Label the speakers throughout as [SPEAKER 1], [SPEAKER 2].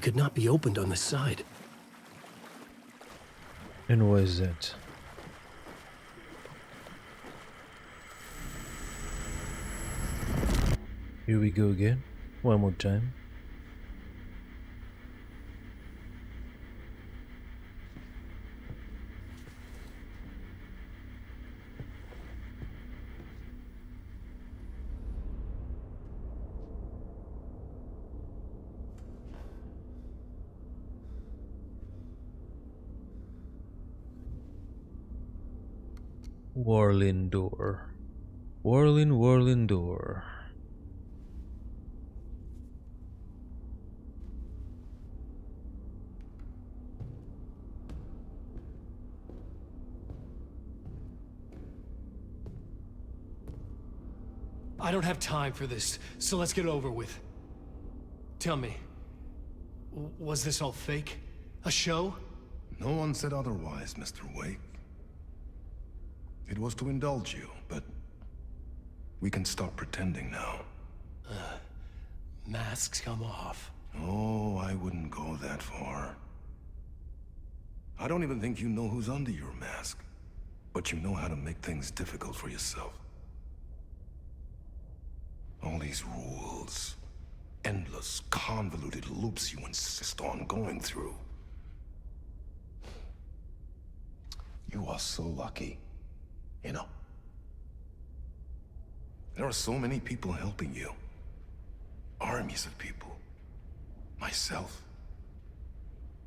[SPEAKER 1] It could not be opened on this side.
[SPEAKER 2] And why is that? Here we go again. One more time. Warlin door. Warlin door.
[SPEAKER 3] I don't have time for this, so let's get over with. Tell me, was this all fake? A show?
[SPEAKER 4] No one said otherwise, Mr. Wake. It was to indulge you, but we can stop pretending now.
[SPEAKER 3] Masks come off.
[SPEAKER 4] Oh, I wouldn't go that far. I don't even think you know who's under your mask, but you know how to make things difficult for yourself. All these rules, endless, convoluted loops you insist on going through. You are so lucky, you know. There are so many people helping you. Armies of people. Myself.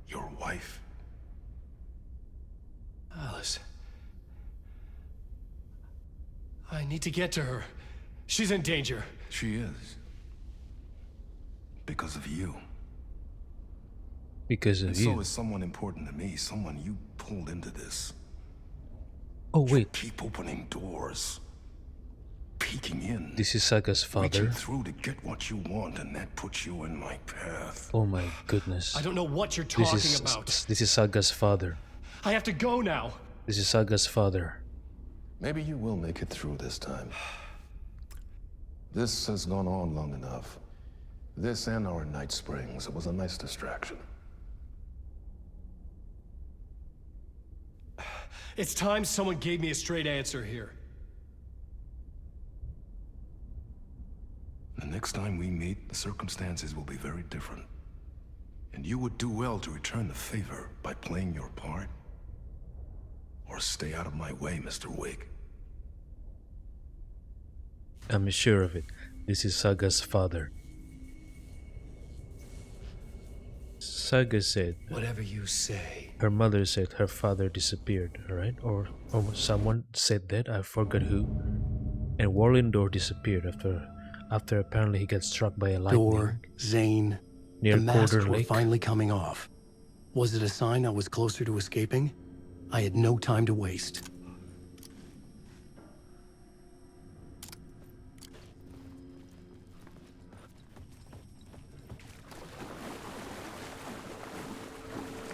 [SPEAKER 4] Your wife.
[SPEAKER 3] Alice. I need to get to her. She's in danger.
[SPEAKER 4] She is. Because of you.
[SPEAKER 2] Because of
[SPEAKER 4] And
[SPEAKER 2] you.
[SPEAKER 4] so is someone important to me, someone you pulled into this.
[SPEAKER 2] Oh wait,
[SPEAKER 4] Keep opening doors. Peeking in.
[SPEAKER 2] this is Saga's father.
[SPEAKER 4] Reaching through to get what you want, and that puts you in my path.
[SPEAKER 2] Oh my goodness.
[SPEAKER 3] I don't know what you're talking about.
[SPEAKER 2] This is Saga's father.
[SPEAKER 3] I have to go now.
[SPEAKER 2] This is Saga's father.
[SPEAKER 4] Maybe you will make it through this time. This has gone on long enough. This and our Night Springs. It was a nice distraction.
[SPEAKER 3] It's time someone gave me a straight answer here.
[SPEAKER 4] The next time we meet, the circumstances will be very different. And you would do well to return the favor by playing your part. Or stay out of my way, Mr. Wake.
[SPEAKER 2] I'm sure of it. This is Saga's father. Saga said
[SPEAKER 3] Whatever you say.
[SPEAKER 2] her mother said her father disappeared, alright? Or someone said that, I forgot who. And Warlindor disappeared after apparently he got struck by a lightning
[SPEAKER 1] Door, Zane,
[SPEAKER 2] near
[SPEAKER 1] the masks
[SPEAKER 2] Corder
[SPEAKER 1] were
[SPEAKER 2] Lake.
[SPEAKER 1] finally coming off. Was it a sign I was closer to escaping? I had no time to waste.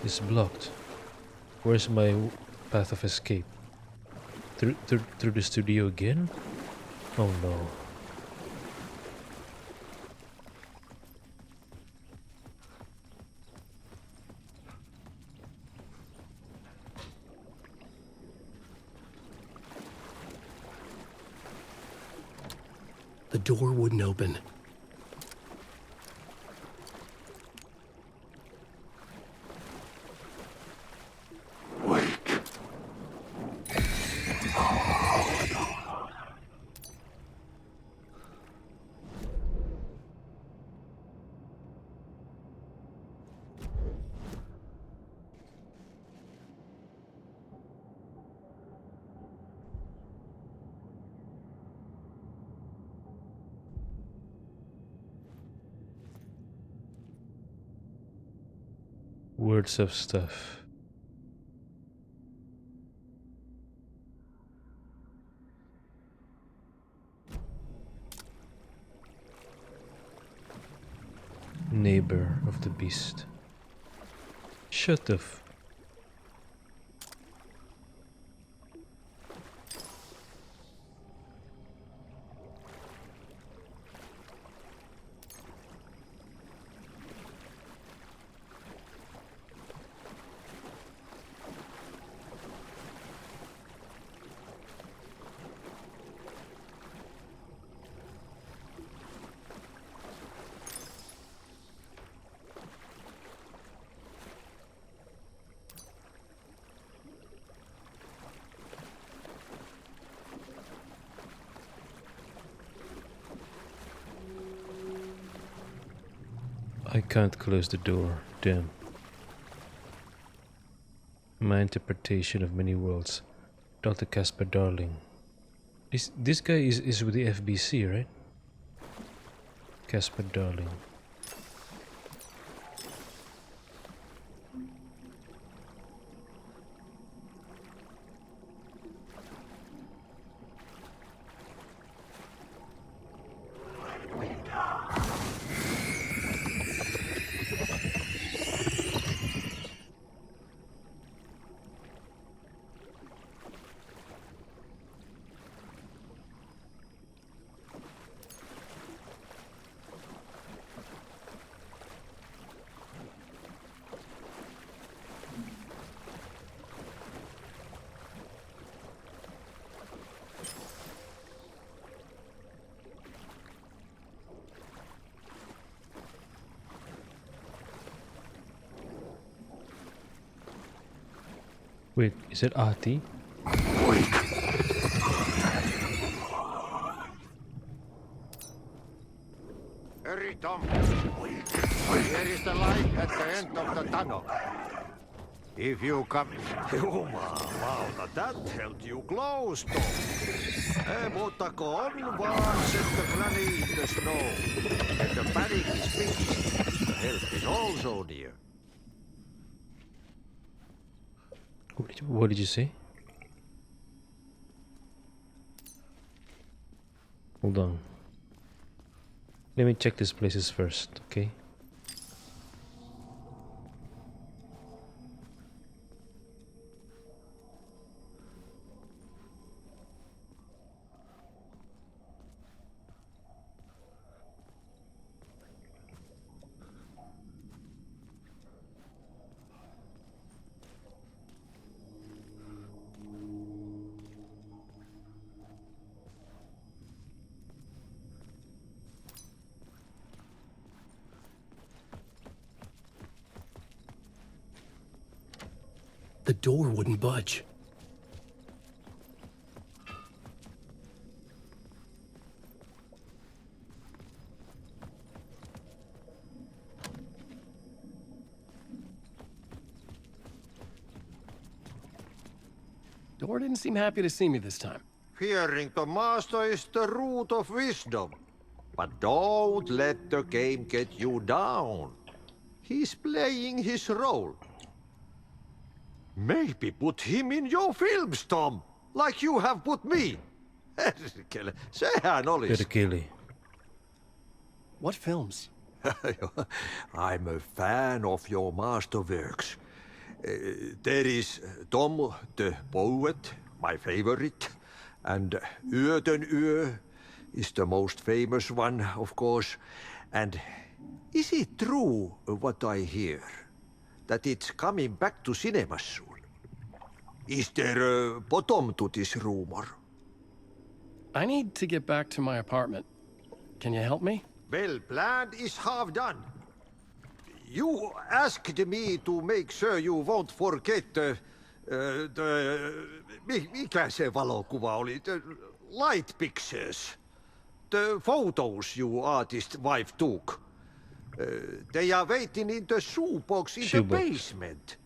[SPEAKER 2] It's blocked. Where's my path of escape? Through the studio again? Oh no.
[SPEAKER 1] The door wouldn't open.
[SPEAKER 4] Wake.
[SPEAKER 2] Words of stuff. Neighbor of the beast. Shut the f- I can't close the door. Damn. My interpretation of many worlds. Dr. Casper Darling. This guy is with the FBC, right? Casper Darling. Wait, is it Ahti?
[SPEAKER 5] Hurry, Tom. Here is the light at the end of the tunnel. If you come... Jumalauta, that held you close, Tom. Mutta kun on vaan sitten Granny in the snow. And the panic is fixed. The help is also near.
[SPEAKER 2] What did you say? Hold on. Let me check these places first, okay?
[SPEAKER 1] The door wouldn't budge. Door didn't seem happy to see me this time.
[SPEAKER 5] Fearing the master is the root of wisdom. But don't let the game get you down. He's playing his role. Maybe put him in your films, Tom. Like you have put me. Herkele, sehän olisi.
[SPEAKER 2] Perkele.
[SPEAKER 1] What films?
[SPEAKER 5] I'm a fan of your masterworks. There is Tom the Poet, my favorite, and Yötön Yö is the most famous one, of course. And is it true what I hear, that it's coming back to cinemas soon? Is there a bottom to this rumor?
[SPEAKER 1] I need to get back to my apartment. Can you help me?
[SPEAKER 5] Well, planned is half done. You asked me to make sure you won't forget mikä se valokuva oli? The light pictures. The photos you artist wife took. They are waiting in the shoebox in the basement.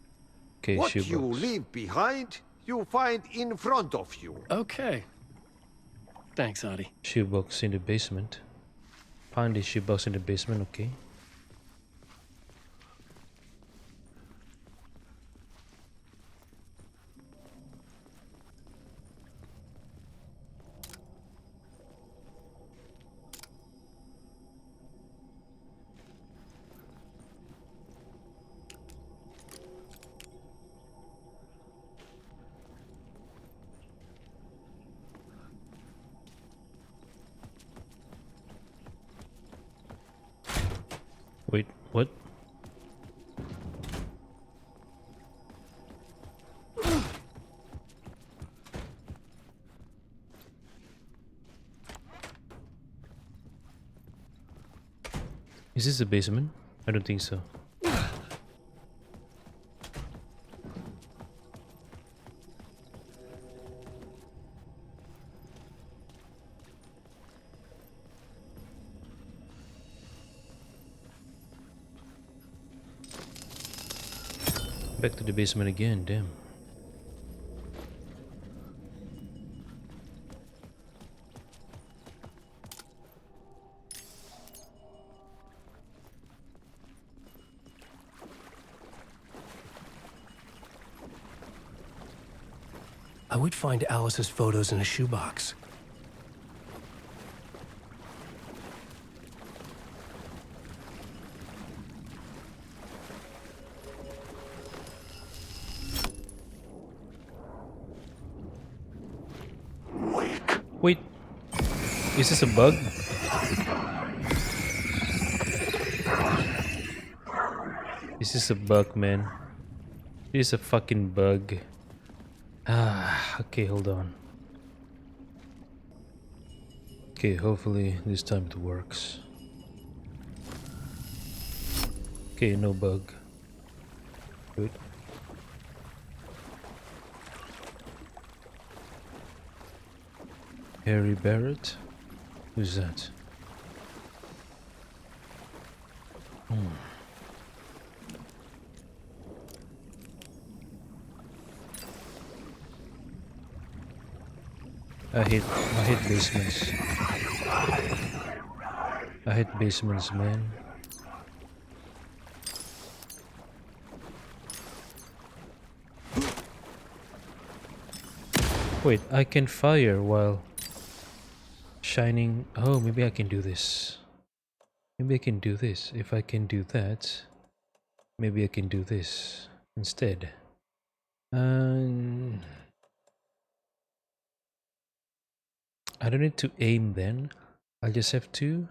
[SPEAKER 2] Okay,
[SPEAKER 5] What
[SPEAKER 2] shoebox.
[SPEAKER 5] you leave behind, you find in front of you.
[SPEAKER 1] Okay. Thanks, Adi.
[SPEAKER 2] Shoebox in the basement. Find the shoebox in the basement, okay? Wait, what? Is this the basement? I don't think so. Back to the basement again, damn.
[SPEAKER 1] I would find Alice's photos in a shoebox.
[SPEAKER 2] Wait, is this a bug? Is this a bug, man? This is a fucking bug. Ah, okay, hold on. Okay, hopefully this time it works. Okay, no bug. Good. Harry Barrett? Who's that? I hate basements. I hate basements, man. Wait, I can fire while shining. Oh, maybe I can do this. Maybe I can do this. If I can do that, maybe I can do this instead. I don't need to aim then. I'll just have to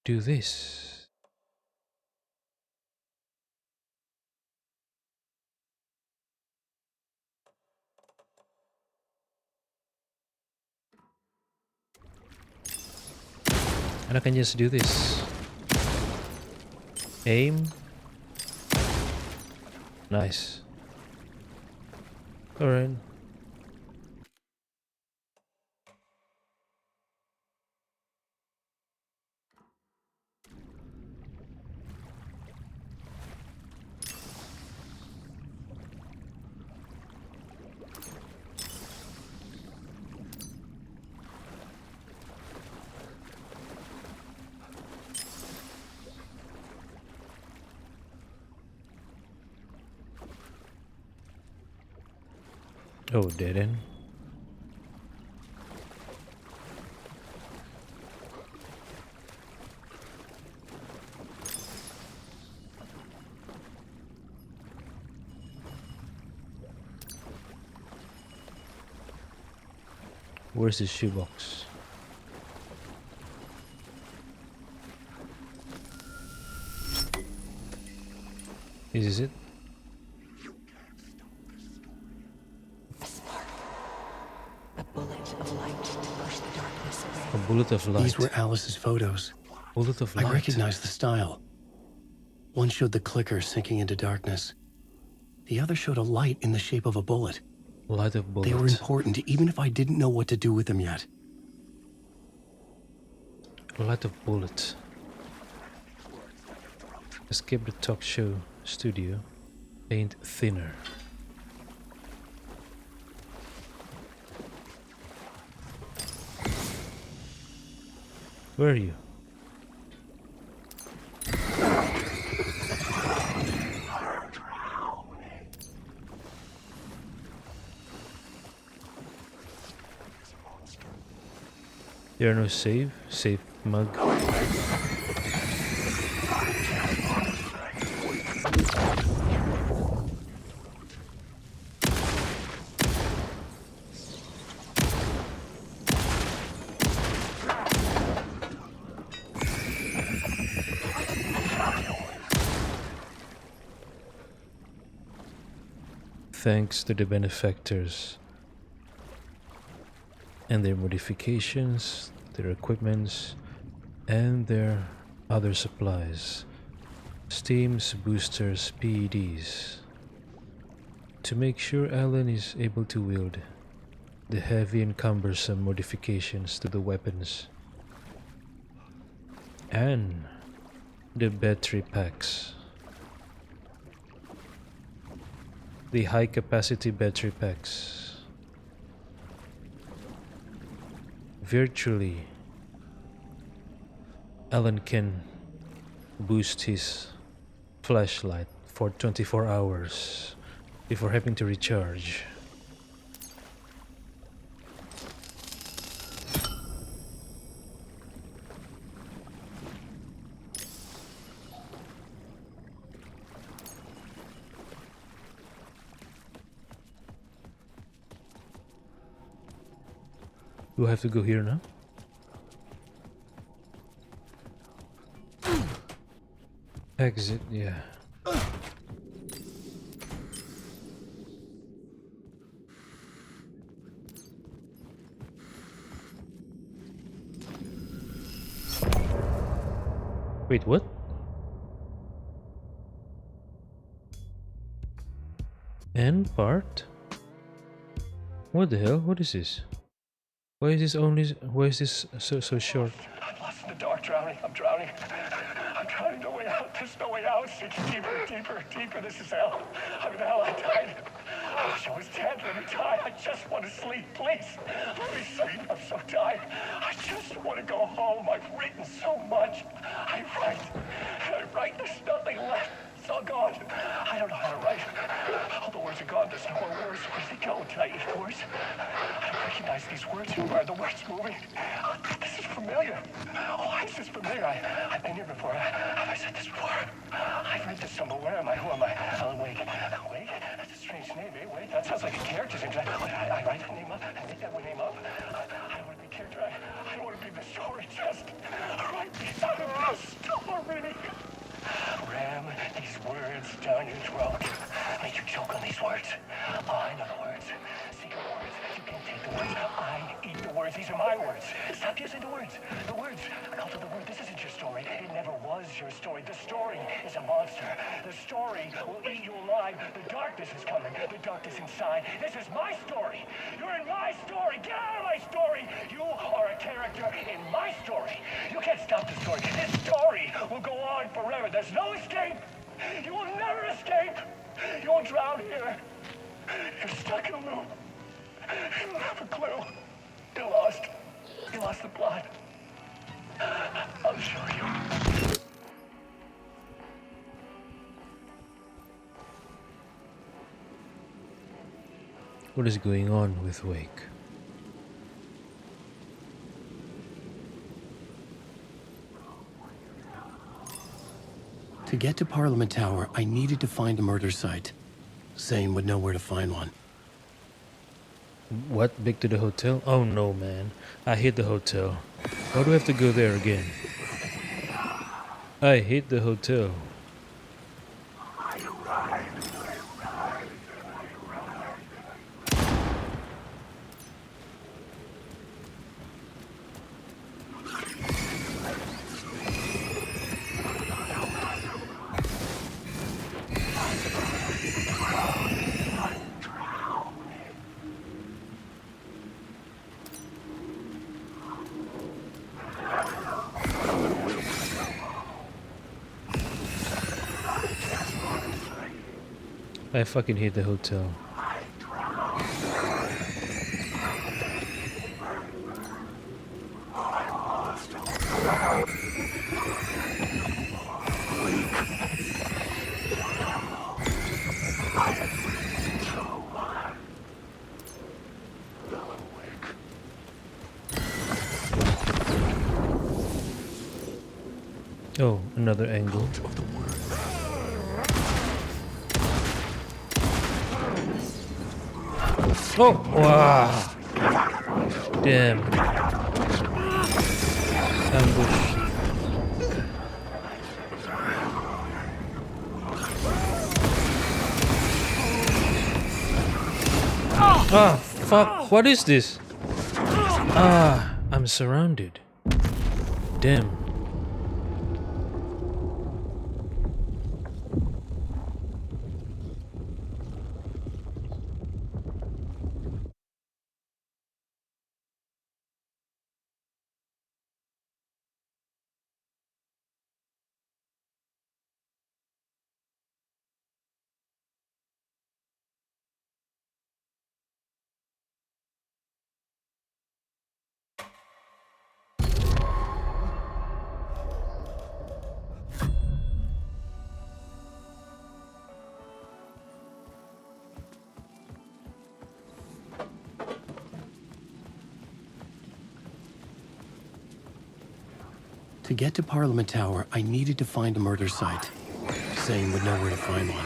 [SPEAKER 2] do this. And I can just do this. Aim. Nice. Alright. Oh, dead end. Where's the shoebox? This is it? A bullet of light.
[SPEAKER 1] These were Alice's photos.
[SPEAKER 2] Bullet of light.
[SPEAKER 1] I recognized the style. One showed the clicker sinking into darkness. The other showed a light in the shape of a bullet.
[SPEAKER 2] Light of bullet.
[SPEAKER 1] They were important, even if I didn't know what to do with them yet.
[SPEAKER 2] Light of bullet. Escape the talk show studio. Paint thinner. Where are you? There are no save mug. Thanks to the benefactors and their modifications, their equipments, and their other supplies, steams, boosters, PEDs, to make sure Alan is able to wield the heavy and cumbersome modifications to the weapons and the battery packs the high capacity battery packs. Virtually, Alan can boost his flashlight for 24 hours before having to recharge. Do I have to go here now? Exit, yeah. Wait, what? End part? What the hell? What is this? Why is this so short?
[SPEAKER 6] I'm lost in the dark, drowning. I'm drowning. I'm drowning. No way out. There's no way out. It's deeper, deeper, deeper. This is hell. I'm in hell. I died. I wish I was dead. Let me die. I just want to sleep, please. Let me sleep. I'm so tired. I just want to go home. I've written so much. I write. And I write. There's nothing left. It's all gone. I don't know how to write. All the words are gone. There's no more words. Where did they go? Did I eat words? I don't recognize these words. Who are the words moving? Oh, this is familiar. Oh, why is this familiar? I've been here before. Have I said this before? I've read this somewhere. Where am I? Who am I? Alan Wake. Alan Wake? That's a strange name, eh? Wake? That sounds like a character's name. I write the name up. I make that one name up. I don't want to be a character. I don't want to be the story. Just write me out of the story. Ram these words down your throat. Make you choke on these words. Oh, I know the words. Secret words. You can't take the words. I eat the words. These are my words. Stop using the words. The words. I call it the word. This isn't your story. It never was your story. The story is a monster. The story will eat you alive. The darkness is coming. The darkness inside. This is my story. You're in my story. Get out of my story. You are a character in my story. You can't stop the story. This story will go on forever. There's no escape. You will never escape. You will drown here. You're stuck in a loop. You don't have a clue. You're lost. You lost the plot. I'll show you.
[SPEAKER 2] What is going on with Wake?
[SPEAKER 1] To get to Parliament Tower, I needed to find a murder site. Zane would know where to find one.
[SPEAKER 2] What? Back to the hotel? Oh no, man. I hate the hotel. Why do I have to go there again? I hate the hotel. I fucking hate the hotel. Oh, another angle. Oh, wow. Damn. Ambush. Ah, fuck. What is this? Ah, I'm surrounded. Damn.
[SPEAKER 1] To get to Parliament Tower, I needed to find a murder site. Zane would know where to find one.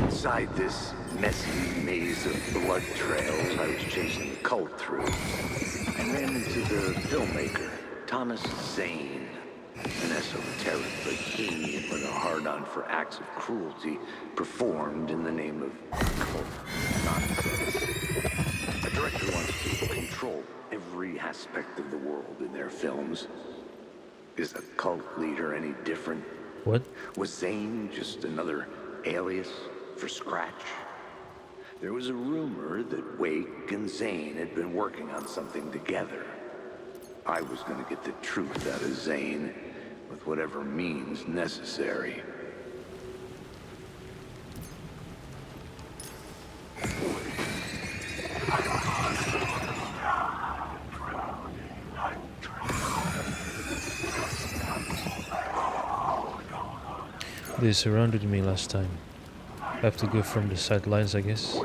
[SPEAKER 7] Inside this messy maze of blood trails I was chasing the cult through, I ran into the filmmaker, Thomas Zane. An esoteric bohemian with a hard-on for acts of cruelty performed in the name of cult nonsense. A director wants to control every aspect of the world in their films. Is a cult leader any different?
[SPEAKER 2] What?
[SPEAKER 7] Was Zane just another alias for Scratch? There was a rumor that Wake and Zane had been working on something together. I was going to get the truth out of Zane with whatever means necessary.
[SPEAKER 2] They surrounded me last time. I have to go from the sidelines, I guess.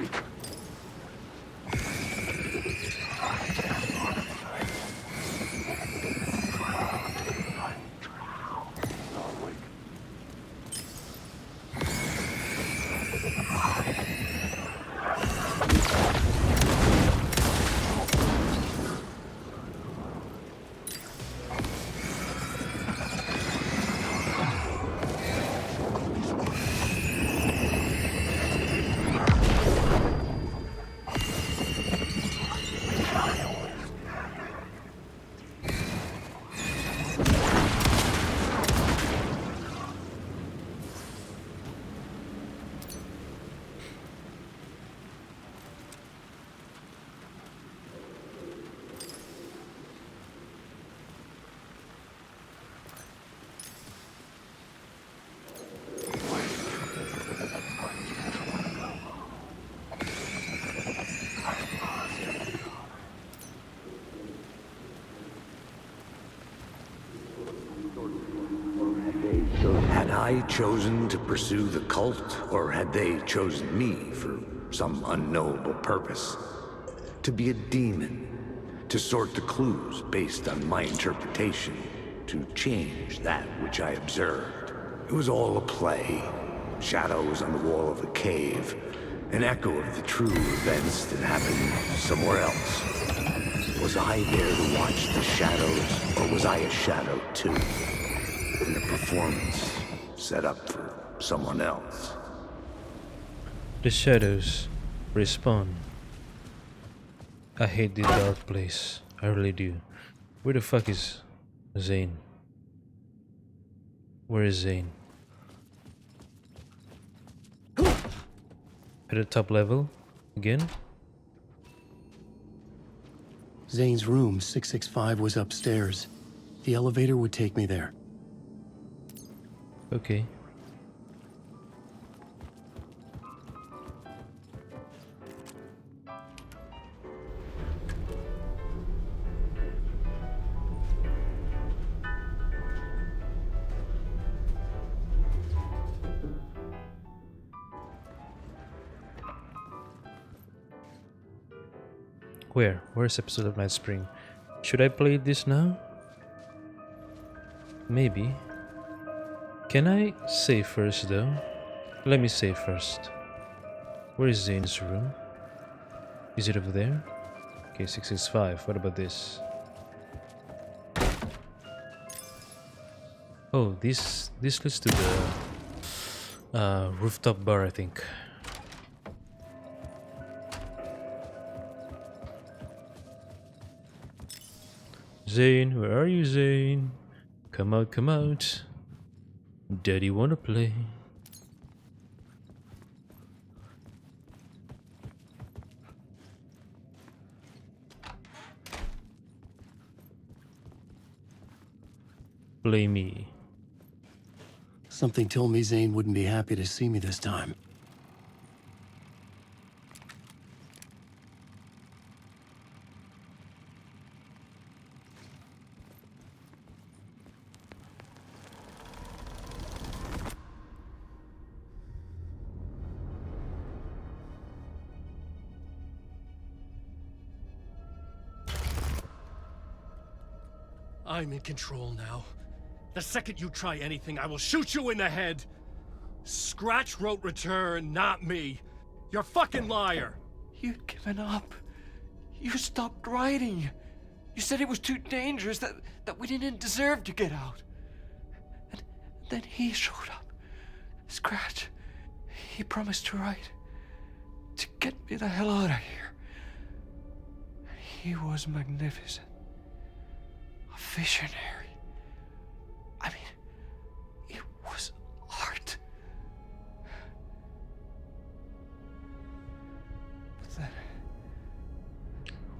[SPEAKER 7] Had I chosen to pursue the cult, or had they chosen me for some unknowable purpose? To be a demon, to sort the clues based on my interpretation, to change that which I observed. It was all a play. Shadows on the wall of a cave, an echo of the true events that happened somewhere else. Was I there to watch the shadows, or was I a shadow too? In a performance set up for someone else.
[SPEAKER 2] The shadows respawn. I hate this dark place. I really do. Where the fuck is Zane? Where is Zane? At the top level? Again?
[SPEAKER 1] Zane's room, 665, was upstairs. The elevator would take me there.
[SPEAKER 2] Okay. Where's episode of Night Spring? Should I play this now? Maybe. Can I save first though? Let me save first. Where is Zane's room? Is it over there? Okay, 665. What about this? Oh, this leads to the rooftop bar, I think. Zane, where are you, Zane? Come out, come out. Daddy wanna play. Play me.
[SPEAKER 1] Something told me Zane wouldn't be happy to see me this time.
[SPEAKER 3] I'm in control now. The second you try anything, I will shoot you in the head. Scratch wrote Return, not me. You're a fucking liar.
[SPEAKER 8] You'd given up. You stopped writing. You said it was too dangerous, that we didn't deserve to get out. And then he showed up. Scratch. He promised to write. To get me the hell out of here. He was magnificent. A visionary. I mean, it was art. But then,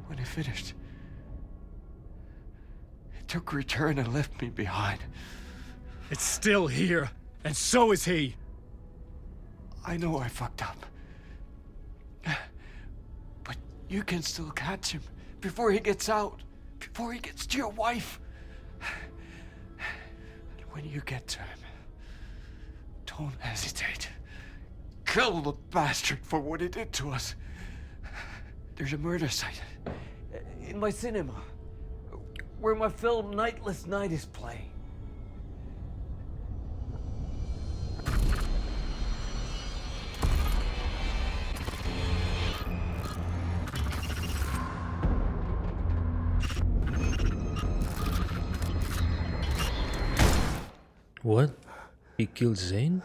[SPEAKER 8] when he finished, he took Return and left me behind.
[SPEAKER 3] It's still here, and so is he.
[SPEAKER 8] I know I fucked up. But you can still catch him before he gets out, before he gets to your wife. And when you get to him, don't hesitate. Kill the bastard for what he did to us. There's a murder site in my cinema where my film Nightless Night is playing.
[SPEAKER 2] What? He killed Zane?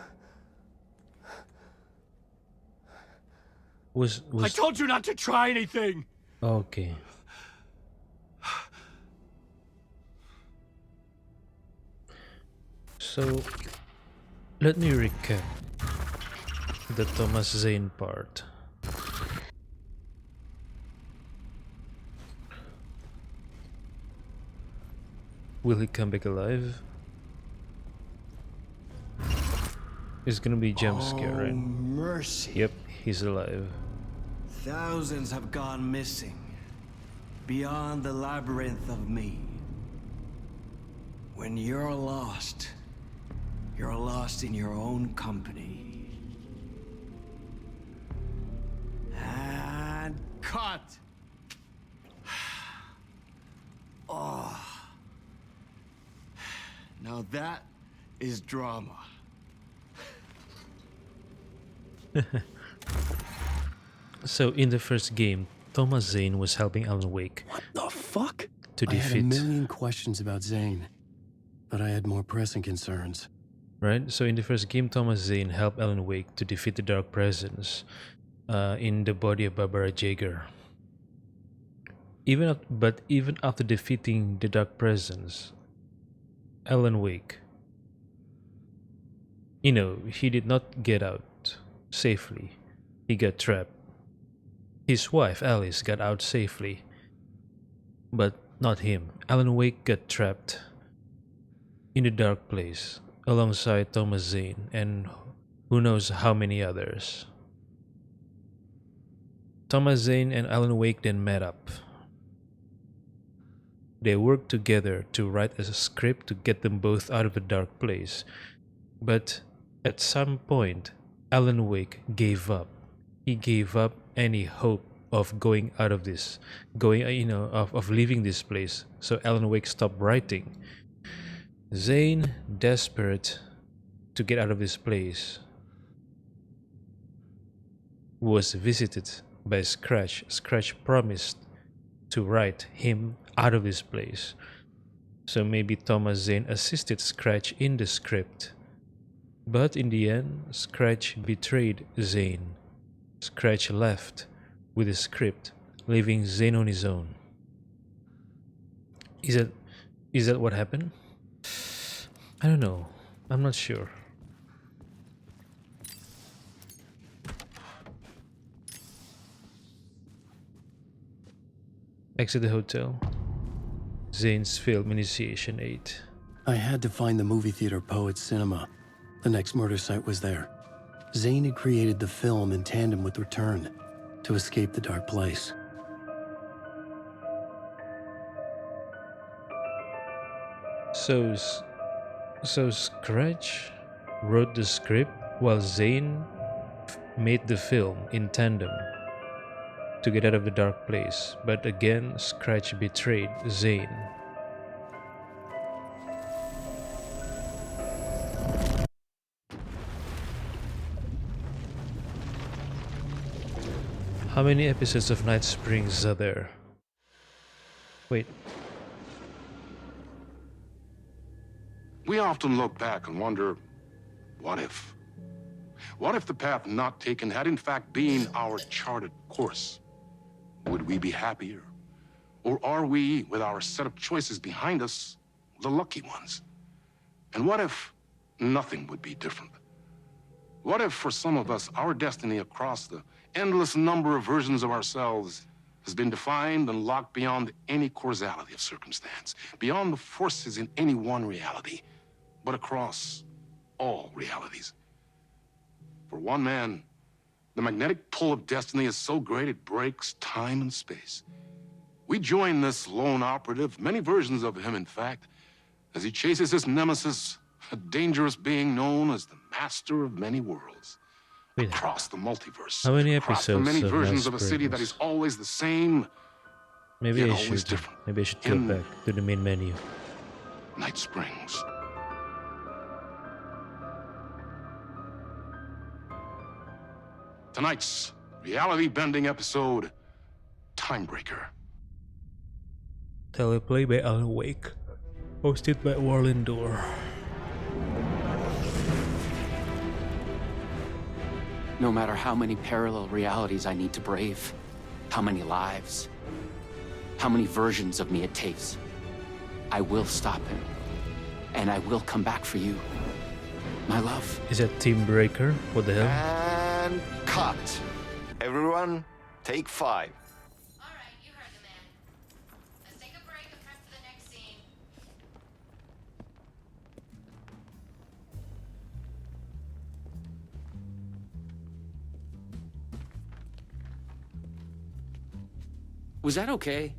[SPEAKER 3] I told you not to try anything!
[SPEAKER 2] Okay. So, let me recap the Thomas Zane part. Will he come back alive? It's gonna be jump scare, right?
[SPEAKER 9] Mercy.
[SPEAKER 2] Yep, he's alive.
[SPEAKER 9] Thousands have gone missing. Beyond the labyrinth of me. When you're lost in your own company. And cut! Oh. Now that is drama.
[SPEAKER 2] So in the first game, Thomas Zane was helping Alan Wake
[SPEAKER 1] What the fuck?
[SPEAKER 2] to
[SPEAKER 1] I had a
[SPEAKER 2] defeat,
[SPEAKER 1] million questions about Zane, but I had more pressing concerns.
[SPEAKER 2] right? So in the first game, Thomas Zane helped Alan Wake to defeat the Dark Presence in the body of Barbara Jaeger. But even after defeating the Dark Presence, Alan Wake, he did not get out safely. He got trapped. His wife, Alice, got out safely. But not him. Alan Wake got trapped in the dark place alongside Thomas Zane and who knows how many others. Thomas Zane and Alan Wake then met up. They worked together to write a script to get them both out of the dark place. But at some point, Alan Wake gave up. He gave up any hope of going out of this, of leaving this place. So Alan Wake stopped writing. Zane, desperate to get out of this place, was visited by Scratch. Scratch promised to write him out of this place. So maybe Thomas Zane assisted Scratch in the script. But in the end, Scratch betrayed Zane. Scratch left with the script, leaving Zane on his own. Is that what happened? I don't know. I'm not sure. Exit the hotel. Zane's film initiation 8.
[SPEAKER 1] I had to find the movie theater Poet Cinema. The next murder site was there. Zane had created the film in tandem with Return to escape the dark place.
[SPEAKER 2] So Scratch wrote the script while Zane made the film in tandem to get out of the dark place. But again, Scratch betrayed Zane. How many episodes of Night Springs are there? Wait,
[SPEAKER 10] We often look back and wonder, what if? What if the path not taken had in fact been our charted course? Would we be happier? Or are we, with our set of choices behind us, the lucky ones? And what if nothing would be different? What if, for some of us, our destiny across the endless number of versions of ourselves has been defined and locked beyond any causality of circumstance, beyond the forces in any one reality, but across all realities? For one man, the magnetic pull of destiny is so great it breaks time and space. We join this lone operative, many versions of him, in fact, as he chases his nemesis, a dangerous being known as the Master of Many Worlds.
[SPEAKER 2] wait.
[SPEAKER 10] Across the multiverse,
[SPEAKER 2] How many
[SPEAKER 10] across the
[SPEAKER 2] episodes
[SPEAKER 10] many
[SPEAKER 2] of
[SPEAKER 10] versions
[SPEAKER 2] Night
[SPEAKER 10] of a city that is
[SPEAKER 2] Springs?
[SPEAKER 10] always the same,
[SPEAKER 2] Maybe
[SPEAKER 10] yet
[SPEAKER 2] I
[SPEAKER 10] always
[SPEAKER 2] should.
[SPEAKER 10] different.
[SPEAKER 2] Maybe I should go
[SPEAKER 10] In-
[SPEAKER 2] back to the main menu.
[SPEAKER 10] Night Springs. Tonight's reality-bending episode, Timebreaker.
[SPEAKER 2] Teleplay by Alan Wake, hosted by Warren Dorr.
[SPEAKER 11] No matter how many parallel realities I need to brave, how many lives, how many versions of me it takes, I will stop him. And I will come back for you. My love.
[SPEAKER 2] Is that Team Breaker? What the hell?
[SPEAKER 5] And cut. Everyone, take 5.
[SPEAKER 12] All right, you heard the man. Let's take a break and prep for the next scene.
[SPEAKER 11] Was that okay?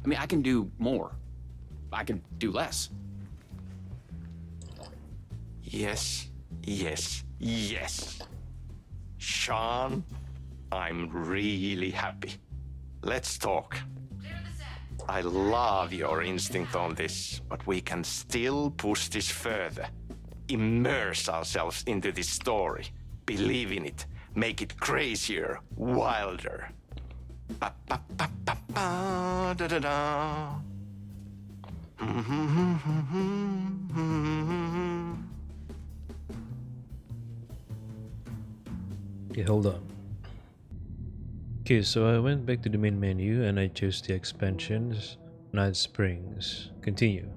[SPEAKER 11] I mean, I can do more. I can do less.
[SPEAKER 5] Yes, yes, yes. Sean, I'm really happy. Let's talk.
[SPEAKER 12] Clear the set.
[SPEAKER 5] I love your instinct on this, but we can still push this further. Immerse ourselves into this story. Believe in it. Make it crazier, wilder. Ba ba ba ba ba da da da.
[SPEAKER 2] Okay, hold on. Okay, so I went back to the main menu and I chose the expansions, Night Springs. Continue.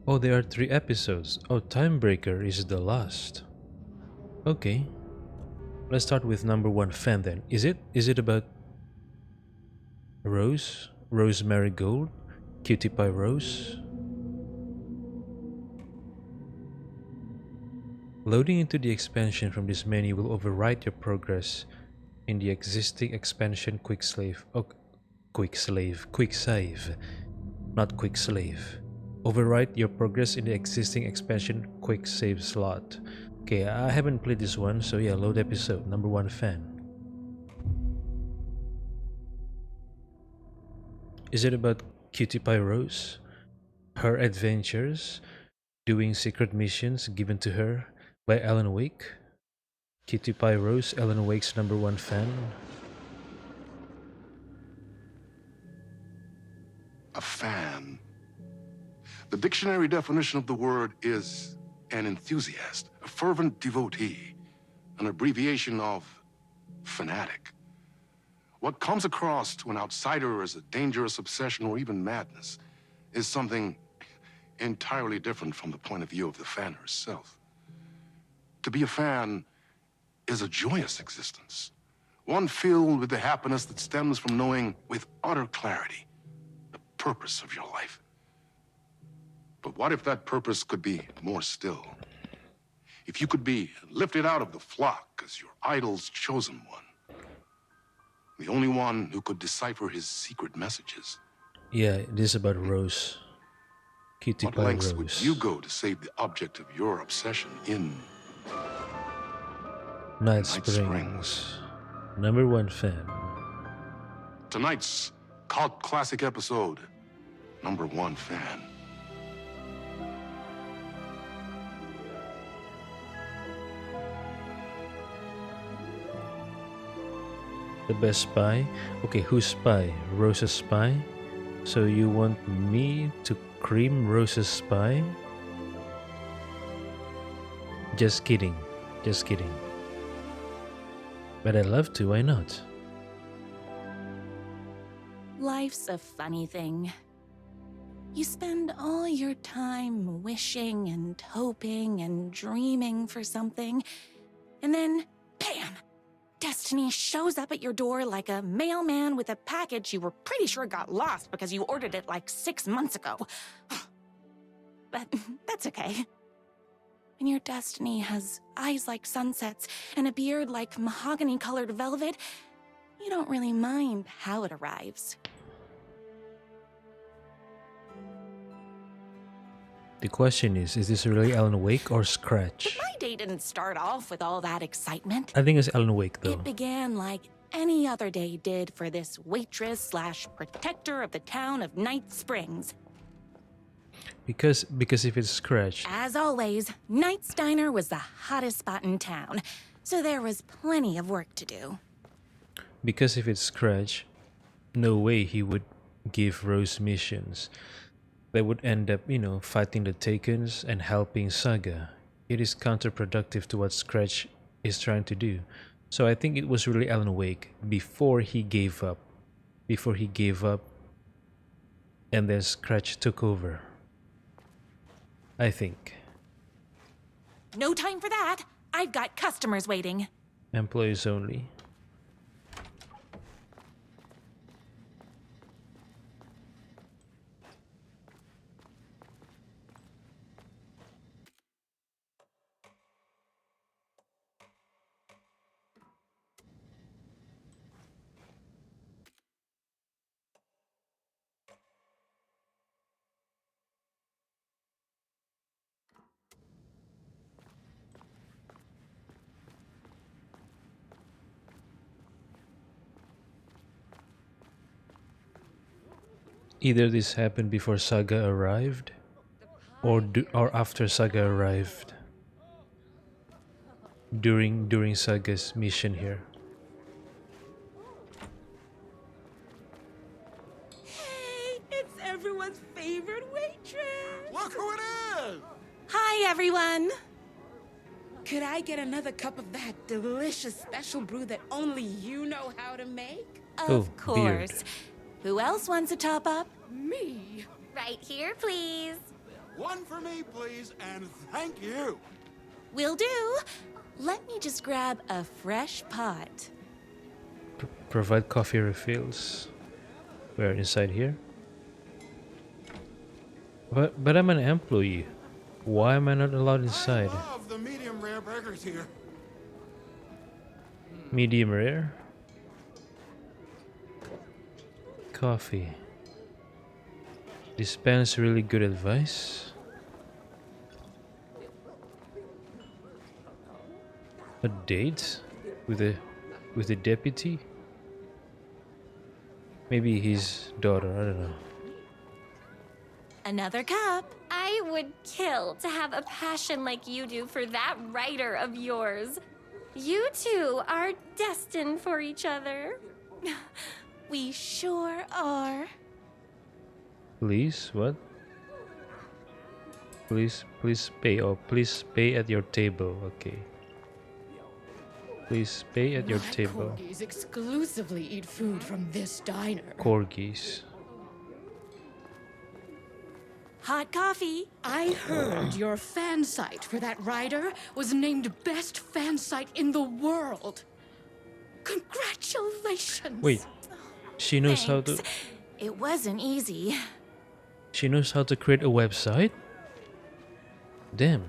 [SPEAKER 2] Oh, there are 3 episodes. Oh, Timebreaker is the last. Okay. Let's start with number 1 fan then. Is it about Rose? Rose Marigold? Cutie Pie Rose? Loading into the expansion from this menu will overwrite your progress in the existing expansion quick save. Quick save, not quick slave. Overwrite your progress in the existing expansion quick save slot. Okay, I haven't played this one, so yeah, load episode, number 1 fan. Is it about Cutie Pie Rose? Her adventures? Doing secret missions given to her by Alan Wake? Cutie Pie Rose, Alan Wake's number 1 fan.
[SPEAKER 10] A fan. The dictionary definition of the word is an enthusiast, a fervent devotee, an abbreviation of fanatic. What comes across to an outsider as a dangerous obsession or even madness is something entirely different from the point of view of the fan herself. To be a fan is a joyous existence, one filled with the happiness that stems from knowing with utter clarity the purpose of your life. But what if that purpose could be more still? If you could be lifted out of the flock as your idol's chosen one, the only one who could decipher his secret messages.
[SPEAKER 2] Yeah, it is about Rose. Cutie
[SPEAKER 10] What
[SPEAKER 2] Pie
[SPEAKER 10] lengths
[SPEAKER 2] Rose.
[SPEAKER 10] would you go to save the object of your obsession in
[SPEAKER 2] Night Springs. Number 1 fan.
[SPEAKER 10] tonight's cult classic episode, number 1 fan?
[SPEAKER 2] The best spy? Okay, who's spy? Rose's spy? So you want me to cream Rose's spy? Just kidding. Just kidding. But I'd love to, why not?
[SPEAKER 13] Life's a funny thing. You spend all your time wishing and hoping and dreaming for something, and then, bam! Destiny shows up at your door like a mailman with a package you were pretty sure got lost because you ordered it like 6 months ago. But that's okay. When your destiny has eyes like sunsets and a beard like mahogany-colored velvet, you don't really mind how it arrives.
[SPEAKER 2] The question is this really Alan Wake or Scratch?
[SPEAKER 13] My day didn't start off with all that excitement.
[SPEAKER 2] I think it's Alan Wake though.
[SPEAKER 13] It began like any other day did for this waitress/protector of the town of Night Springs.
[SPEAKER 2] Because if it's Scratch,
[SPEAKER 13] As always, Knight's Diner was the hottest spot in town, so there was plenty of work to do.
[SPEAKER 2] because if it's Scratch, no way he would give Rose missions. They would end up, fighting the Takens and helping Saga. It is counterproductive to what Scratch is trying to do. So I think it was really Alan Wake before he gave up. And then Scratch took over. I think.
[SPEAKER 13] No time for that. I've got customers waiting.
[SPEAKER 2] Employees only. Either this happened before Saga arrived, or after Saga arrived. During Saga's mission here.
[SPEAKER 14] Hey, it's everyone's favorite waitress.
[SPEAKER 15] Look who it is!
[SPEAKER 13] Hi, everyone.
[SPEAKER 14] Could I get another cup of that delicious special brew that only you know how to make?
[SPEAKER 13] Of course. Who else wants a top up?
[SPEAKER 14] Me.
[SPEAKER 12] Right here, please.
[SPEAKER 15] One for me, please, and thank you.
[SPEAKER 13] Will do. Let me just grab a fresh pot.
[SPEAKER 2] Provide coffee refills. Where, inside here? But I'm an employee. Why am I not allowed inside?
[SPEAKER 15] I love the medium rare burgers here.
[SPEAKER 2] Medium rare? Coffee. Dispense really good advice. A date with the deputy? Maybe his daughter, I don't know.
[SPEAKER 13] Another cup.
[SPEAKER 12] I would kill to have a passion like you do for that writer of yours. You two are destined for each other.
[SPEAKER 13] We sure are.
[SPEAKER 2] Please, what? Please pay. Oh, please pay at your table. Okay. Please pay at your table.
[SPEAKER 14] Corgis exclusively eat food from this diner.
[SPEAKER 2] Corgis.
[SPEAKER 13] Hot coffee.
[SPEAKER 14] I heard your fan site for that rider was named best fan site in the world. Congratulations.
[SPEAKER 2] Wait. She knows how to.
[SPEAKER 13] It wasn't easy.
[SPEAKER 2] She knows how to create a website? Damn.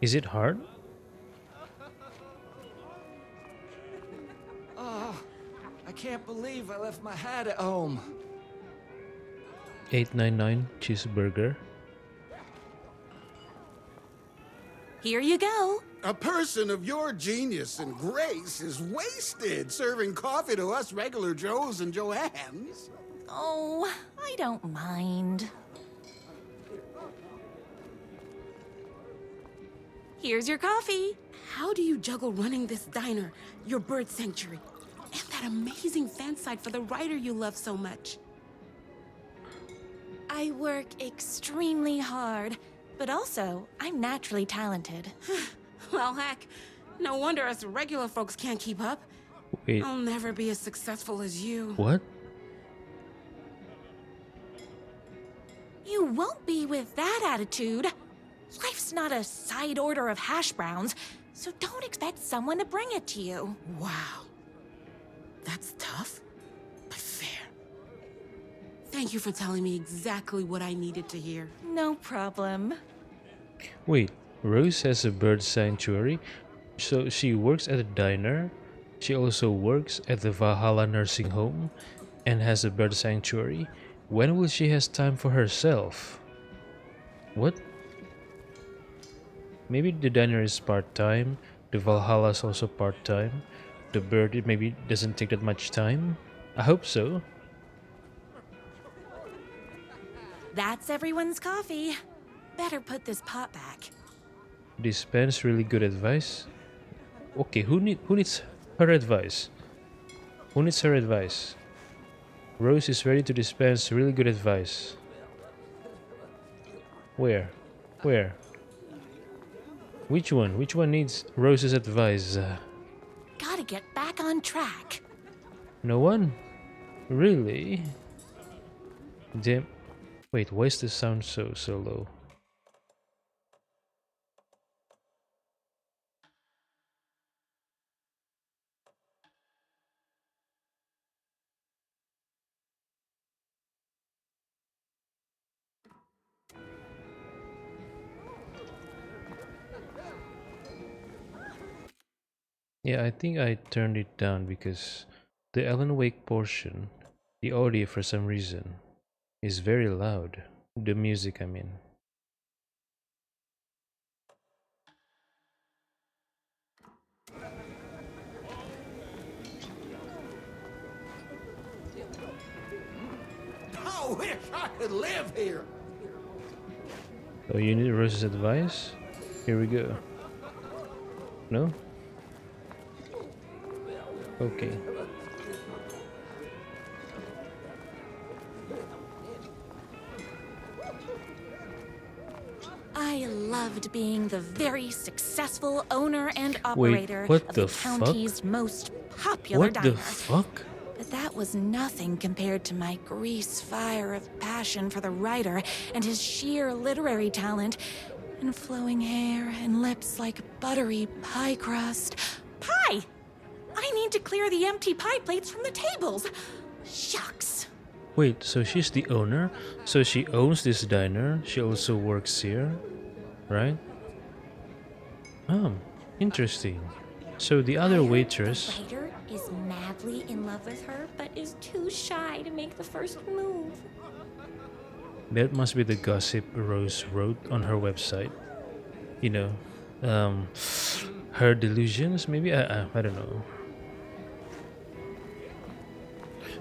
[SPEAKER 2] Is it hard?
[SPEAKER 8] Oh, I can't believe I left my hat at home.
[SPEAKER 2] 899 cheeseburger.
[SPEAKER 13] Here you go.
[SPEAKER 15] A person of your genius and grace is wasted serving coffee to us regular Joes and Joannes.
[SPEAKER 13] Oh, I don't mind. Here's your coffee.
[SPEAKER 14] How do you juggle running this diner, your bird sanctuary, and that amazing fan site for the writer you love so much?
[SPEAKER 13] I work extremely hard, but also I'm naturally talented.
[SPEAKER 14] Well, heck, no wonder us regular folks can't keep up.
[SPEAKER 2] Wait.
[SPEAKER 14] I'll never be as successful as you.
[SPEAKER 2] What?
[SPEAKER 13] You won't be with that attitude. Life's not a side order of hash browns, so don't expect someone to bring it to you.
[SPEAKER 14] Wow. That's tough, but fair. Thank you for telling me exactly what I needed to hear.
[SPEAKER 13] No problem.
[SPEAKER 2] Wait, Rose has a bird sanctuary, so she works at a diner. She also works at the Valhalla nursing home and has a bird sanctuary. When will she has time for herself? What? Maybe the diner is part-time, the Valhalla is also part-time. The bird it maybe doesn't take that much time. I hope so.
[SPEAKER 13] That's everyone's coffee. Better put this pot back.
[SPEAKER 2] Dispense really good advice. Okay, who needs her advice? Who needs her advice? Rose is ready to dispense really good advice. Where? Where? Which one? Which one needs Rose's advice?
[SPEAKER 13] Gotta get back on track.
[SPEAKER 2] No one? Really? Damn. Wait, why is the sound so low? Yeah, I think I turned it down because the Alan Wake portion, the audio for some reason, is very loud. The music, I mean.
[SPEAKER 15] I wish I could live here.
[SPEAKER 2] Oh, you need Rose's advice? Here we go. No? Okay.
[SPEAKER 13] I loved being the very successful owner and operator
[SPEAKER 2] what
[SPEAKER 13] of
[SPEAKER 2] the
[SPEAKER 13] the
[SPEAKER 2] fuck?
[SPEAKER 13] county's most popular
[SPEAKER 2] What
[SPEAKER 13] diner.
[SPEAKER 2] the fuck?
[SPEAKER 13] But that was nothing compared to my grease fire of passion for the writer and his sheer literary talent, and flowing hair and lips like buttery pie crust. Pie! I need to clear the empty pie plates from the tables. Shucks.
[SPEAKER 2] Wait, so she's the owner? So she owns this diner? She also works here? Right? Interesting. So the other waitress...
[SPEAKER 12] The writer is madly in love with her, but is too shy to make the first move.
[SPEAKER 2] That must be the gossip Rose wrote on her website. You know, her delusions, maybe? I don't know.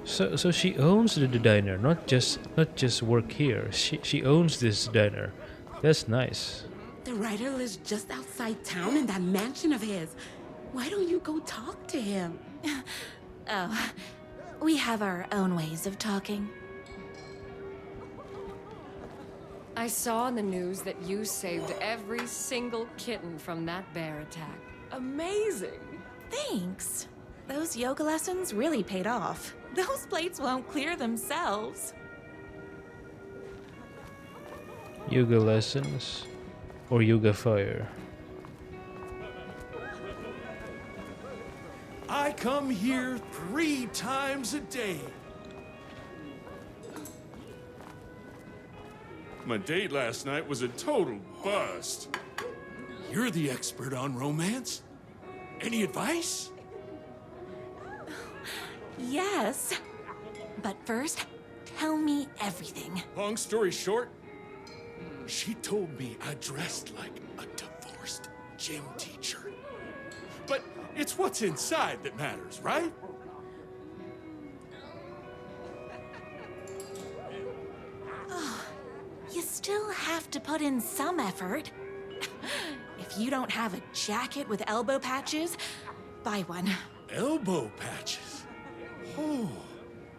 [SPEAKER 2] So she owns the diner, not just work here. She owns this diner. That's nice.
[SPEAKER 14] The writer lives just outside town in that mansion of his. Why don't you go talk to him?
[SPEAKER 13] Oh, we have our own ways of talking.
[SPEAKER 16] I saw in the news that you saved every single kitten from that bear attack. Amazing!
[SPEAKER 13] Thanks. Those yoga lessons really paid off. Those plates won't clear themselves.
[SPEAKER 2] Yoga lessons or yoga fire?
[SPEAKER 17] I come here 3 times a day. My date last night was a total bust. You're the expert on romance. Any advice?
[SPEAKER 13] Yes. But first, tell me everything.
[SPEAKER 17] Long story short, she told me I dressed like a divorced gym teacher. But it's what's inside that matters, right?
[SPEAKER 13] Oh, you still have to put in some effort. If you don't have a jacket with elbow patches, buy one.
[SPEAKER 17] Elbow patches? Oh,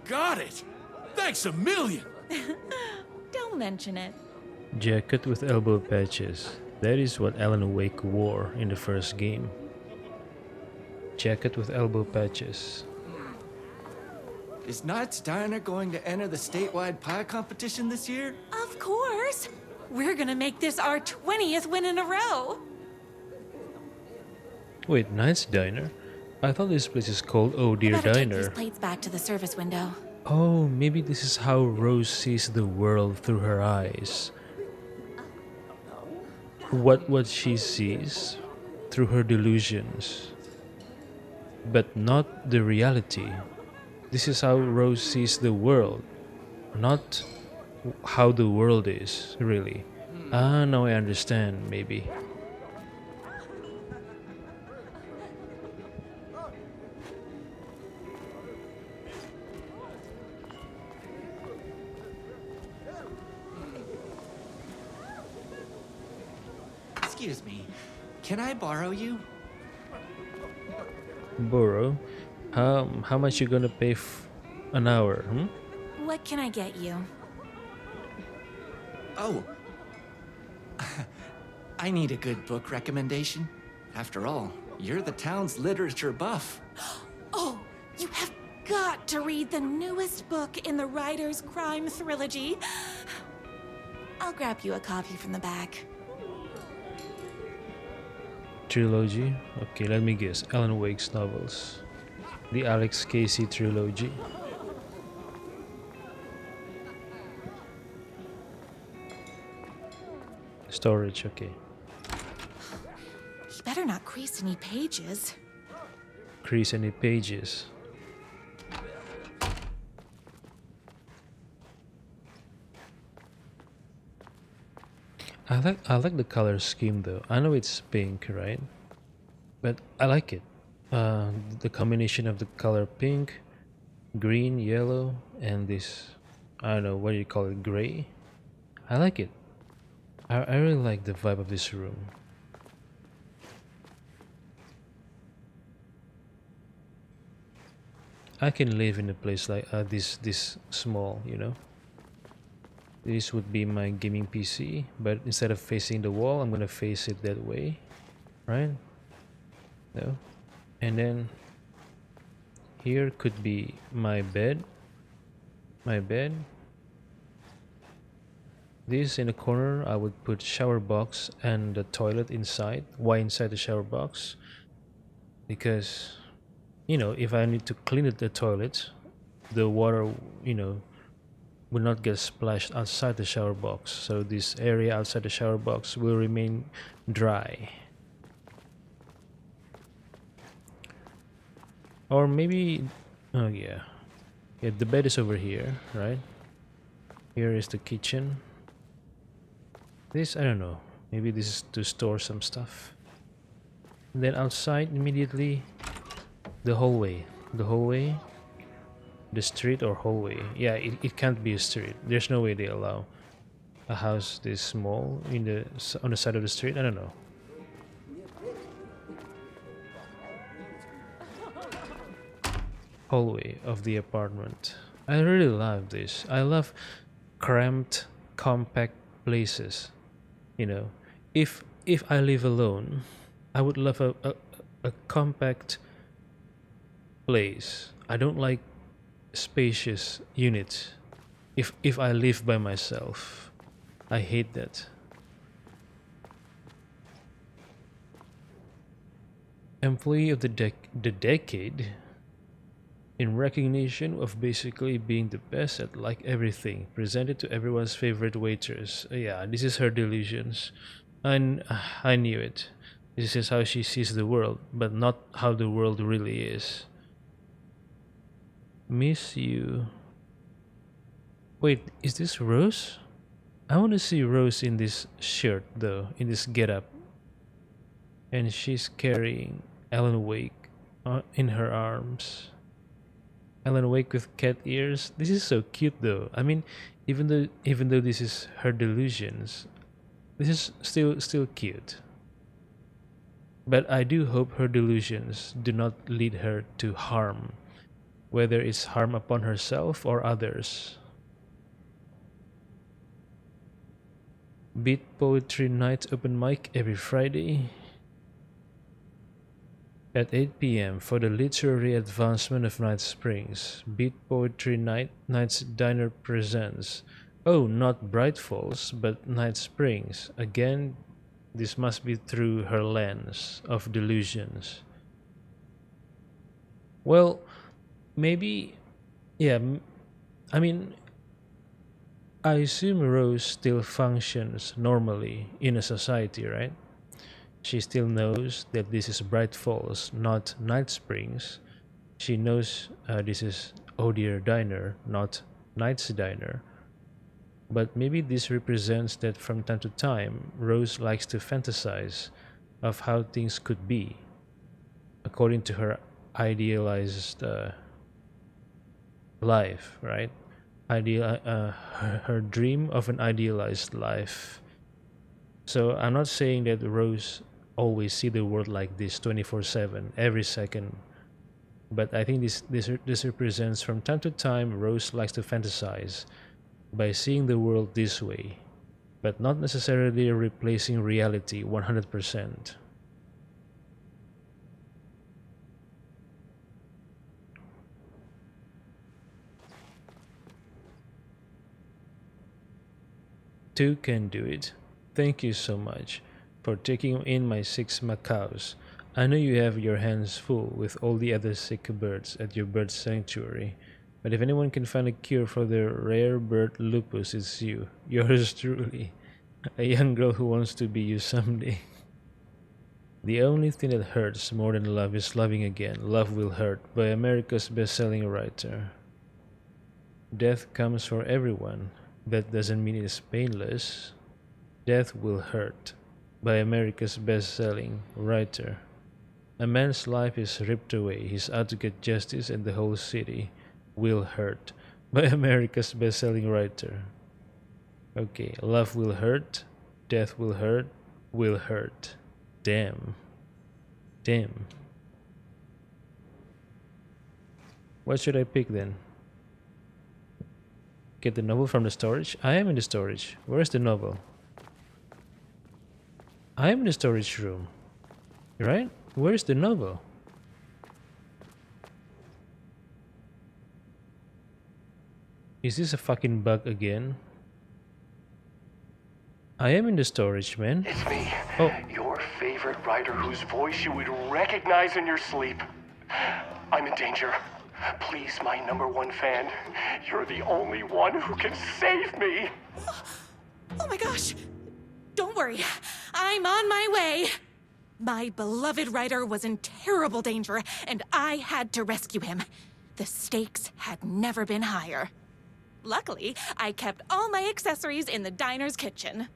[SPEAKER 17] got it. Thanks a million.
[SPEAKER 13] Don't mention it.
[SPEAKER 2] Jacket with elbow patches. That is what Alan Wake wore in the first game. Jacket with elbow patches.
[SPEAKER 8] Is Knight's Diner going to enter the statewide pie competition this year?
[SPEAKER 13] Of course. We're gonna make this our 20th win in a row.
[SPEAKER 2] Wait, Knight's Diner? I thought this place is called Oh Dear
[SPEAKER 13] Better take
[SPEAKER 2] Diner.
[SPEAKER 13] these plates back to the service window.
[SPEAKER 2] Oh, maybe this is how Rose sees the world through her eyes. What she sees through her delusions, but not the reality. This is how Rose sees the world, not how the world is, really. Ah, now I understand, maybe.
[SPEAKER 8] Excuse me, can I borrow you?
[SPEAKER 2] Borrow? How much you gonna pay an hour,
[SPEAKER 13] What can I get you?
[SPEAKER 8] Oh. I need a good book recommendation. After all, you're the town's literature buff.
[SPEAKER 13] Oh, you have got to read the newest book in the Writer's Crime Trilogy. I'll grab you a copy from the back.
[SPEAKER 2] Trilogy? Okay, let me guess. Alan Wake's novels. The Alex Casey trilogy. Storage, okay.
[SPEAKER 13] You better not crease any pages.
[SPEAKER 2] Crease any pages. I like the color scheme though. I know it's pink, right? But I like it. The combination of the color pink, green, yellow, and this, I don't know, what do you call it, gray? I like it. I really like the vibe of this room. I can live in a place like this small, you know. This would be my gaming PC, but instead of facing the wall, I'm gonna face it that way, right? No, and then here could be my bed. This in the corner, I would put shower box and the toilet inside. Why inside the shower box? Because, you know, if I need to clean the toilet, the water, you know, will not get splashed outside the shower box. So this area outside the shower box will remain dry. Or maybe, oh yeah, the bed is over here, right? Here is the kitchen. This, I don't know, maybe this is to store some stuff. And then outside immediately, the hallway, the street or hallway. Yeah, it can't be a street. There's no way they allow a house this small on the side of the street. I don't know. Hallway of the apartment. I really love this. I love cramped, compact places. You know, if I live alone, I would love a compact place. I don't like spacious units. If I live by myself, I hate that. Employee of the decade, in recognition of basically being the best at like everything, presented to everyone's favorite waiters. Yeah, this is her delusions. I knew it. This is how she sees the world, but not how the world really is. Miss you. Wait, is this Rose? I want to see Rose in this shirt though, in this getup. And she's carrying Alan Wake in her arms. Alan Wake with cat ears. This is so cute though. I mean, even though this is her delusions, this is still cute. But I do hope her delusions do not lead her to harm whether it's harm upon herself or others. Beat Poetry Night open mic every Friday at 8 p.m. for the literary advancement of Night Springs. Beat Poetry Night, Night's Diner presents. Oh, not Bright Falls, but Night Springs. Again, this must be through her lens of delusions. Well, maybe, yeah, I mean, I assume Rose still functions normally in a society, right? She still knows that this is Bright Falls, not Night Springs. She knows this is Oh Dear Diner, not Night's Diner. But maybe this represents that from time to time, Rose likes to fantasize of how things could be, according to her idealized life, right? Her dream of an idealized life. So I'm not saying that Rose always see the world like this 24/7, every second. But I think this represents from time to time Rose likes to fantasize by seeing the world this way, but not necessarily replacing reality 100%. Two can do it. Thank you so much for taking in my 6 macaws. I know you have your hands full with all the other sick birds at your bird sanctuary, but if anyone can find a cure for the rare bird lupus, it's you. Yours truly, a young girl who wants to be you someday. The only thing that hurts more than love is loving again. Love Will Hurt by America's best-selling writer. Death comes for everyone. That doesn't mean it's painless. Death Will Hurt by America's best-selling writer. A man's life is ripped away. He's out to get justice, and the whole city will hurt by America's best-selling writer. Okay, love will hurt, death will hurt. Damn. What should I pick then? Get the novel from the storage? I am in the storage. Where's the novel? I am in the storage room. Right? Where's the novel? Is this a fucking bug again? I am in the storage, man.
[SPEAKER 6] It's me.
[SPEAKER 2] Oh.
[SPEAKER 6] Your favorite writer whose voice you would recognize in your sleep. I'm in danger. Please, my #1 fan. You're the only one who can save me.
[SPEAKER 13] Oh my gosh! Don't worry, I'm on my way. My beloved writer was in terrible danger, and I had to rescue him. The stakes had never been higher. Luckily, I kept all my accessories in the diner's kitchen.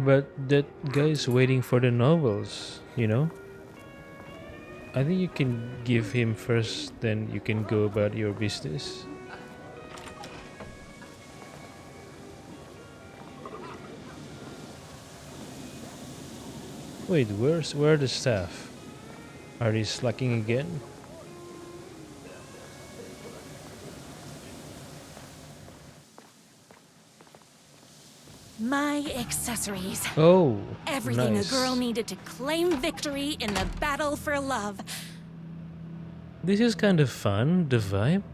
[SPEAKER 2] But that guy's waiting for the novels, you know? I think you can give him first, then you can go about your business. Wait, where are the staff? Are they slacking again?
[SPEAKER 13] My accessories.
[SPEAKER 2] Oh,
[SPEAKER 13] Everything
[SPEAKER 2] nice.
[SPEAKER 13] a girl needed to claim victory in the battle for love.
[SPEAKER 2] This is kind of fun, the vibe.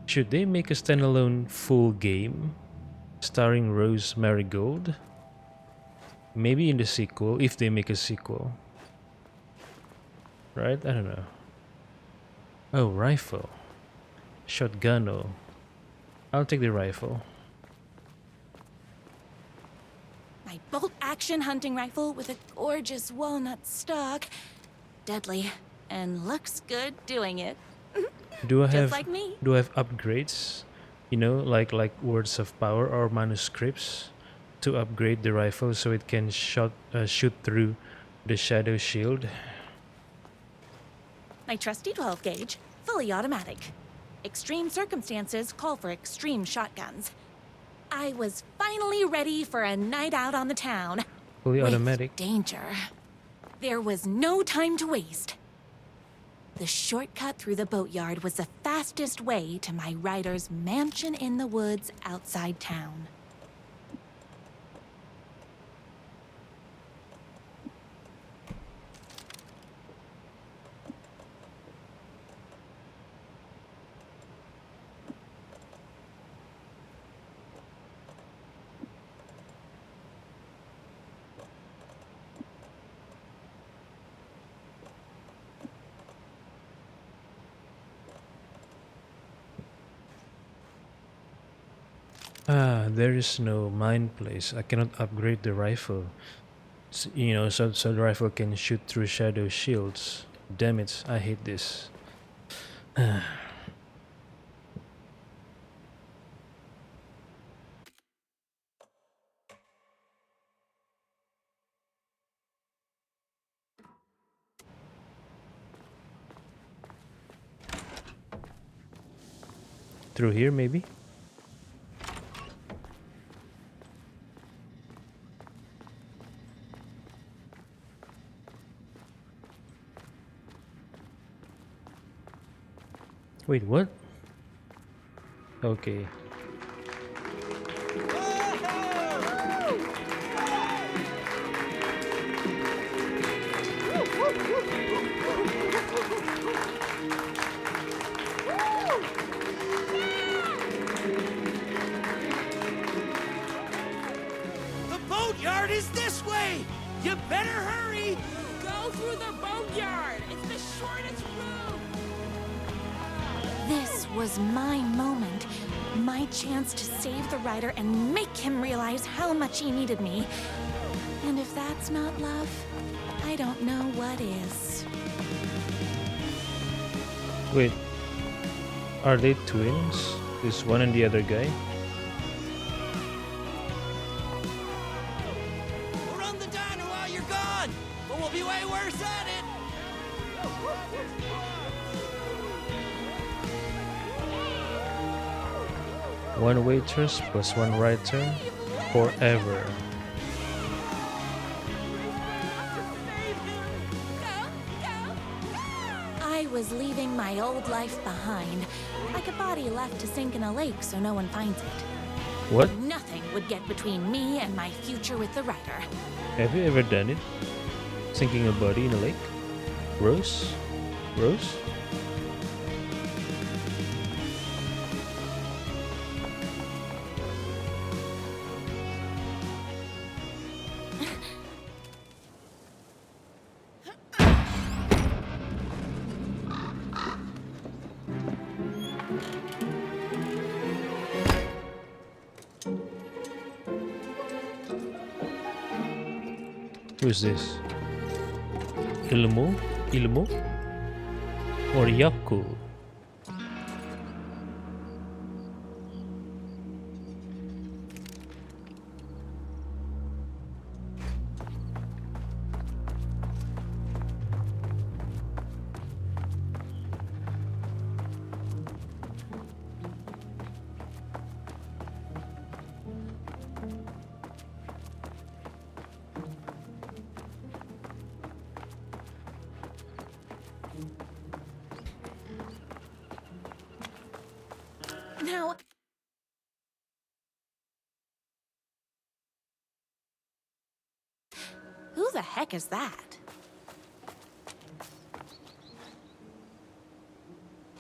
[SPEAKER 2] Should they make a standalone full game starring Rose Marigold? Maybe in the sequel, if they make a sequel. Right? I don't know. Oh, rifle. Shotguno. I'll take the rifle.
[SPEAKER 13] My bolt-action hunting rifle with a gorgeous walnut stock. Deadly, and looks good doing it.
[SPEAKER 2] Do I
[SPEAKER 13] Just
[SPEAKER 2] have
[SPEAKER 13] like me.
[SPEAKER 2] Do I have upgrades? You know, like words of power or manuscripts to upgrade the rifle so it can shoot through the shadow shield.
[SPEAKER 13] My trusty 12 gauge, fully automatic. Extreme circumstances call for extreme shotguns. I was finally ready for a night out on the town.
[SPEAKER 2] Fully
[SPEAKER 13] with
[SPEAKER 2] automatic.
[SPEAKER 13] danger. There was no time to waste. The shortcut through the boatyard was the fastest way to my rider's mansion in the woods outside town.
[SPEAKER 2] Ah, there is no mine place. I cannot upgrade the rifle. So the rifle can shoot through shadow shields. Damn it, I hate this. Through here, maybe? Wait, what? Okay.
[SPEAKER 9] The boatyard is this way! You better hurry!
[SPEAKER 14] Go through the boatyard! It's the shortest route!
[SPEAKER 13] This was my moment. My chance to save the rider and make him realize how much he needed me. And if that's not love, I don't know what is.
[SPEAKER 2] Wait. Are they twins? This one and the other guy?
[SPEAKER 9] We'll run the diner while you're gone, but we'll be way worse at it!
[SPEAKER 2] One waitress plus one writer forever.
[SPEAKER 13] I was leaving my old life behind, like a body left to sink in a lake so no one finds it.
[SPEAKER 2] What?
[SPEAKER 13] Nothing would get between me and my future with the rider.
[SPEAKER 2] Have you ever done it? Sinking a body in a lake? Rose? Rose? Who's this? Ilmo? Or Yaku?
[SPEAKER 13] Now, who the heck is that?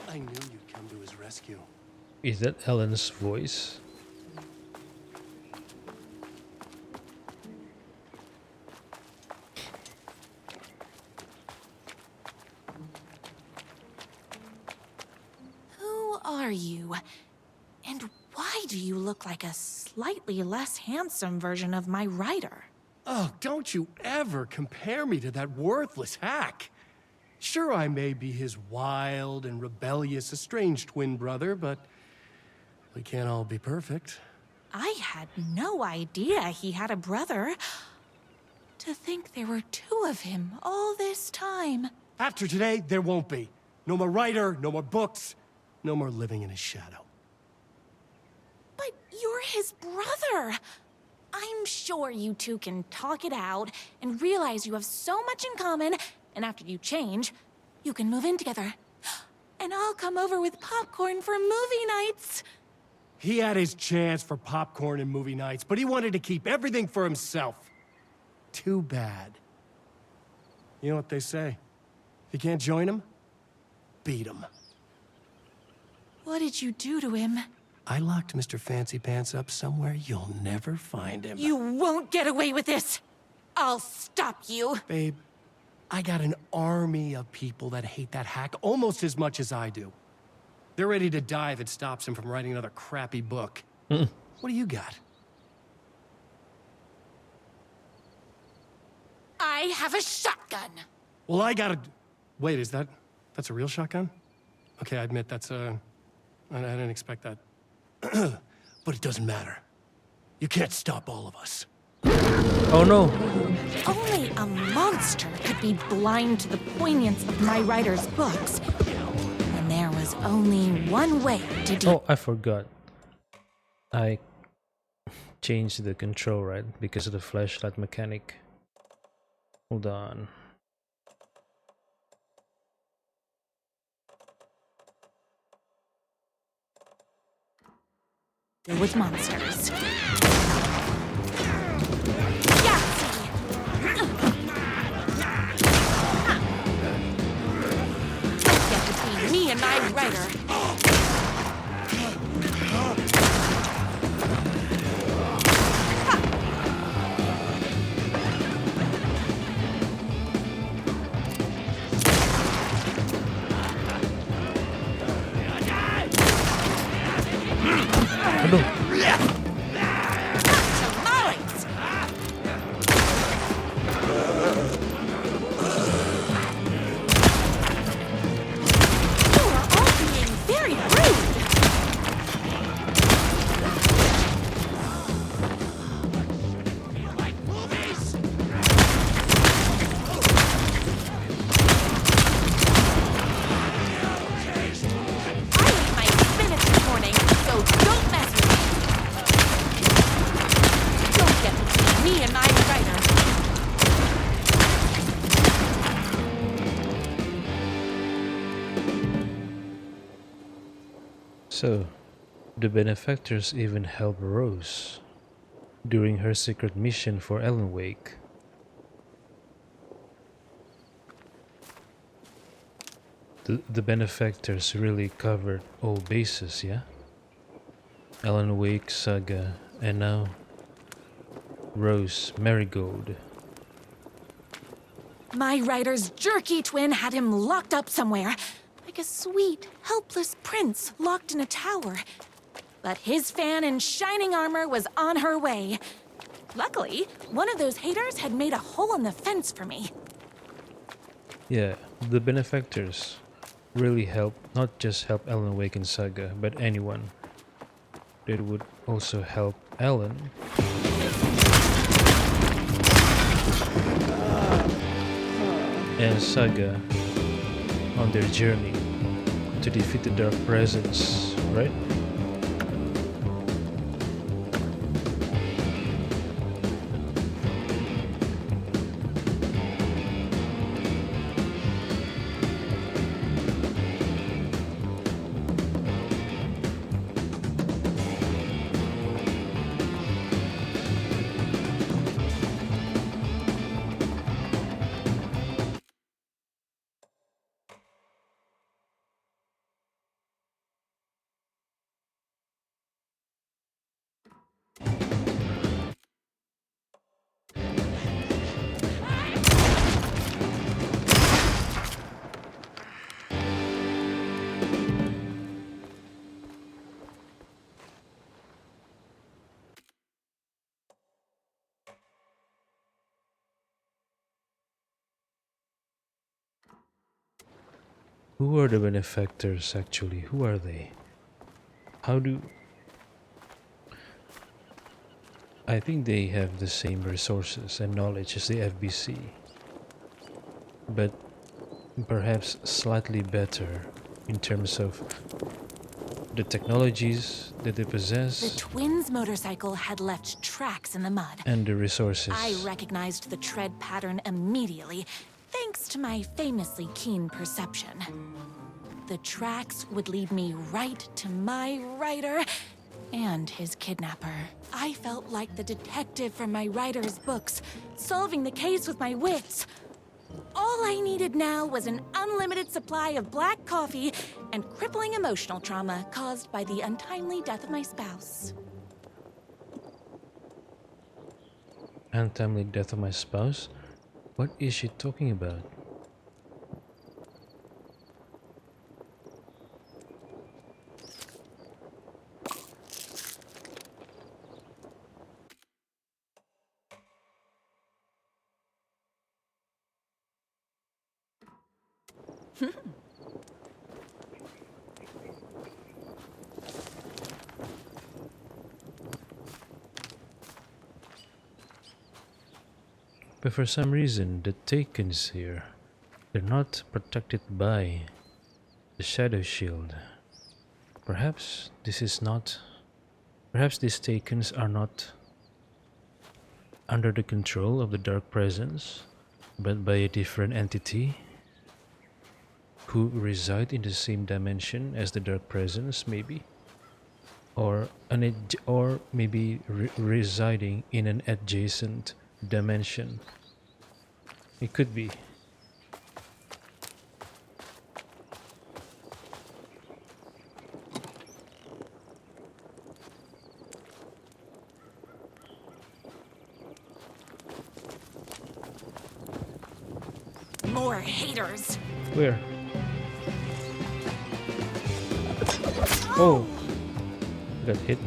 [SPEAKER 1] I knew you'd come to his rescue.
[SPEAKER 2] Is that Ellen's voice?
[SPEAKER 13] Who are you? And why do you look like a slightly less handsome version of my rider?
[SPEAKER 3] Oh, don't you ever compare me to that worthless hack. Sure, I may be his wild and rebellious estranged twin brother, but we can't all be perfect.
[SPEAKER 13] I had no idea he had a brother. To think there were two of him all this time.
[SPEAKER 3] After today, there won't be. No more writer, no more books, no more living in his shadow.
[SPEAKER 13] But you're his brother. I'm sure you two can talk it out and realize you have so much in common, and after you change, you can move in together. And I'll come over with popcorn for movie nights.
[SPEAKER 3] He had his chance for popcorn and movie nights, but he wanted to keep everything for himself. Too bad. You know what they say? If you can't join him, beat him.
[SPEAKER 13] What did you do to him?
[SPEAKER 3] I locked Mr. Fancy Pants up somewhere you'll never find him.
[SPEAKER 13] You won't get away with this. I'll stop you.
[SPEAKER 3] Babe, I got an army of people that hate that hack almost as much as I do. They're ready to die if it stops him from writing another crappy book. What do you got?
[SPEAKER 13] I have a shotgun.
[SPEAKER 3] Well, I got a... Wait, that's a real shotgun? Okay, I admit that's I didn't expect that. But it doesn't matter. You can't stop all of us.
[SPEAKER 2] Oh no!
[SPEAKER 13] Only a monster could be blind to the poignance of my writer's books. And there was only one way to do.
[SPEAKER 2] Oh, I forgot. I changed the control, right? Because of the flashlight mechanic. Hold on.
[SPEAKER 13] With monsters. Get between me and my writer.
[SPEAKER 2] Aduh. So, the benefactors even help Rose during her secret mission for Alan Wake. The benefactors really covered all bases, yeah? Alan Wake saga, and now Rose Marigold.
[SPEAKER 13] My writer's jerky twin had him locked up somewhere, like a sweet, helpless prince locked in a tower. But his fan in shining armor was on her way. Luckily, one of those haters had made a hole in the fence for me.
[SPEAKER 2] Yeah, the benefactors really help, not just help Alan Wake and Saga, but anyone that would also help Alan. And Saga on their journey to defeat the Dark Presence, right? Who are the benefactors actually? Who are they? How do... I think they have the same resources and knowledge as the FBC. But perhaps slightly better in terms of the technologies that they
[SPEAKER 13] The
[SPEAKER 2] possess
[SPEAKER 13] twins' motorcycle had left tracks in the mud.
[SPEAKER 2] and the resources.
[SPEAKER 13] I recognized the tread pattern immediately, thanks to my famously keen perception. The tracks would lead me right to my rider and his kidnapper. I felt like the detective from my writer's books, solving the case with my wits. All I needed now was an unlimited supply of black coffee and crippling emotional trauma caused by the untimely death of my spouse.
[SPEAKER 2] Untimely death of my spouse? What is she talking about? But for some reason, the Takens here, they're not protected by the Shadow Shield. Perhaps this is not... Perhaps these Takens are not under the control of the Dark Presence, but by a different entity who reside in the same dimension as the Dark Presence, maybe? Or maybe residing in an adjacent dimension. It could be.
[SPEAKER 13] More haters.
[SPEAKER 2] Where? Oh! Got hit.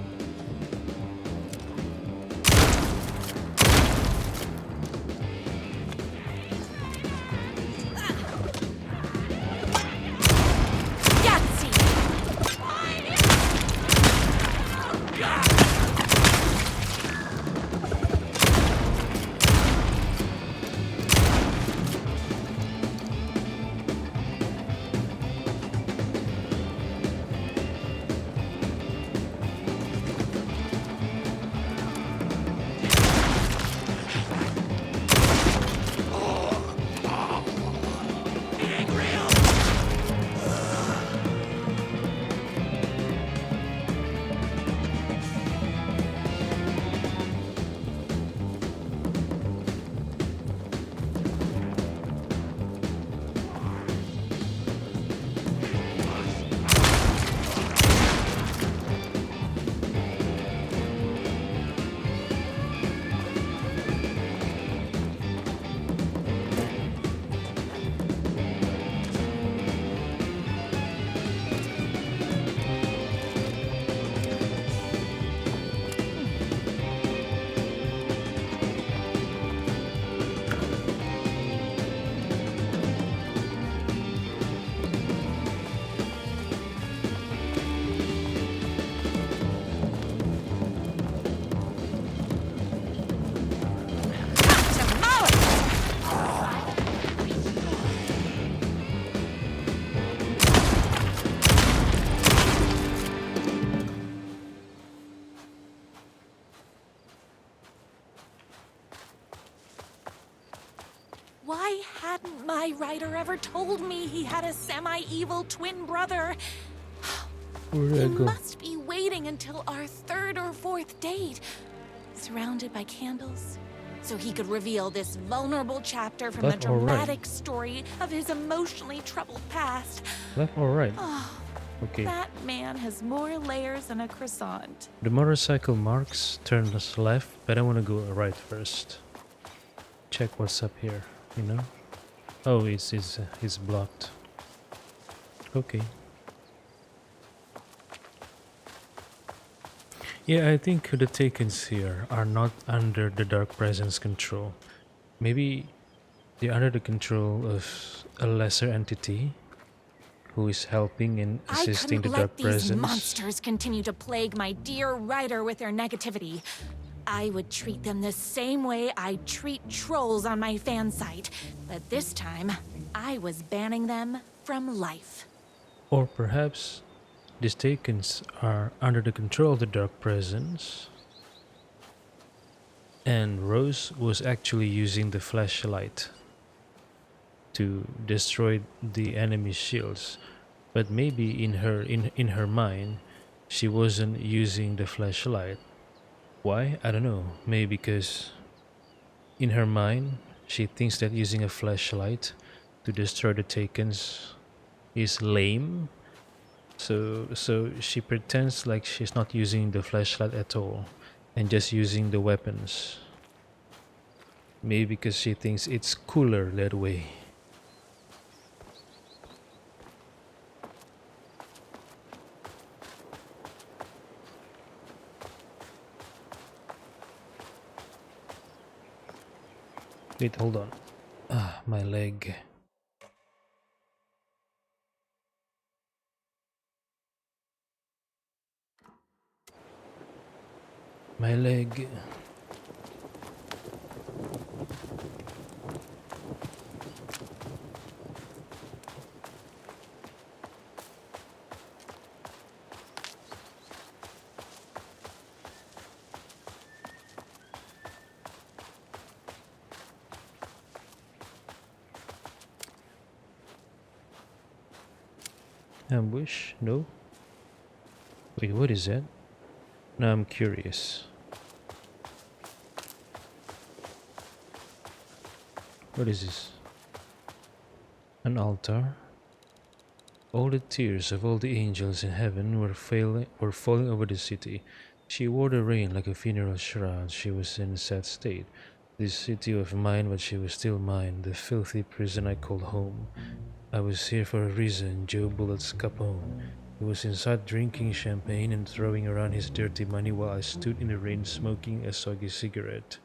[SPEAKER 13] Why hadn't my writer ever told me he had a semi-evil twin brother? He must be waiting until our third or fourth date, surrounded by candles, so he could reveal this vulnerable chapter from the dramatic story of his emotionally troubled past.
[SPEAKER 2] Left or right? Okay.
[SPEAKER 13] That man has more layers than a croissant.
[SPEAKER 2] The motorcycle marks turn us left, but I want to go right first. Check what's up here, you know? Oh, it's blocked. Okay. Yeah, I think the Takens here are not under the Dark Presence control. Maybe they're under the control of a lesser entity who is helping and assisting the Dark Presence.
[SPEAKER 13] These monsters continue to plague my dear writer with their negativity. I would treat them the same way I treat trolls on my fan site. But this time, I was banning them from life.
[SPEAKER 2] Or perhaps these Takens are under the control of the Dark Presence, and Rose was actually using the flashlight to destroy the enemy shields. But maybe in her mind, she wasn't using the flashlight. Why? I don't know. Maybe because in her mind, she thinks that using a flashlight to destroy the Takens is lame. So she pretends like she's not using the flashlight at all and just using the weapons. Maybe because she thinks it's cooler that way. Wait, hold on. Ah, my leg. My leg. Ambush? No? Wait, what is that? Now I'm curious. What is this? An altar? All the tears of all the angels in heaven were falling over the city. She wore the rain like a funeral shroud. She was in a sad state. This city of mine, but she was still mine, the filthy prison I called home. I was here for a reason, Joe Bullett's Capone. He was inside drinking champagne and throwing around his dirty money while I stood in the rain smoking a soggy cigarette.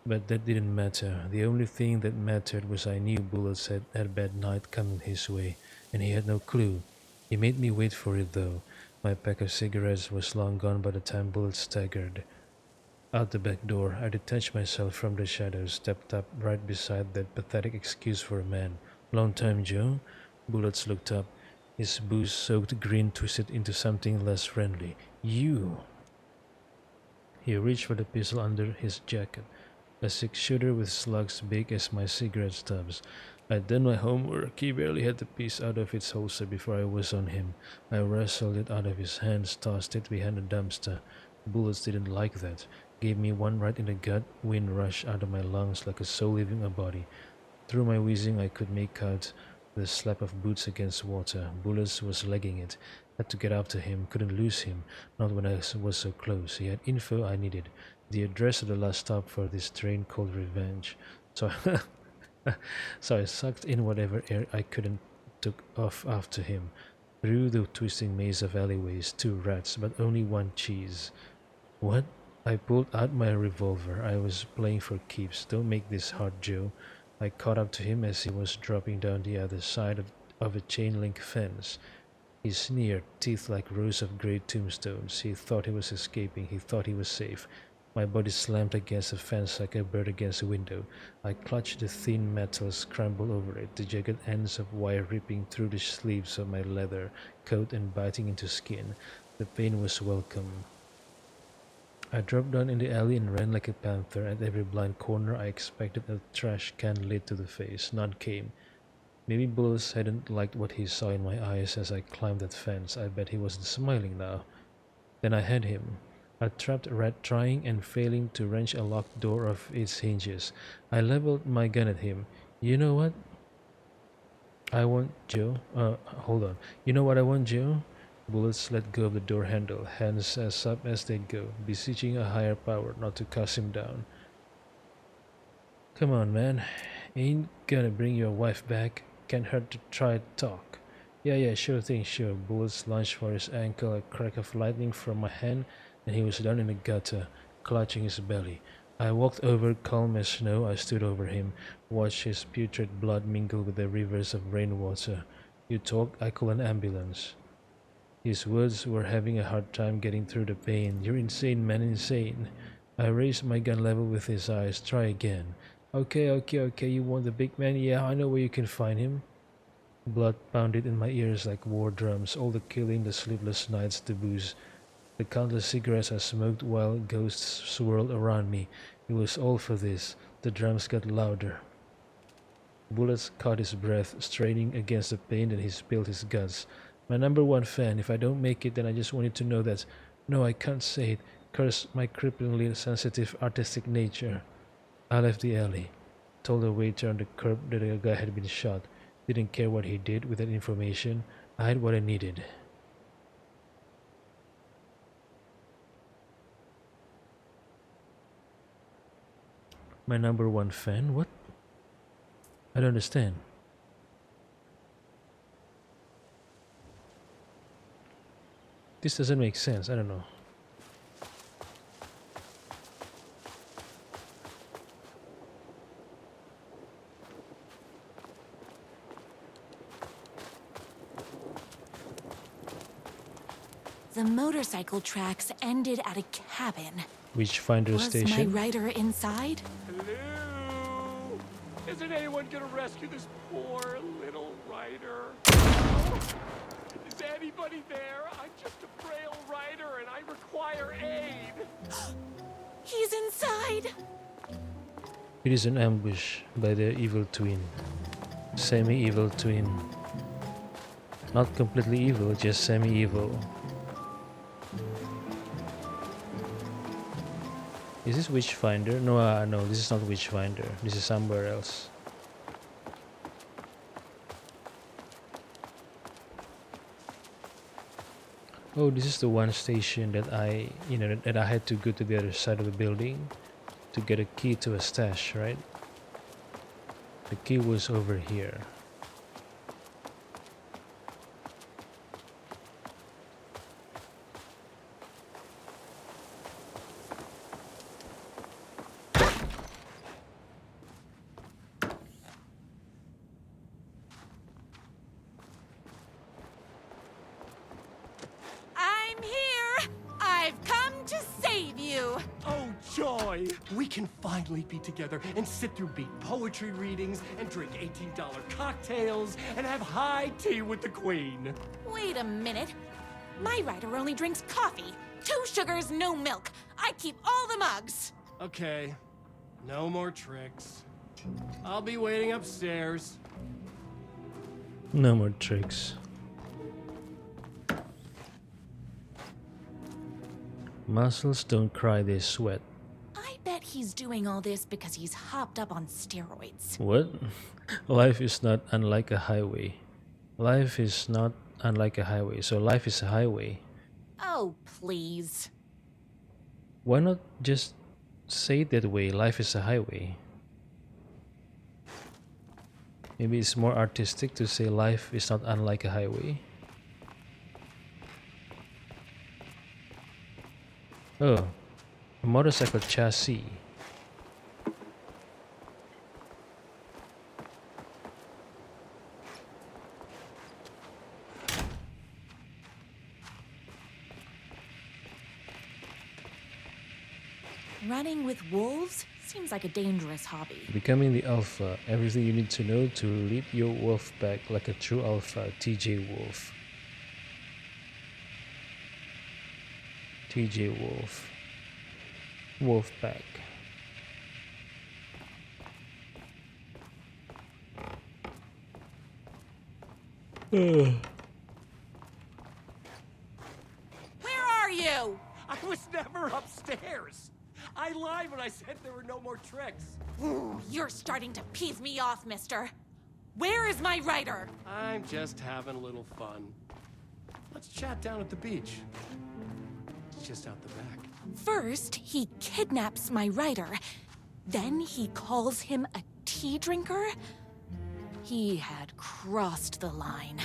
[SPEAKER 2] But that didn't matter. The only thing that mattered was I knew Bullets had a bad night coming his way, and he had no clue. He made me wait for it though. My pack of cigarettes was long gone by the time Bullet staggered out the back door. I detached myself from the shadows, stepped up right beside that pathetic excuse for a man. Long time, Joe? Bullets looked up. His booze-soaked grin twisted into something less friendly. You! He reached for the pistol under his jacket. A six-shooter with slugs big as my cigarette stubs. I'd done my homework. He barely had the piece out of its holster before I was on him. I wrestled it out of his hands, tossed it behind a dumpster. Bullets didn't like that. Gave me one right in the gut. Wind rushed out of my lungs like a soul leaving a body. Through my wheezing, I could make out the slap of boots against water. Bullets was legging it. Had to get after him. Couldn't lose him. Not when I was so close. He had info I needed. The address of the last stop for this train called Revenge. So I sucked in whatever air I could and took off after him. Through the twisting maze of alleyways, 2 rats, but only 1 cheese. What? I pulled out my revolver. I was playing for keeps. Don't make this hard, Joe. I caught up to him as he was dropping down the other side of a chain-link fence. He sneered, teeth like rows of grey tombstones. He thought he was escaping. He thought he was safe. My body slammed against the fence like a bird against a window. I clutched the thin metal, scrambled over it, the jagged ends of wire ripping through the sleeves of my leather coat and biting into skin. The pain was welcome. I dropped down in the alley and ran like a panther. At every blind corner I expected a trash can lid to the face. None came. Maybe Bulls hadn't liked what he saw in my eyes as I climbed that fence. I bet he wasn't smiling now. Then I had him. A trapped rat trying and failing to wrench a locked door off its hinges. I leveled my gun at him. You know what I want, Joe? Hold on. You know what I want, Joe? Bullets let go of the door handle, hands as up as they go, beseeching a higher power not to cast him down. Come on, man. Ain't gonna bring your wife back. Can't hurt to try to talk. Yeah, sure thing, sure. Bullets lunged for his ankle, a crack of lightning from my hand, and he was down in the gutter, clutching his belly. I walked over, calm as snow. I stood over him, watched his putrid blood mingle with the rivers of rainwater. You talk, I call an ambulance. His words were having a hard time getting through the pain. You're insane, man, insane. I raised my gun level with his eyes. Try again. Okay, you want the big man? Yeah, I know where you can find him. Blood pounded in my ears like war drums. All the killing, the sleepless nights, the booze, the countless cigarettes I smoked while ghosts swirled around me. It was all for this. The drums got louder. Bullets caught his breath, straining against the pain, and he spilled his guts. My #1 fan. If I don't make it, then I just wanted to know that. No, I can't say it. Curse my cripplingly sensitive artistic nature. I left the alley. Told the waiter on the curb that the guy had been shot. Didn't care what he did with that information. I had what I needed. My #1 fan? What? I don't understand. This doesn't make sense. I don't know.
[SPEAKER 13] The motorcycle tracks ended at a cabin.
[SPEAKER 2] Witchfinder
[SPEAKER 13] Was
[SPEAKER 2] Station.
[SPEAKER 13] my rider inside?
[SPEAKER 8] Hello? Isn't anyone gonna rescue this poor little rider? Is anybody there? I'm just a frail rider and I require aid.
[SPEAKER 13] He's inside!
[SPEAKER 2] It is an ambush by the evil twin. Semi-evil twin. Not completely evil, just semi-evil. Is this Witchfinder? No, no, this is not Witchfinder. This is somewhere else. Oh, this is the one station that that I had to go to the other side of the building to get a key to a stash, right? The key was over here.
[SPEAKER 14] I'm here! I've come to save you!
[SPEAKER 3] Oh, joy! We can finally be together and sit through beat poetry readings and drink $18 cocktails and have high tea with the queen.
[SPEAKER 13] Wait a minute. My rider only drinks coffee. 2 sugars, no milk. I keep all the mugs.
[SPEAKER 3] Okay, no more tricks. I'll be waiting upstairs.
[SPEAKER 2] No more tricks. Muscles don't cry, they sweat.
[SPEAKER 13] I bet he's doing all this because he's hopped up on steroids.
[SPEAKER 2] What? Life is not unlike a highway. Life is not unlike a highway, so life is a highway.
[SPEAKER 13] Oh, please.
[SPEAKER 2] Why not just say it that way? Life is a highway. Maybe it's more artistic to say life is not unlike a highway. Oh, a motorcycle chassis.
[SPEAKER 13] Running with wolves seems like a dangerous hobby.
[SPEAKER 2] Becoming the alpha. Everything you need to know to lead your wolf pack like a true alpha. TJ Wolf. TJ Wolf. Wolf pack.
[SPEAKER 14] Where are you?
[SPEAKER 3] I was never upstairs. I lied when I said there were no more tricks.
[SPEAKER 14] Ooh, you're starting to piss me off, mister. Where is my rider?
[SPEAKER 3] I'm just having a little fun. Let's chat down at the beach. It's just out the back.
[SPEAKER 13] First, he kidnaps my rider. Then he calls him a tea drinker. He had crossed the line.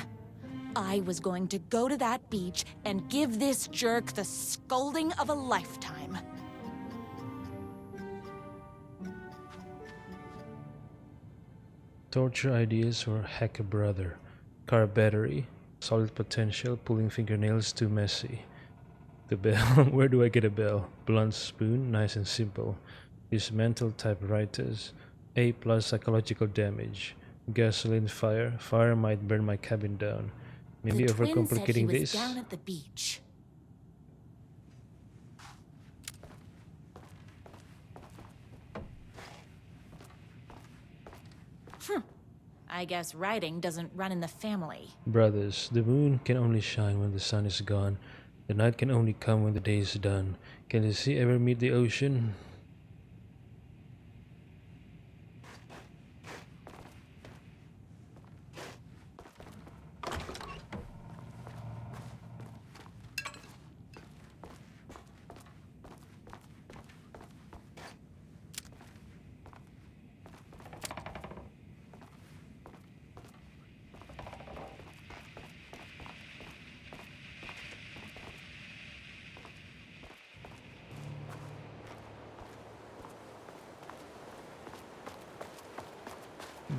[SPEAKER 13] I was going to go to that beach and give this jerk the scolding of a lifetime.
[SPEAKER 2] Torture ideas or hack a brother. Car battery. Solid potential, pulling fingernails too messy. The bell, where do I get a bell? Blunt spoon, nice and simple. Use mental typewriters. A+ psychological damage. Gasoline fire, fire might burn my cabin down. Maybe
[SPEAKER 13] the twin said he
[SPEAKER 2] overcomplicating
[SPEAKER 13] was
[SPEAKER 2] this.
[SPEAKER 13] down at the beach. I guess writing doesn't run in the family.
[SPEAKER 2] Brothers, the moon can only shine when the sun is gone. The night can only come when the day is done. Can the sea ever meet the ocean?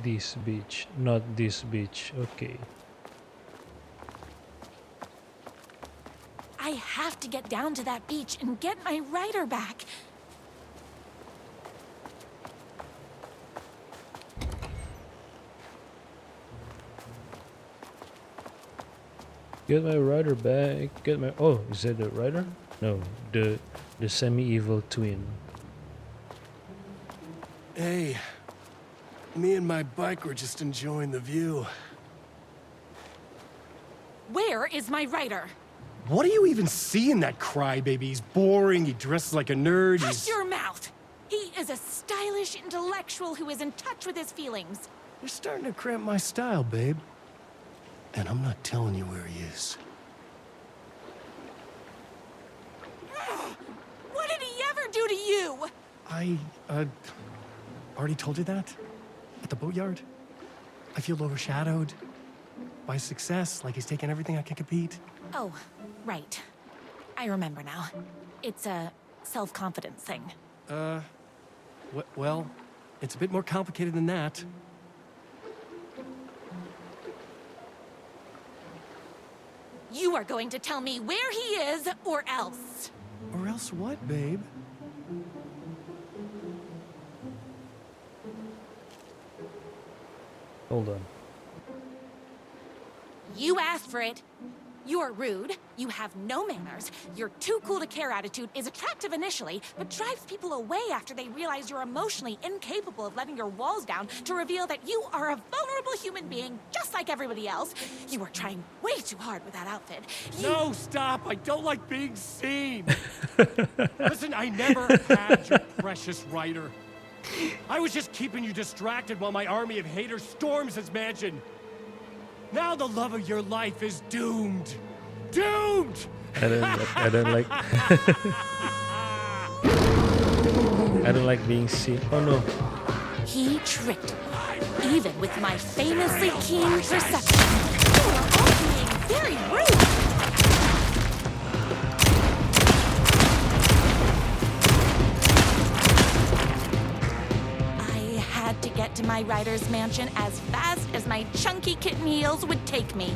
[SPEAKER 2] This beach, not this beach. Okay.
[SPEAKER 13] I have to get down to that beach and get my writer back.
[SPEAKER 2] Get my rider back. Get my. Oh, is that the rider? No, the semi-evil twin.
[SPEAKER 3] Hey, me and my bike were just enjoying the view.
[SPEAKER 13] Where is my writer?
[SPEAKER 3] What do you even see in that crybaby? He's boring, he dresses like a nerd,
[SPEAKER 13] Hush your mouth! He is a stylish intellectual who is in touch with his feelings.
[SPEAKER 3] You're starting to cramp my style, babe. And I'm not telling you where he is.
[SPEAKER 13] What did he ever do to you?
[SPEAKER 3] I, already told you that? At the boatyard? I feel overshadowed by success, like he's taking everything I can compete.
[SPEAKER 13] Oh, right. I remember now. It's a self-confidence thing.
[SPEAKER 3] Well, it's a bit more complicated than that.
[SPEAKER 13] You are going to tell me where he is, or else.
[SPEAKER 3] Or else what, babe?
[SPEAKER 2] Hold on.
[SPEAKER 13] You asked for it. You're rude, you have no manners, your too cool to care attitude is attractive initially, but drives people away after they realize you're emotionally incapable of letting your walls down to reveal that you are a vulnerable human being just like everybody else. You are trying way too hard with that outfit.
[SPEAKER 3] No, stop! I don't like being seen! Listen, I never had your precious writer. I was just keeping you distracted while my army of haters storms his mansion. Now the love of your life is doomed. Doomed!
[SPEAKER 2] I don't like I don't like being seen. Oh no.
[SPEAKER 13] He tricked me, even with my famously keen perception. You are all being very rude. To get to my writer's mansion as fast as my chunky kitten heels would take me.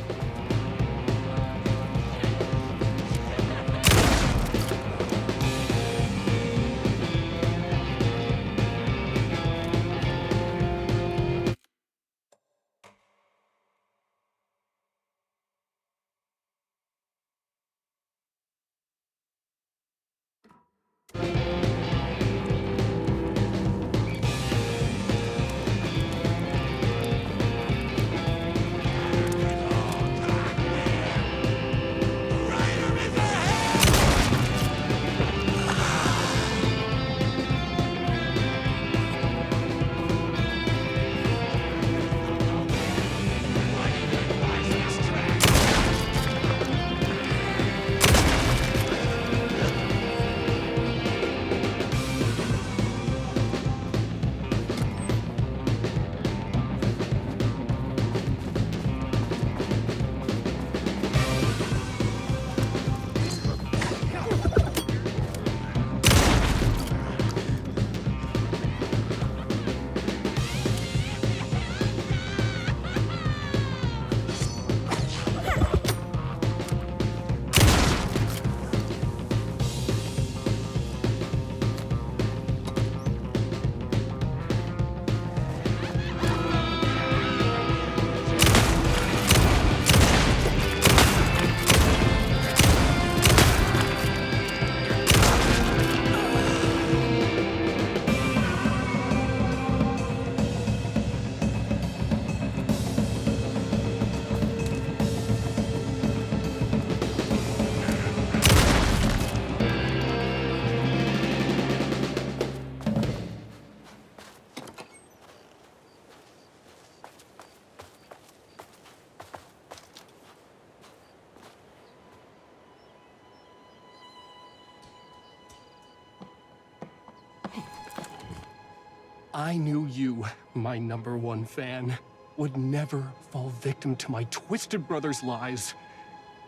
[SPEAKER 3] I knew you, my #1 fan, would never fall victim to my twisted brother's lies.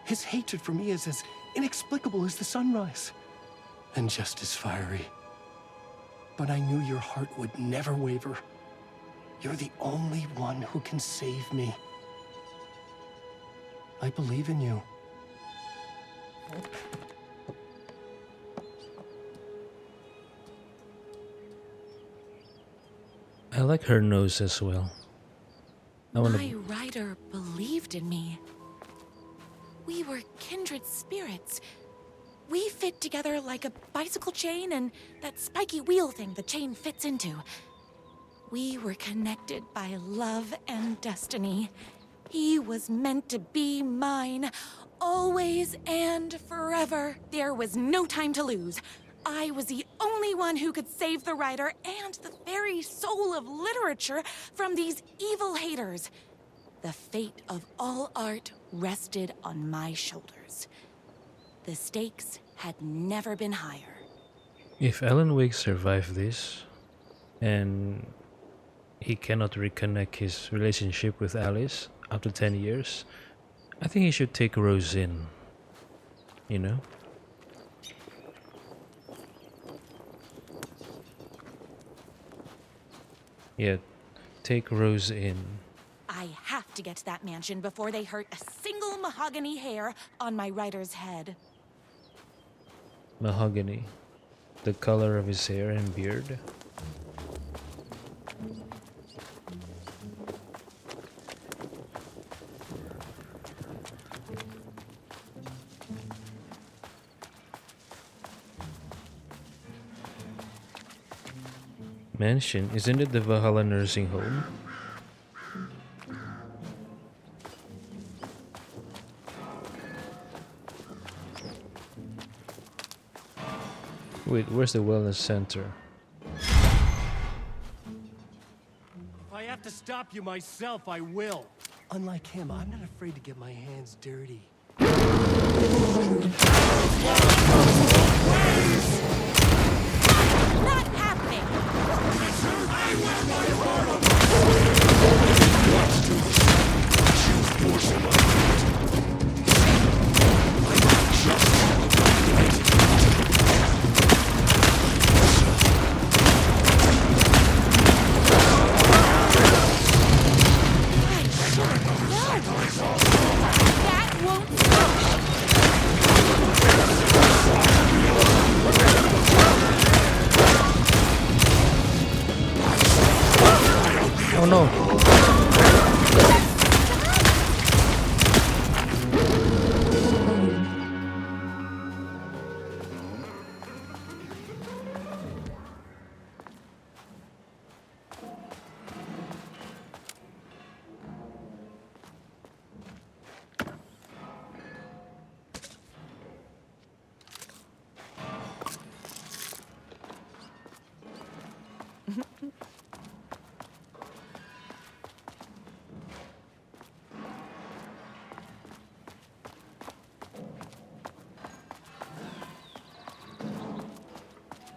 [SPEAKER 3] His hatred for me is as inexplicable as the sunrise, and just as fiery. But I knew your heart would never waver. You're the only one who can save me. I believe in you.
[SPEAKER 2] I like her nose as well. I want
[SPEAKER 13] My
[SPEAKER 2] to.
[SPEAKER 13] rider believed in me. We were kindred spirits. We fit together like a bicycle chain and that spiky wheel thing the chain fits into. We were connected by love and destiny. He was meant to be mine, always and forever. There was no time to lose. I was the only one who could save the writer and the very soul of literature from these evil haters. The fate of all art rested on my shoulders. The stakes had never been higher.
[SPEAKER 2] If Alan Wake survived this, and he cannot reconnect his relationship with Alice after 10 years, I think he should take Rose in. You know? Yeah, take Rose in.
[SPEAKER 13] I have to get to that mansion before they hurt a single mahogany hair on my rider's head.
[SPEAKER 2] Mahogany. The color of his hair and beard. Mansion? Isn't it the Valhalla nursing home? Wait, where's the wellness center?
[SPEAKER 3] If I have to stop you myself, I will. Unlike him, I'm not afraid to get my hands dirty.
[SPEAKER 13] Not happening! That won't
[SPEAKER 2] Oh no!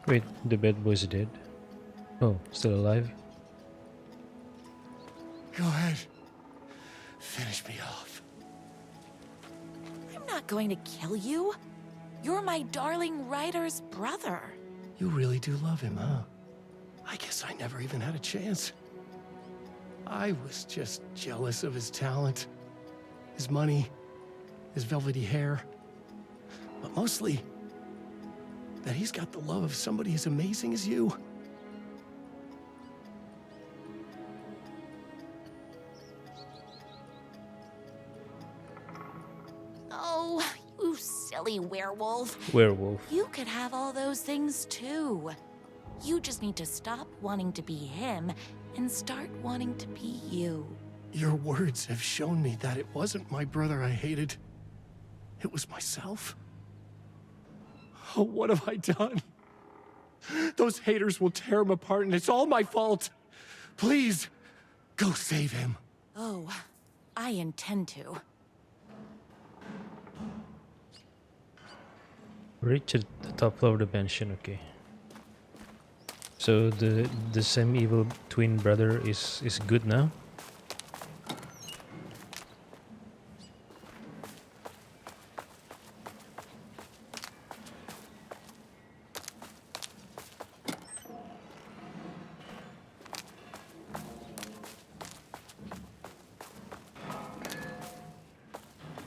[SPEAKER 2] Wait, the bad boy's dead? Oh, still alive?
[SPEAKER 3] Go ahead. Finish me off.
[SPEAKER 13] I'm not going to kill you. You're my darling writer's brother.
[SPEAKER 3] You really do love him, huh? I guess I never even had a chance. I was just jealous of his talent, his money, his velvety hair. But mostly, that he's got the love of somebody as amazing as you.
[SPEAKER 13] Oh, you silly werewolf.
[SPEAKER 2] Werewolf.
[SPEAKER 13] You could have all those things too. You just need to stop wanting to be him and start wanting to be you.
[SPEAKER 3] Your words have shown me that it wasn't my brother I hated. It was myself. Oh, what have I done? Those haters will tear him apart, and it's all my fault. Please, go save him.
[SPEAKER 13] Oh, I intend to.
[SPEAKER 2] Reach at the top floor of the mansion, okay. So the same evil twin brother is good now?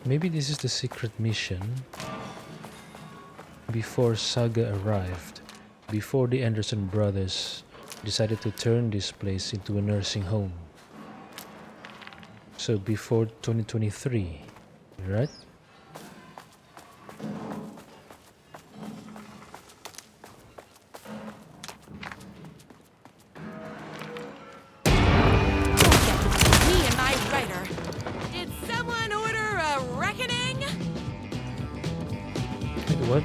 [SPEAKER 2] Maybe this is the secret mission before Saga arrived, before the Anderson brothers decided to turn this place into a nursing home. So before 2023, right?
[SPEAKER 13] Me and my writer. Did someone order a reckoning?
[SPEAKER 2] Wait, what?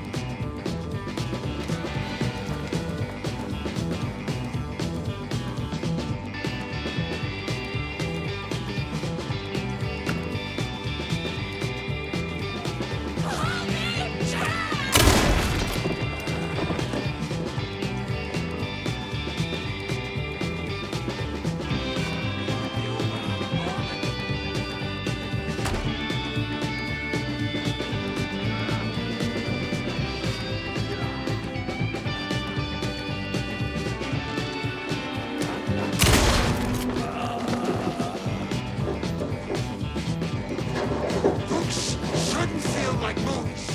[SPEAKER 15] Shouldn't feel like movies.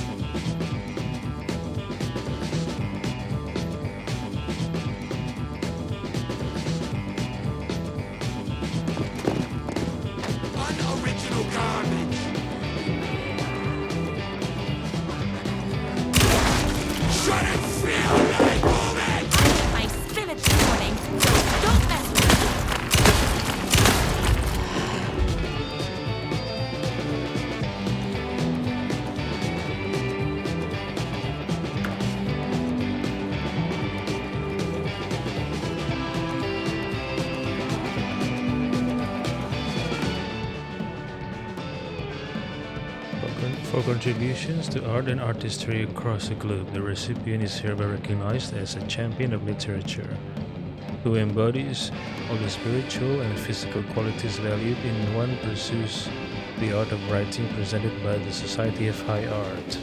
[SPEAKER 15] Unoriginal garbage. Shouldn't feel like movies.
[SPEAKER 13] My spinach this morning, so don't mess with me.
[SPEAKER 2] For contributions to art and artistry across the globe, the recipient is hereby recognized as a champion of literature, who embodies all the spiritual and physical qualities valued in one pursues the art of writing presented by the Society of High Art.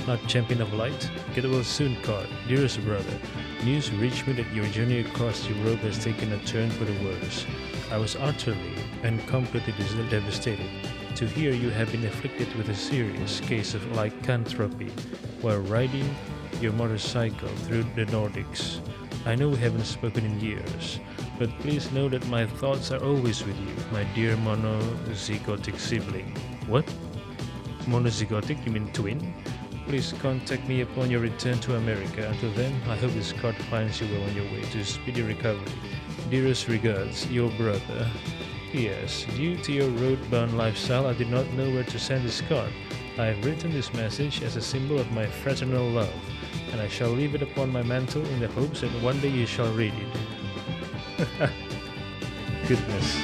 [SPEAKER 2] Not Champion of Light, get well soon card. Dearest brother, news reached me that your journey across Europe has taken a turn for the worse. I was utterly and completely devastated to hear you have been afflicted with a serious case of lycanthropy while riding your motorcycle through the Nordics. I know we haven't spoken in years, but please know that my thoughts are always with you, my dear monozygotic sibling. What? Monozygotic? You mean twin? Please contact me upon your return to America. Until then, I hope this card finds you well on your way to speedy recovery. Dearest regards, your brother. P.S. Due to your road-bound lifestyle, I did not know where to send this card. I have written this message as a symbol of my fraternal love, and I shall leave it upon my mantle in the hopes that one day you shall read it. Goodness.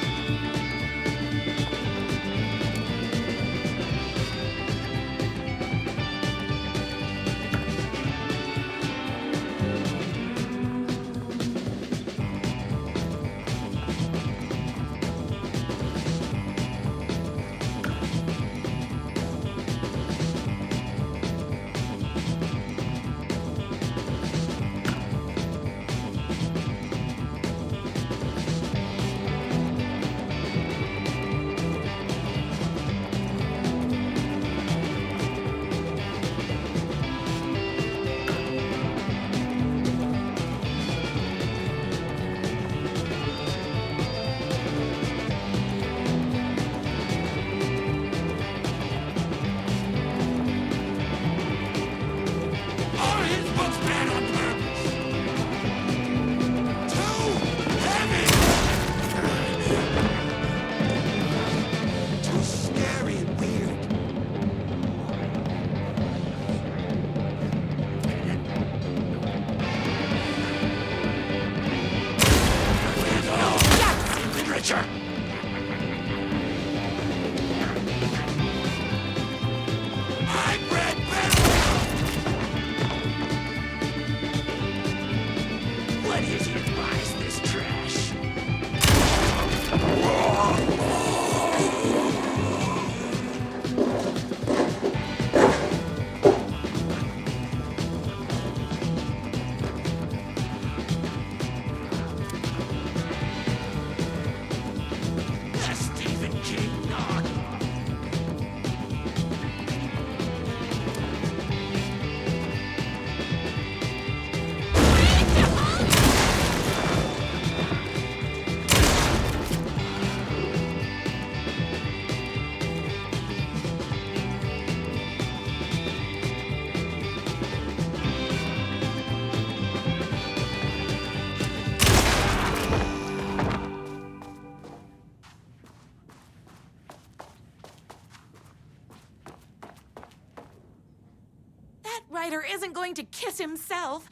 [SPEAKER 13] isn't going to kiss himself.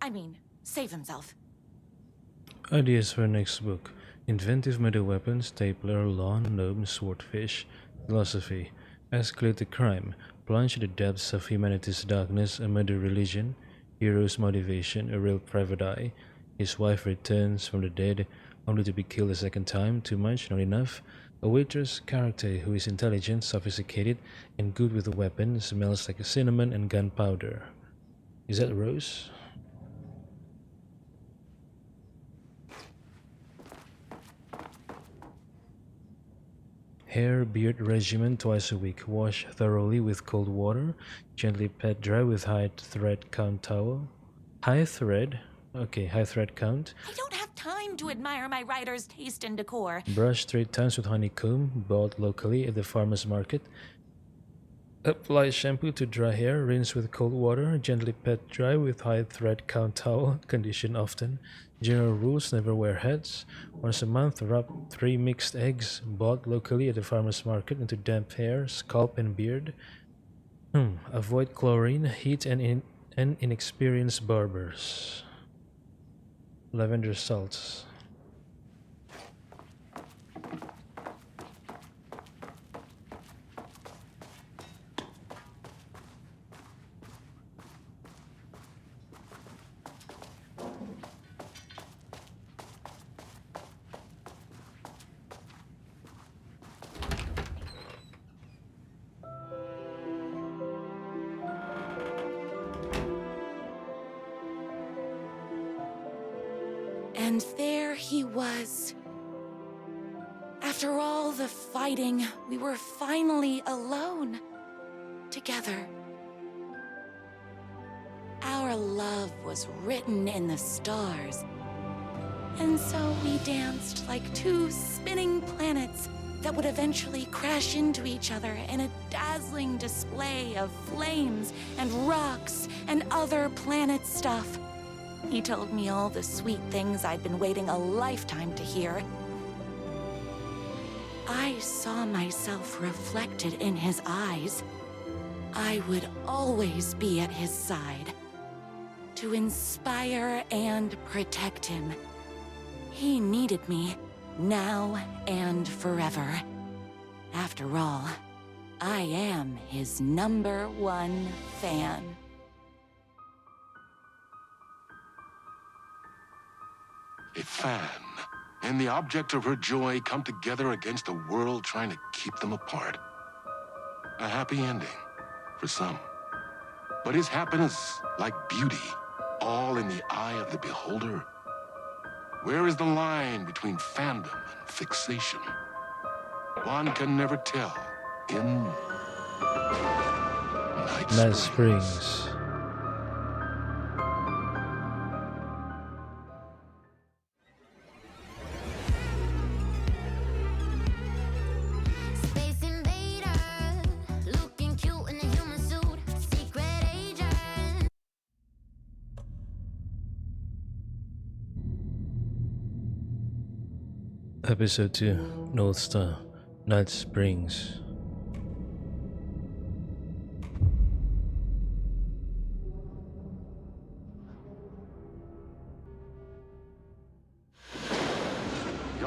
[SPEAKER 13] I mean, save himself.
[SPEAKER 2] Ideas for next book. Inventive metal weapons, stapler, lawn, gnome, swordfish, philosophy. Escalate the crime. Plunge in the depths of humanity's darkness amid a religion. Hero's motivation, a real private eye. His wife returns from the dead, only to be killed a second time. Too much, not enough. A waitress character who is intelligent, sophisticated, and good with a weapon, smells like cinnamon and gunpowder. Is that Rose? Hair, beard regimen twice a week. Wash thoroughly with cold water. Gently pat dry with high thread count towel. High thread? Okay, high thread count.
[SPEAKER 13] I don't have time to admire my writer's taste and decor.
[SPEAKER 2] Brush 3 times with honeycomb, bought locally at the farmer's market. Apply shampoo to dry hair, rinse with cold water, gently pat dry with high thread count towel, condition often. General rules: never wear hats. Once a month, rub 3 mixed eggs, bought locally at the farmer's market, into damp hair, scalp, and beard. Avoid chlorine, heat, and inexperienced barbers. Lavender salts.
[SPEAKER 13] And there he was. After all the fighting, we were finally alone. Together. Our love was written in the stars. And so we danced like 2 spinning planets that would eventually crash into each other in a dazzling display of flames and rocks and other planet stuff. He told me all the sweet things I'd been waiting a lifetime to hear. I saw myself reflected in his eyes. I would always be at his side, to inspire and protect him. He needed me, now and forever. After all, I am his #1 fan.
[SPEAKER 10] A fan and the object of her joy come together against a world trying to keep them apart. A happy ending for some. But is happiness, like beauty, all in the eye of the beholder? Where is the line between fandom and fixation? One can never tell in
[SPEAKER 2] Night Springs. Episode 2, North Star, Night Springs.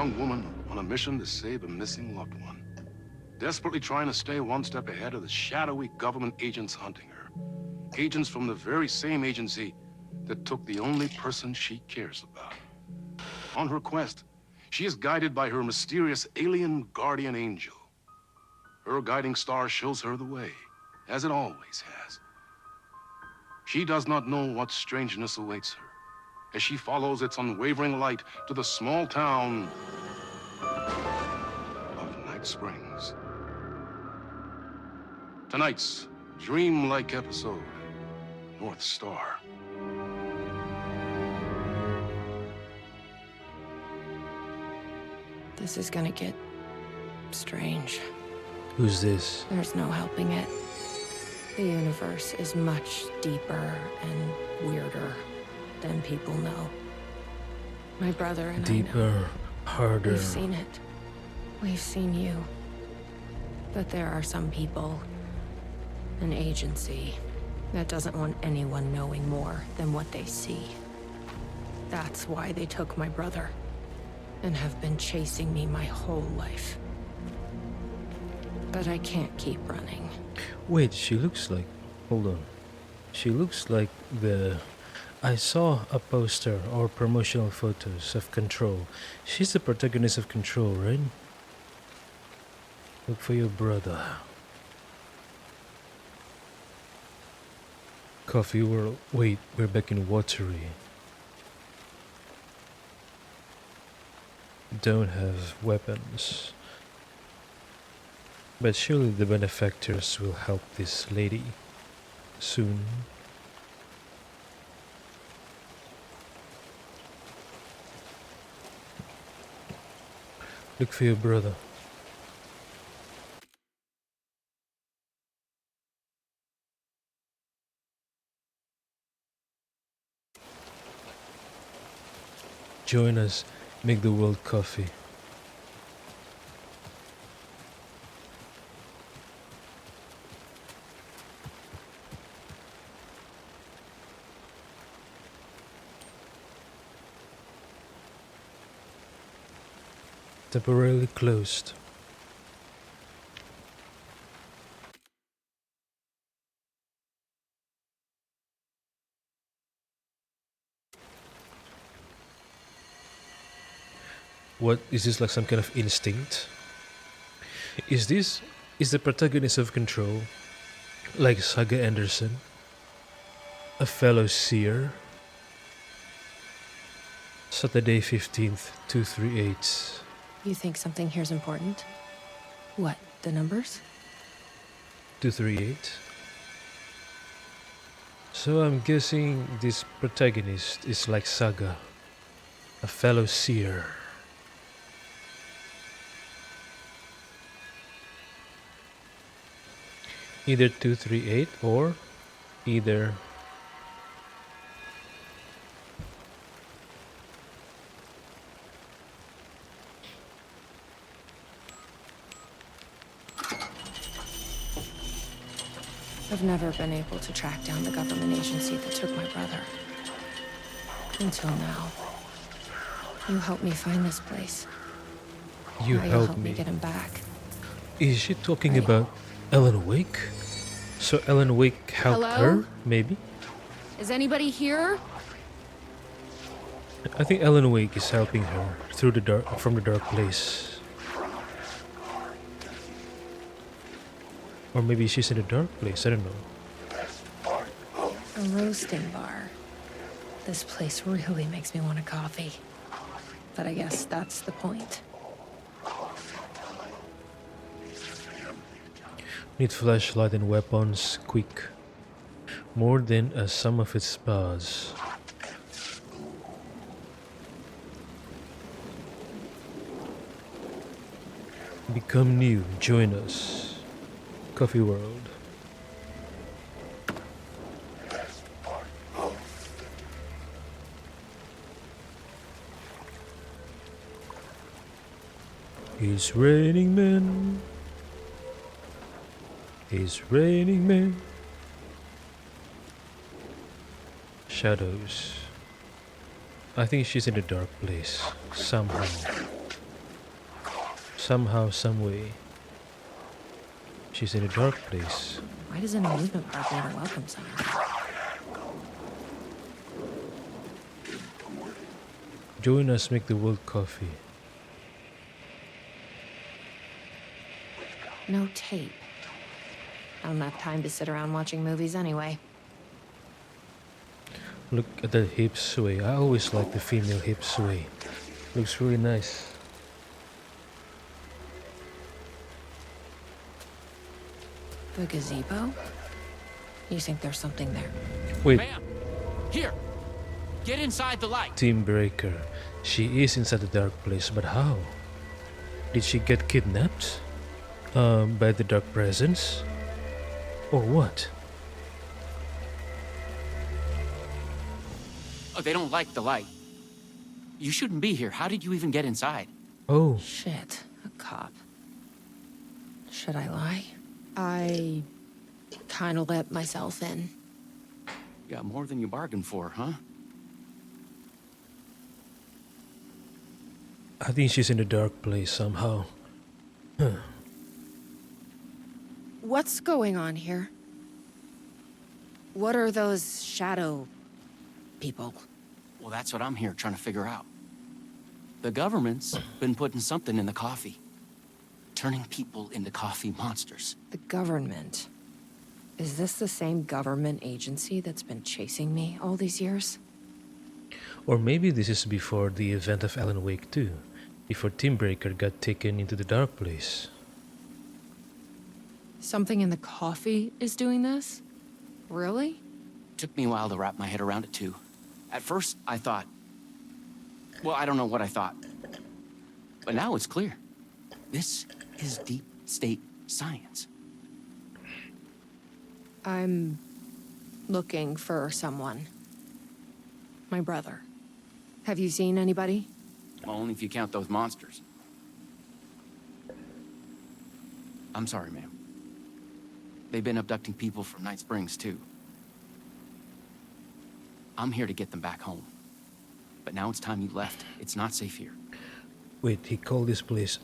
[SPEAKER 10] young woman on a mission to save a missing loved one. Desperately trying to stay one step ahead of the shadowy government agents hunting her. Agents from the very same agency that took the only person she cares about. On her quest, she is guided by her mysterious alien guardian angel. Her guiding star shows her the way, as it always has. She does not know what strangeness awaits her as she follows its unwavering light to the small town of Night Springs. Tonight's dreamlike episode, North Star.
[SPEAKER 16] This is gonna get strange.
[SPEAKER 2] Who's this?
[SPEAKER 16] There's no helping it. The universe is much deeper and weirder than people know. My brother and I know.
[SPEAKER 2] Deeper, harder.
[SPEAKER 16] We've seen it. We've seen you. But there are some people, an agency, that doesn't want anyone knowing more than what they see. That's why they took my brother, and have been chasing me my whole life. But I can't keep running.
[SPEAKER 2] Wait, she looks like... Hold on. She looks like the... I saw a poster or promotional photos of Control. She's the protagonist of Control, right? Look for your brother. Coffee World. Wait, we're back in Watery. Don't have weapons. But surely the benefactors will help this lady soon. Look for your brother. Join us, make the world coffee. Temporarily closed. What is this, like some kind of instinct? Is the protagonist of Control like Saga Anderson, a fellow seer? Saturday 15th, 238.
[SPEAKER 16] You think something here's important? What, the numbers?
[SPEAKER 2] 238. So I'm guessing this protagonist is like Saga, a fellow seer. Either 238 or either
[SPEAKER 16] I've never been able to track down the government agency that took my brother. Until now. You helped me find this place.
[SPEAKER 2] You
[SPEAKER 16] now
[SPEAKER 2] helped
[SPEAKER 16] help
[SPEAKER 2] me
[SPEAKER 16] get him back.
[SPEAKER 2] Is she talking about Alan Wake? So Alan Wake helped
[SPEAKER 16] Hello?
[SPEAKER 2] her, maybe?
[SPEAKER 16] Is anybody here?
[SPEAKER 2] I think Alan Wake is helping her through the dark, from the dark place. Or maybe she's in a dark place, I don't know.
[SPEAKER 16] A roasting bar. This place really makes me want a coffee. But I guess that's the point.
[SPEAKER 2] Need flashlight and weapons, quick. More than a sum of its parts. Become new, join us. Coffee World. It's raining men. It's raining men. Shadows. I think she's in a dark place. Somehow. Somehow, some way. She's in a dark place.
[SPEAKER 16] Why does an amusement park need a welcome center?
[SPEAKER 2] Join us, make the world coffee.
[SPEAKER 16] No tape. I don't have time to sit around watching movies anyway.
[SPEAKER 2] Look at that hip sway. I always like the female hip sway. Looks really nice.
[SPEAKER 16] The gazebo? You think there's something there?
[SPEAKER 2] Wait.
[SPEAKER 11] Ma'am, here. Get inside the light.
[SPEAKER 2] Team Breaker. She is inside the dark place, but how? Did she get kidnapped? By the dark presence? Or what?
[SPEAKER 11] Oh, they don't like the light. You shouldn't be here. How did you even get inside?
[SPEAKER 2] Oh.
[SPEAKER 16] Shit, a cop. Should I lie? I kind of let myself in.
[SPEAKER 11] You got more than you bargained for, huh?
[SPEAKER 2] I think she's in a dark place somehow. Huh.
[SPEAKER 16] What's going on here? What are those shadow people?
[SPEAKER 11] Well, that's what I'm here trying to figure out. The government's been putting something in the coffee. Turning people into coffee monsters.
[SPEAKER 16] The government. Is this the same government agency that's been chasing me all these years?
[SPEAKER 2] Or maybe this is before the event of Alan Wake 2, before Teambreaker got taken into the dark place.
[SPEAKER 16] Something in the coffee is doing this? Really?
[SPEAKER 11] Took me a while to wrap my head around it, too. At first, I thought... Well, I don't know what I thought. But now it's clear. This is deep state science.
[SPEAKER 16] I'm looking for someone. My brother. Have you seen anybody?
[SPEAKER 11] Well, only if you count those monsters. I'm sorry, ma'am. They've been abducting people from Night Springs, too. I'm here to get them back home. But now it's time you left. It's not safe here.
[SPEAKER 2] Wait, he called this place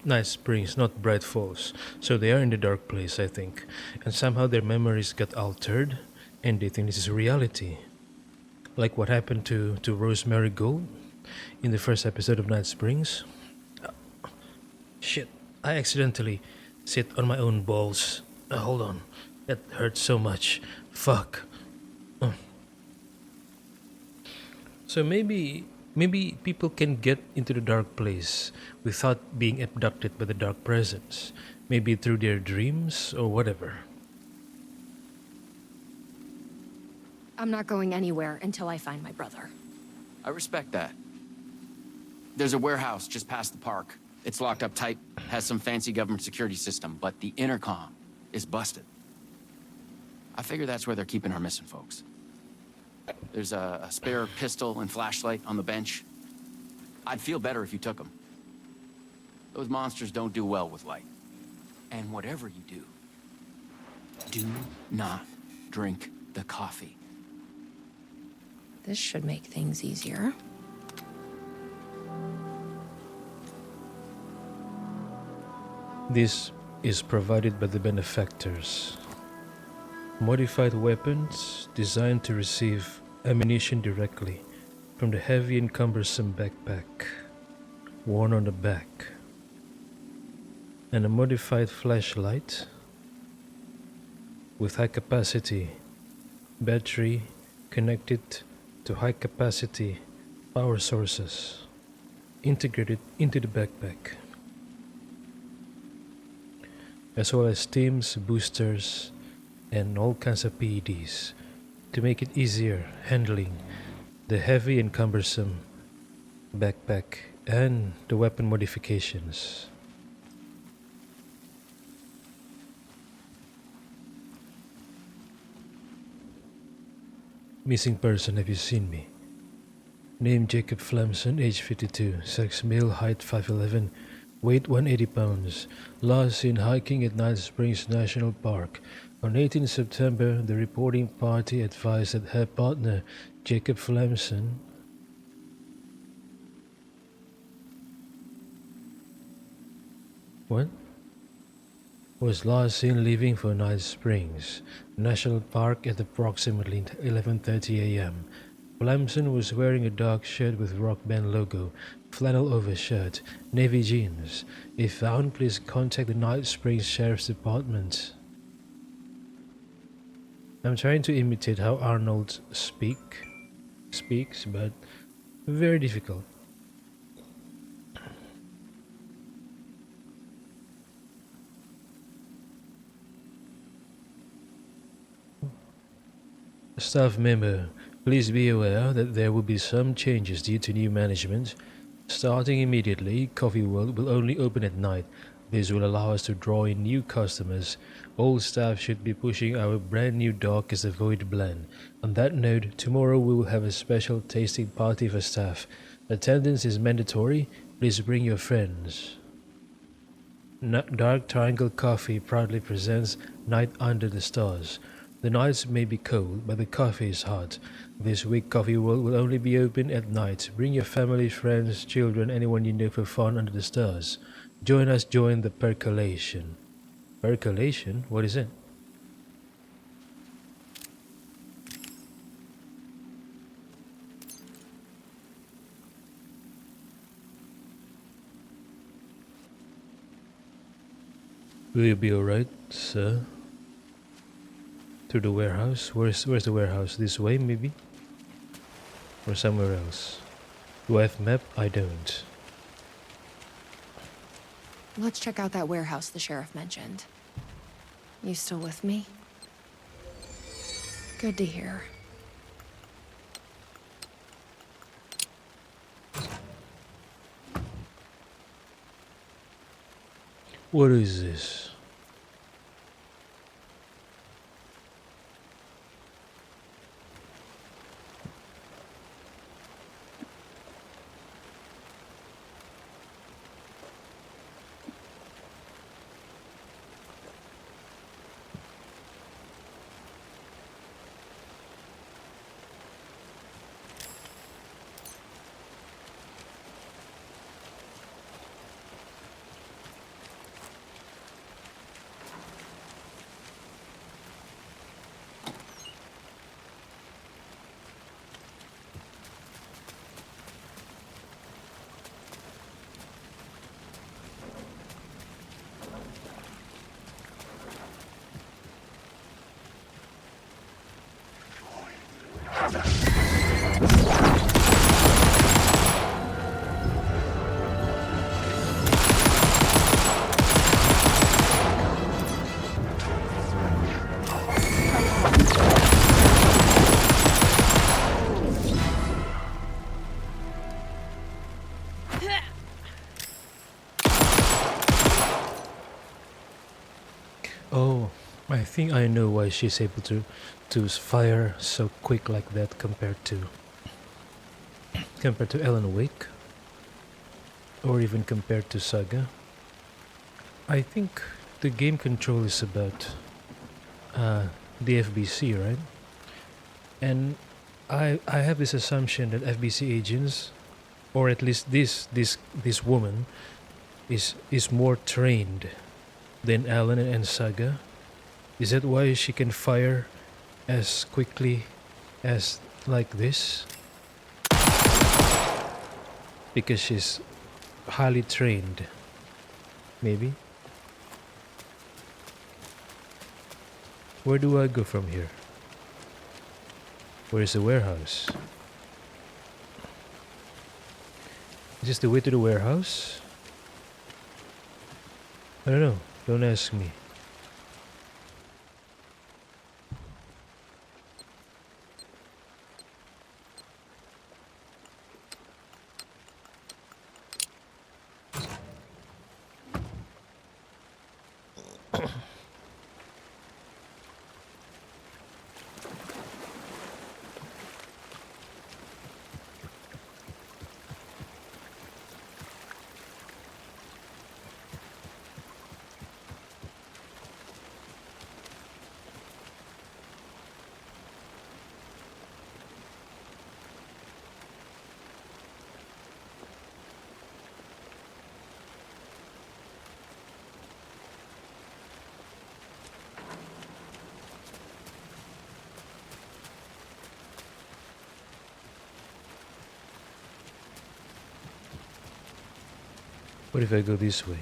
[SPEAKER 2] Night Springs, not Bright Falls. So they are in the dark place, I think. And somehow their memories got altered, and they think this is reality. Like what happened to Rosemary Gold in the first episode of Night Springs. Shit, I accidentally sit on my own balls. Hold on, that hurts so much. Fuck. So maybe people can get into the dark place without being abducted by the dark presence. Maybe through their dreams or whatever.
[SPEAKER 16] I'm not going anywhere until I find my brother.
[SPEAKER 11] I respect that. There's a warehouse just past the park. It's locked up tight, has some fancy government security system, but the intercom is busted. I figure that's where they're keeping our missing folks. There's a spare pistol and flashlight on the bench. I'd feel better if you took them. Those monsters don't do well with light. And whatever you do not drink the coffee.
[SPEAKER 16] This should make things easier.
[SPEAKER 2] This is provided by the benefactors. Modified weapons designed to receive ammunition directly from the heavy and cumbersome backpack worn on the back. And a modified flashlight with high capacity battery connected to high capacity power sources integrated into the backpack, as well as steams, boosters, and all kinds of PEDs to make it easier handling the heavy and cumbersome backpack and the weapon modifications. Missing person, have you seen me? Name Jacob Flamson, age 52, sex male, height 5'11", weight 180 pounds. Last seen hiking at Night Springs National Park. On 18 September, the reporting party advised that her partner, Jacob Flamson, was last seen leaving for Night Springs National Park at approximately 11:30 a.m. Flamson was wearing a dark shirt with rock band logo, flannel overshirt, navy jeans. If found, please contact the Night Springs Sheriff's Department. I'm trying to imitate how Arnold speaks, but very difficult. Staff member, please be aware that there will be some changes due to new management. Starting immediately, Coffee World will only open at night. This will allow us to draw in new customers. All staff should be pushing our brand new Darkest Void blend. On that note, tomorrow we will have a special tasting party for staff. Attendance is mandatory. Please bring your friends. Dark Triangle Coffee proudly presents Night Under the Stars. The nights may be cold, but the coffee is hot. This week, Coffee World will only be open at night. Bring your family, friends, children, anyone you know for fun under the stars. Join us, join the percolation. Percolation? What is it? Will you be alright, sir? To the warehouse? Where's the warehouse? This way, maybe? Or somewhere else? Do I have map? I don't.
[SPEAKER 16] Let's check out that warehouse the sheriff mentioned. You still with me? Good to hear.
[SPEAKER 2] What is this? Oh, I think I know why she's able to fire so quick like that compared to Alan Wake, or even compared to Saga. I think the game control is about the FBC, right? And I have this assumption that FBC agents, or at least this woman, is more trained than Alan and Saga. Is that why she can fire as quickly as like this? Because she's highly trained, maybe? Where do I go from here? Where is the warehouse? Is this the way to the warehouse? I don't know. Don't ask me. What if I go this way?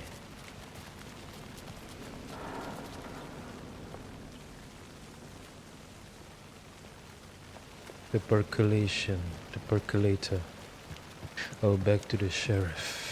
[SPEAKER 2] The percolation, the percolator. Oh, back to the sheriff.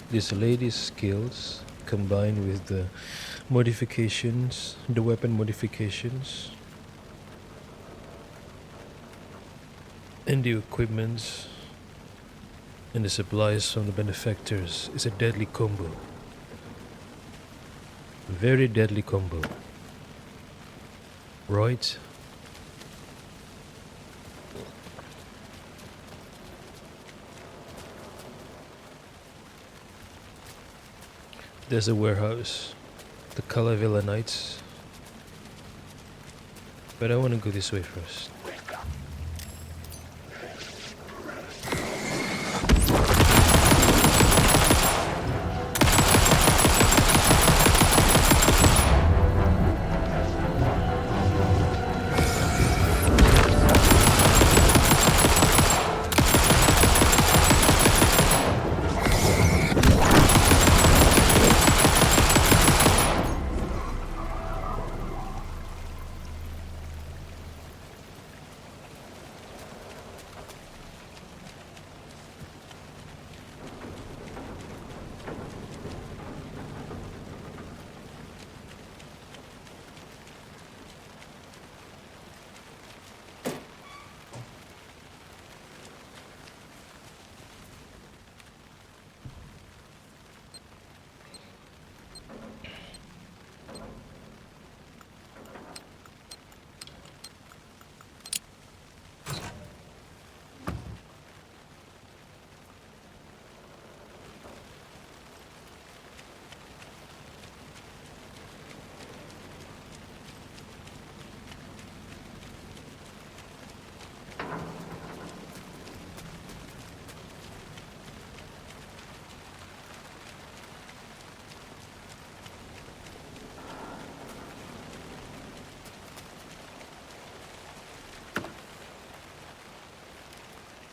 [SPEAKER 2] this lady's skills combined with the modifications, the weapon modifications, and the equipments and the supplies from the benefactors is a deadly combo. Very deadly combo. Right? There's a warehouse, the Calavilla Knights. But I want to go this way first.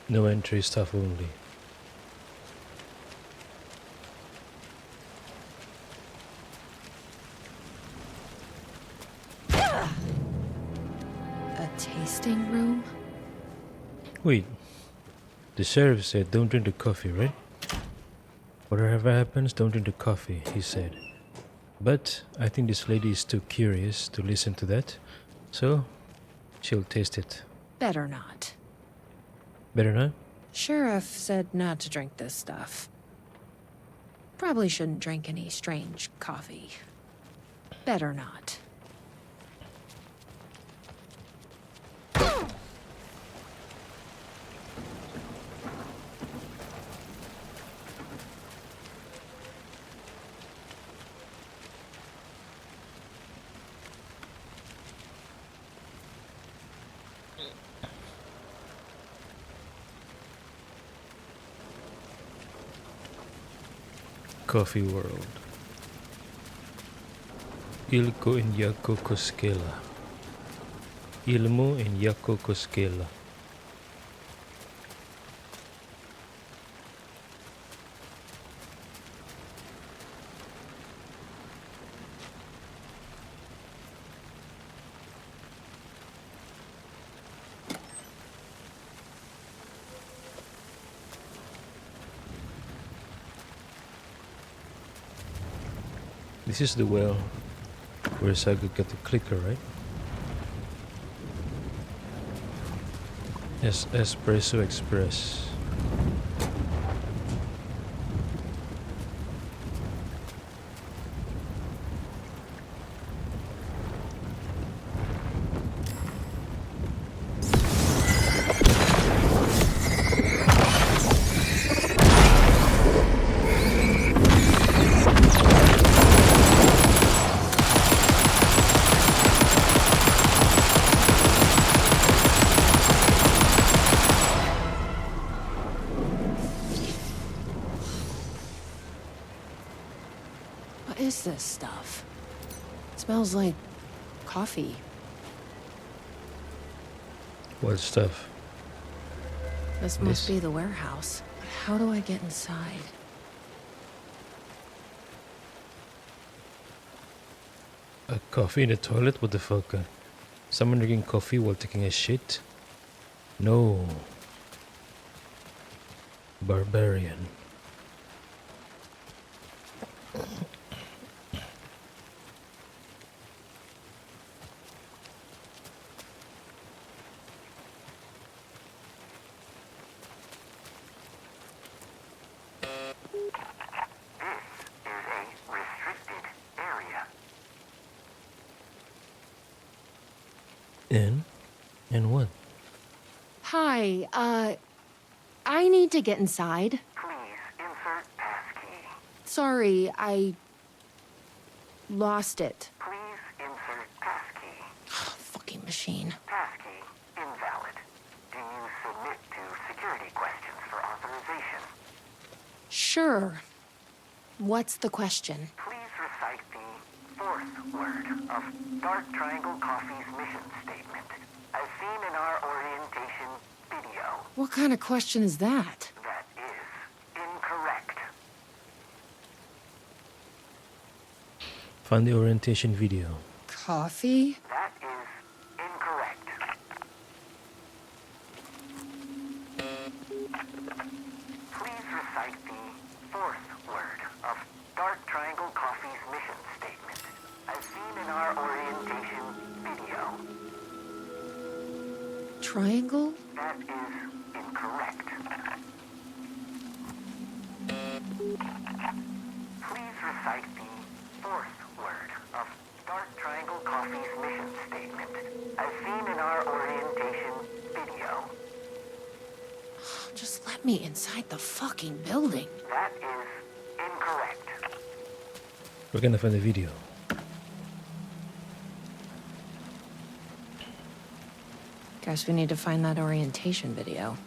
[SPEAKER 2] No entry, staff only.
[SPEAKER 16] A tasting room?
[SPEAKER 2] Wait, the sheriff said don't drink the coffee, right? Whatever happens, don't drink the coffee, he said. But I think this lady is too curious to listen to that, so she'll taste it.
[SPEAKER 16] Better not.
[SPEAKER 2] Better not?
[SPEAKER 16] Sheriff said not to drink this stuff. Probably shouldn't drink any strange coffee. Better not.
[SPEAKER 2] Coffee World. Ilko and Yako Koskela. Ilmo and Yako Koskela. This is the well where Saga got the clicker, right? Espresso Express.
[SPEAKER 16] What is this stuff? It smells like coffee.
[SPEAKER 2] What stuff?
[SPEAKER 16] This must be the warehouse. But how do I get inside?
[SPEAKER 2] A coffee in the toilet? What the fuck? Someone drinking coffee while taking a shit? No. Barbarian.
[SPEAKER 6] a restricted area.
[SPEAKER 2] In what?
[SPEAKER 16] Hi, I need to get inside.
[SPEAKER 6] Please insert passkey.
[SPEAKER 16] Sorry, I lost it.
[SPEAKER 6] Please insert passkey.
[SPEAKER 16] Fucking machine.
[SPEAKER 6] Passkey invalid. Do you submit to security questions for authorization?
[SPEAKER 16] Sure. What's the question?
[SPEAKER 6] Please recite the fourth word of Dark Triangle Coffee's mission statement, as seen in our orientation video.
[SPEAKER 16] What kind of question is that?
[SPEAKER 6] That is incorrect.
[SPEAKER 2] Find the orientation video.
[SPEAKER 16] Coffee?
[SPEAKER 6] That is incorrect. Please recite the fourth word of Dark Triangle Coffee's mission statement, as seen in our orientation video.
[SPEAKER 16] Triangle?
[SPEAKER 6] That is incorrect. Please recite the fourth word of Dark Triangle Coffee's mission statement, as seen in our orientation video.
[SPEAKER 16] Just let me inside the fucking building.
[SPEAKER 6] That is incorrect.
[SPEAKER 2] We're gonna find the video.
[SPEAKER 16] Guess we need to find that orientation video.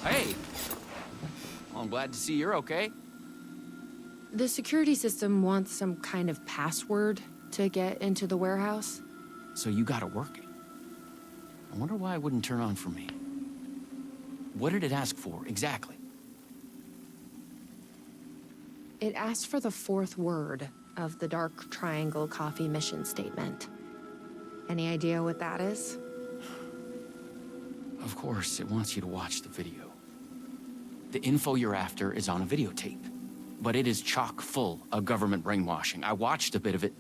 [SPEAKER 11] Hey! Well, I'm glad to see you're okay.
[SPEAKER 16] The security system wants some kind of password to get into the warehouse.
[SPEAKER 11] So you got it working. I wonder why it wouldn't turn on for me. What did it ask for, exactly?
[SPEAKER 16] It asked for the fourth word of the Dark Triangle Coffee mission statement. Any idea what that is?
[SPEAKER 11] Of course, it wants you to watch the video. The info you're after is on a videotape, but it is chock full of government brainwashing. I watched a bit of it.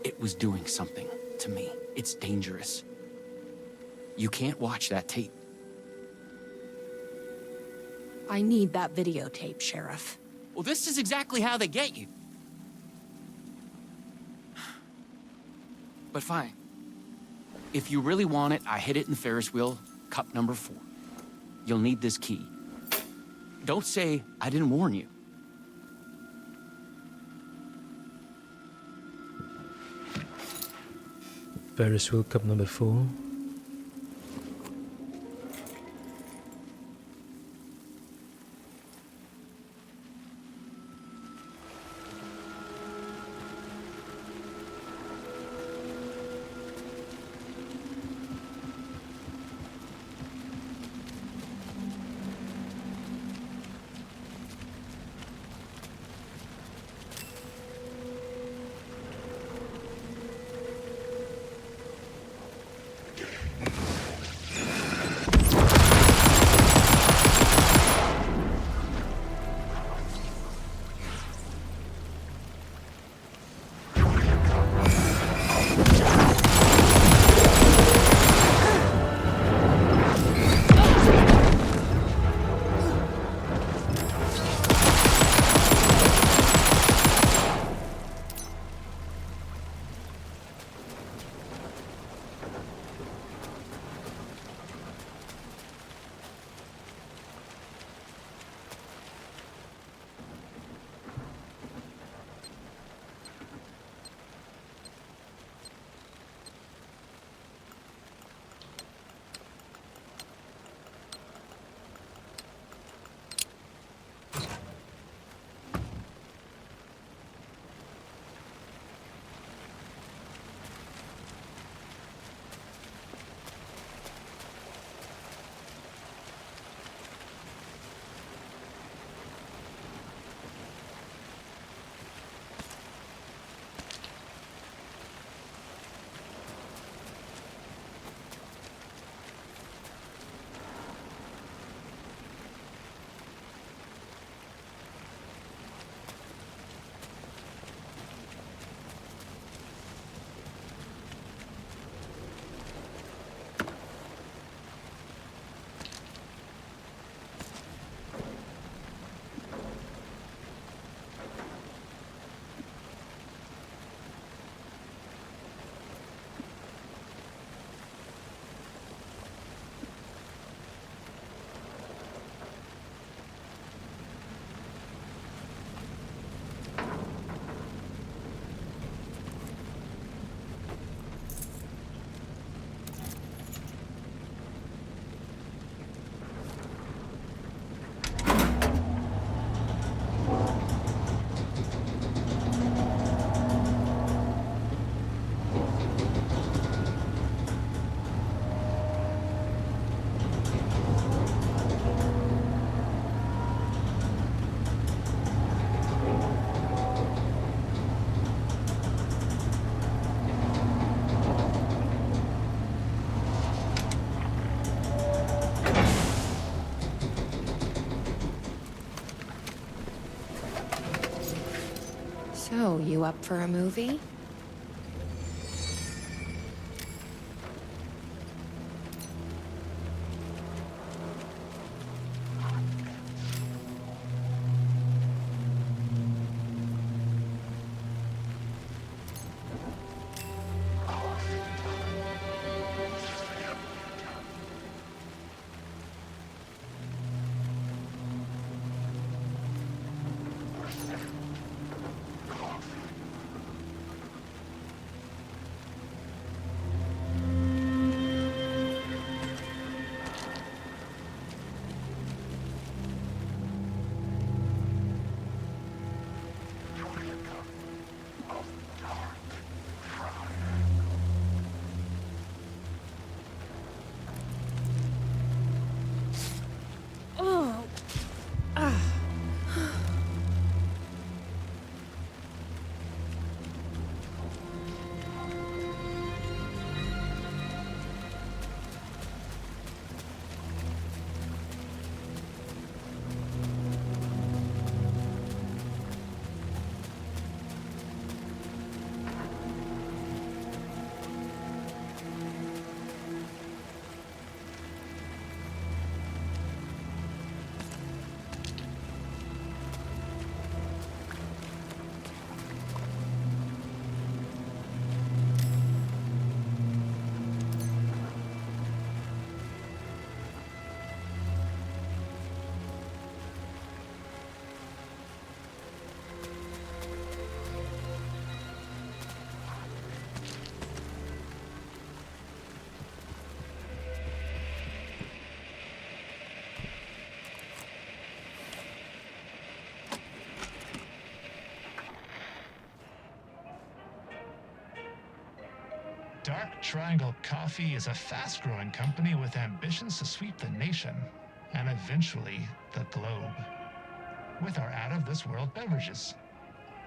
[SPEAKER 11] It was doing something to me. It's dangerous. You can't watch that tape.
[SPEAKER 16] I need that videotape, Sheriff.
[SPEAKER 11] Well, this is exactly how they get you. But fine. If you really want it, I hid it in Ferris wheel, cup number 4. You'll need this key. Don't say I didn't warn you.
[SPEAKER 2] Ferris wheel cup number 4.
[SPEAKER 16] So, you up for a movie?
[SPEAKER 18] Dark Triangle Coffee is a fast-growing company with ambitions to sweep the nation and eventually the globe with our out-of-this-world beverages.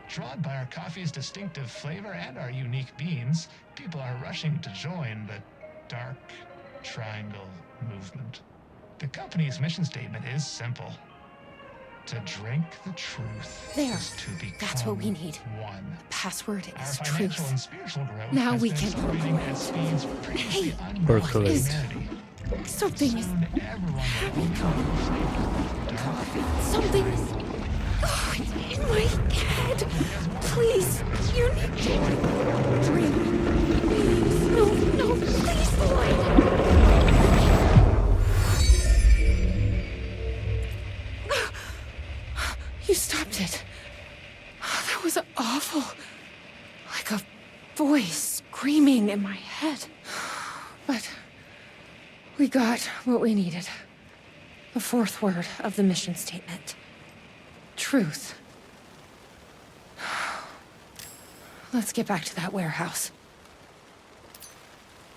[SPEAKER 18] Drawn by our coffee's distinctive flavor and our unique beans, people are rushing to join the Dark Triangle movement. The company's mission statement is simple. To drink the truth
[SPEAKER 16] There.
[SPEAKER 18] is to become
[SPEAKER 16] That's what we need.
[SPEAKER 18] one.
[SPEAKER 16] The password
[SPEAKER 18] Our
[SPEAKER 16] is
[SPEAKER 18] financial
[SPEAKER 16] truth.
[SPEAKER 18] and spiritual growth
[SPEAKER 16] Now
[SPEAKER 18] has
[SPEAKER 16] we
[SPEAKER 18] been
[SPEAKER 16] can.
[SPEAKER 18] accelerating at speeds previously
[SPEAKER 16] Hey,
[SPEAKER 18] unknown to
[SPEAKER 2] Percolate.
[SPEAKER 18] humanity.
[SPEAKER 16] Something is.
[SPEAKER 18] Soon everyone will own
[SPEAKER 16] Something is. Oh, it's in my head. Please, you need to drink. Please, no, please, boy. You stopped it. That was awful. Like a voice screaming in my head. But we got what we needed. The fourth word of the mission statement. Truth. Let's get back to that warehouse.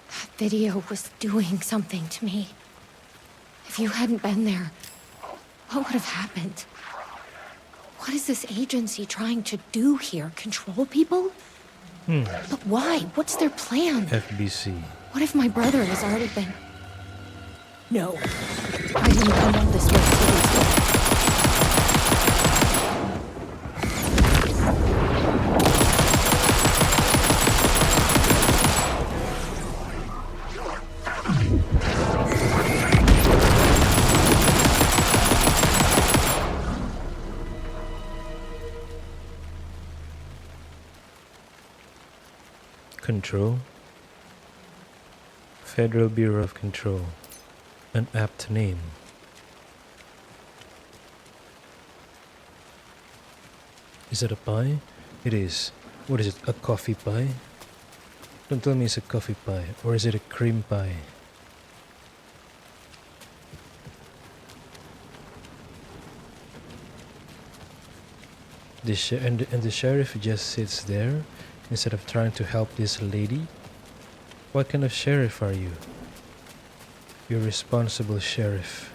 [SPEAKER 16] That video was doing something to me. If you hadn't been there, what would have happened? What is this agency trying to do here? Control people? But why? What's their plan?
[SPEAKER 2] FBC.
[SPEAKER 16] What if my brother has already been... No. I didn't come all this way to this.
[SPEAKER 2] Control. Federal Bureau of Control. An apt name. Is it a pie? It is. What is it? A coffee pie? Don't tell me it's a coffee pie. Or is it a cream pie? And the sheriff just sits there instead of trying to help this lady? What kind of sheriff are you? You're a responsible sheriff.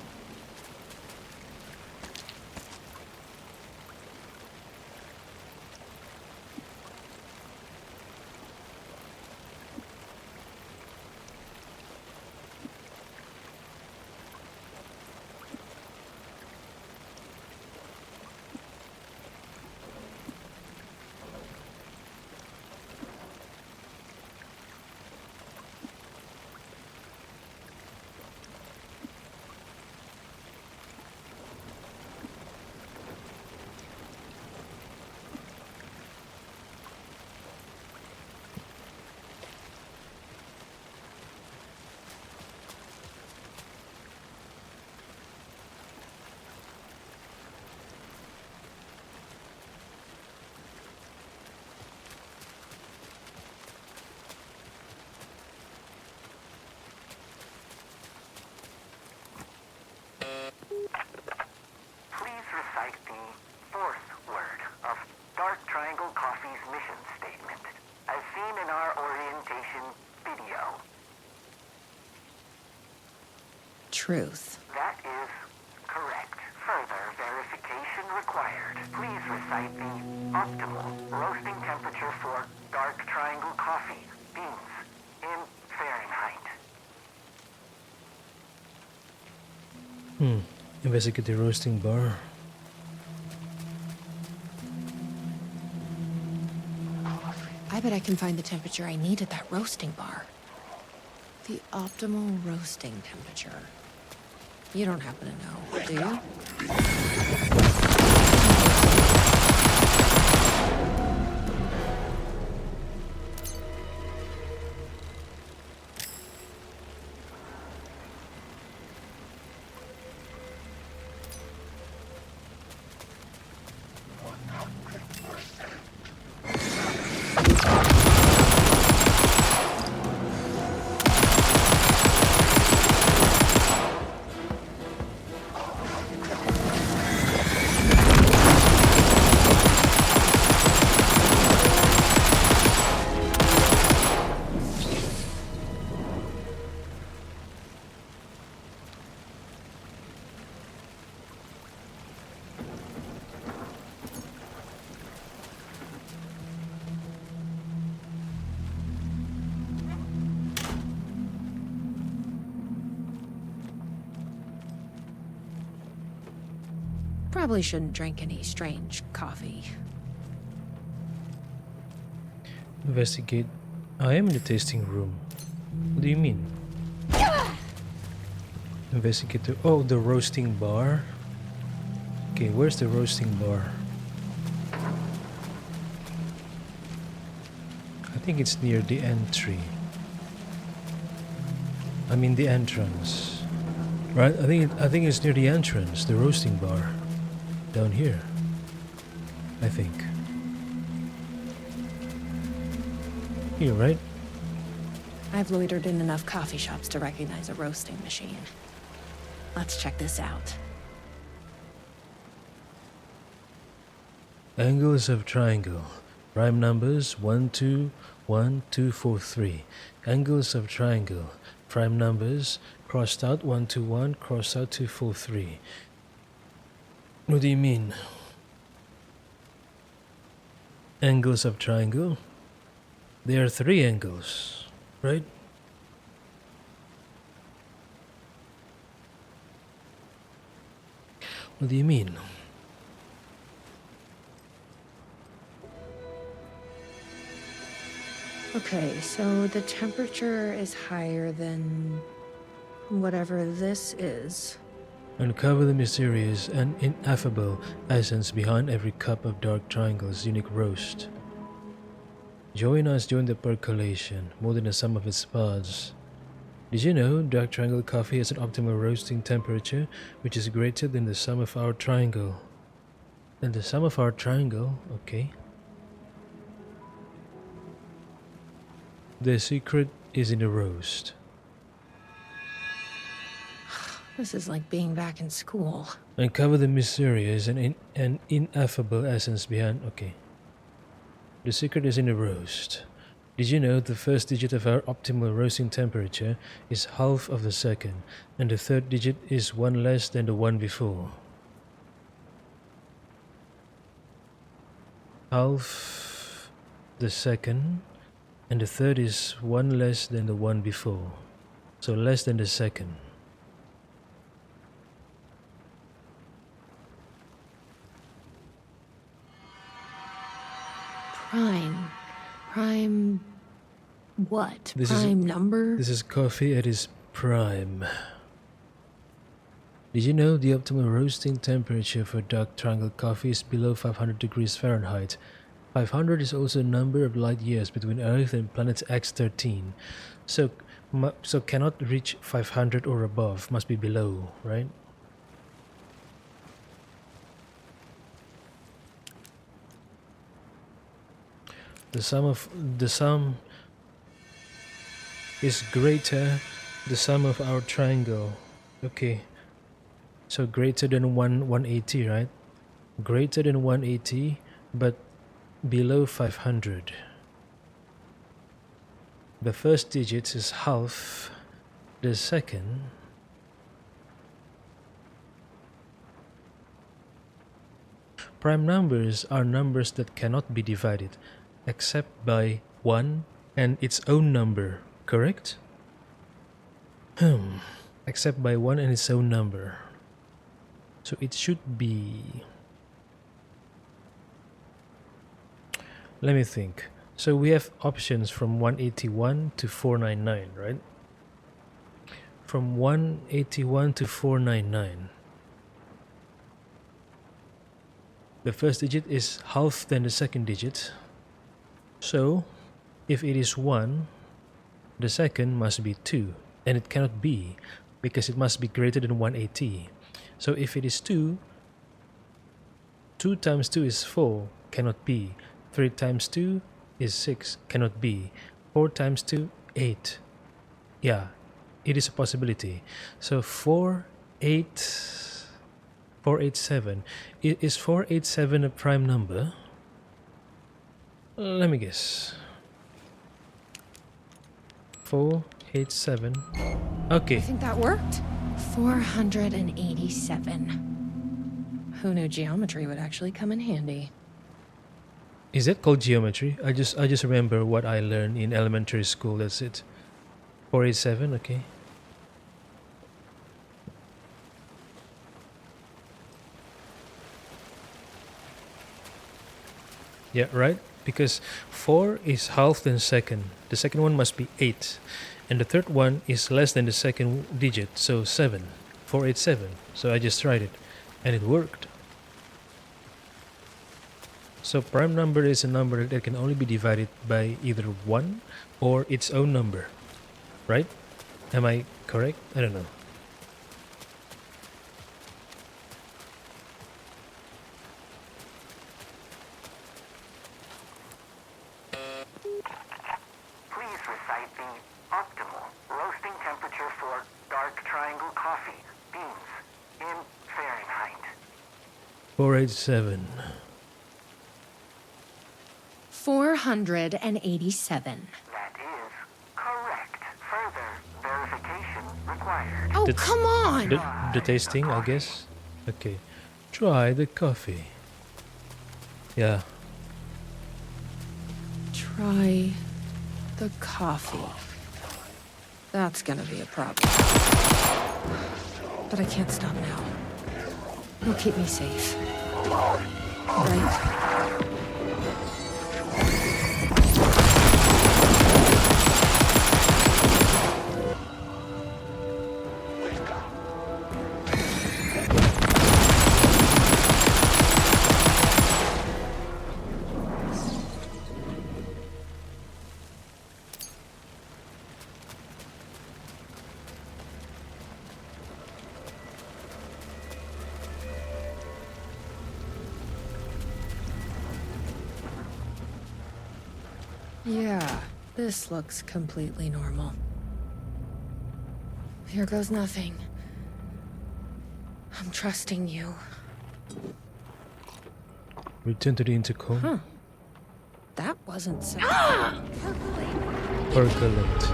[SPEAKER 16] truth.
[SPEAKER 19] That is correct. Further verification required. Please recite the optimal roasting temperature for dark triangle coffee beans in Fahrenheit.
[SPEAKER 2] Investigate the roasting bar.
[SPEAKER 16] I bet I can find the temperature I need at that roasting bar. The optimal roasting temperature. You don't happen to know, do you? Probably shouldn't drink any strange coffee.
[SPEAKER 2] Investigate. I am in the tasting room. What do you mean? Investigate the... Oh, the roasting bar. Okay, where's the roasting bar? I think it's near the entry. I mean the entrance. Right? I think it's near the entrance, the roasting bar. Down here. I think. Here, right?
[SPEAKER 16] I've loitered in enough coffee shops to recognize a roasting machine. Let's check this out.
[SPEAKER 2] Angles of triangle. Prime numbers 1, 2, 1, 2, 4, 3. Angles of triangle. Prime numbers crossed out 1, 2, 1, crossed out 2, 4, 3. What do you mean? Angles of triangle? There are 3 angles, right? What do you mean?
[SPEAKER 16] Okay, so the temperature is higher than whatever this is.
[SPEAKER 2] Uncover the mysterious and ineffable essence behind every cup of Dark Triangle's unique roast. Join us during the percolation, more than the sum of its parts. Did you know Dark Triangle coffee has an optimal roasting temperature, which is greater than the sum of our triangle? Than the sum of our triangle? Okay. The secret is in the roast.
[SPEAKER 16] This is like being back in school.
[SPEAKER 2] Uncover the mysterious and ineffable essence behind... Okay. The secret is in the roast. Did you know the first digit of our optimal roasting temperature is half of the second, and the third digit is 1 less than the one before? Half the second, and the third is 1 less than the one before. So less than the second.
[SPEAKER 16] Prime what?
[SPEAKER 2] This
[SPEAKER 16] Prime number?
[SPEAKER 2] This is coffee at its prime. Did you know the optimal roasting temperature for Dark Triangle coffee is below 500 degrees Fahrenheit? 500 is also a number of light years between Earth and planet X13. So cannot reach 500 or above, must be below, right? The sum is greater the sum of our triangle. Okay. So greater than 180, right? Greater than 180, but below 500. The first digit is half. The second prime numbers are numbers that cannot be divided except by 1 and its own number, correct? Except by 1 and its own number. So it should be... Let me think. So we have options from 181 to 499, right? From 181 to 499. The first digit is half than the second digit. So, if it is 1, the second must be 2. And it cannot be, because it must be greater than 180. So if it is 2, 2 times 2 is 4, cannot be. 3 times 2 is 6, cannot be. 4 times 2, 8. Yeah, it is a possibility. So 487. Is 487 a prime number? Let me guess. 487. Okay.
[SPEAKER 16] I think that worked. 487. Who knew geometry would actually come in handy?
[SPEAKER 2] Is that called geometry? I just remember what I learned in elementary school. That's it. 487. Okay. Yeah, right? Because 4 is half than second. The second one must be 8. And the third one is less than the second digit, so 7. 487. So I just tried it. And it worked. So prime number is a number that can only be divided by either 1 or its own number. Right? Am I correct? I don't know.
[SPEAKER 19] Please recite the optimal roasting temperature for dark triangle coffee beans in Fahrenheit.
[SPEAKER 2] 487.
[SPEAKER 16] 487.
[SPEAKER 19] That is correct. Further verification required.
[SPEAKER 16] Oh, come on!
[SPEAKER 2] The tasting, I guess? Okay. Try the coffee. Yeah.
[SPEAKER 16] Try the coffee. That's gonna be a problem. But I can't stop now. It'll keep me safe. Right? Yeah, this looks completely normal. Here goes nothing. I'm trusting you.
[SPEAKER 2] Return to the intercom.
[SPEAKER 16] Huh. That wasn't so...
[SPEAKER 2] Percolate.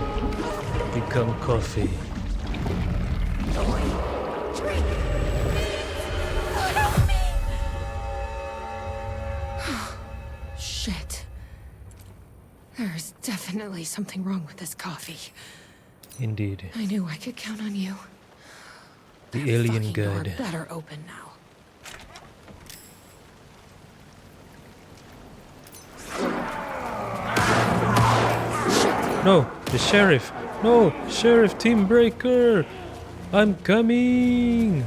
[SPEAKER 2] Become coffee.
[SPEAKER 16] Shit. There's definitely something wrong with this coffee.
[SPEAKER 2] Indeed.
[SPEAKER 16] I knew I could count on you.
[SPEAKER 2] The alien
[SPEAKER 16] Door
[SPEAKER 2] guide.
[SPEAKER 16] better open now.
[SPEAKER 2] No, the sheriff. No, Sheriff Team Breaker. I'm coming.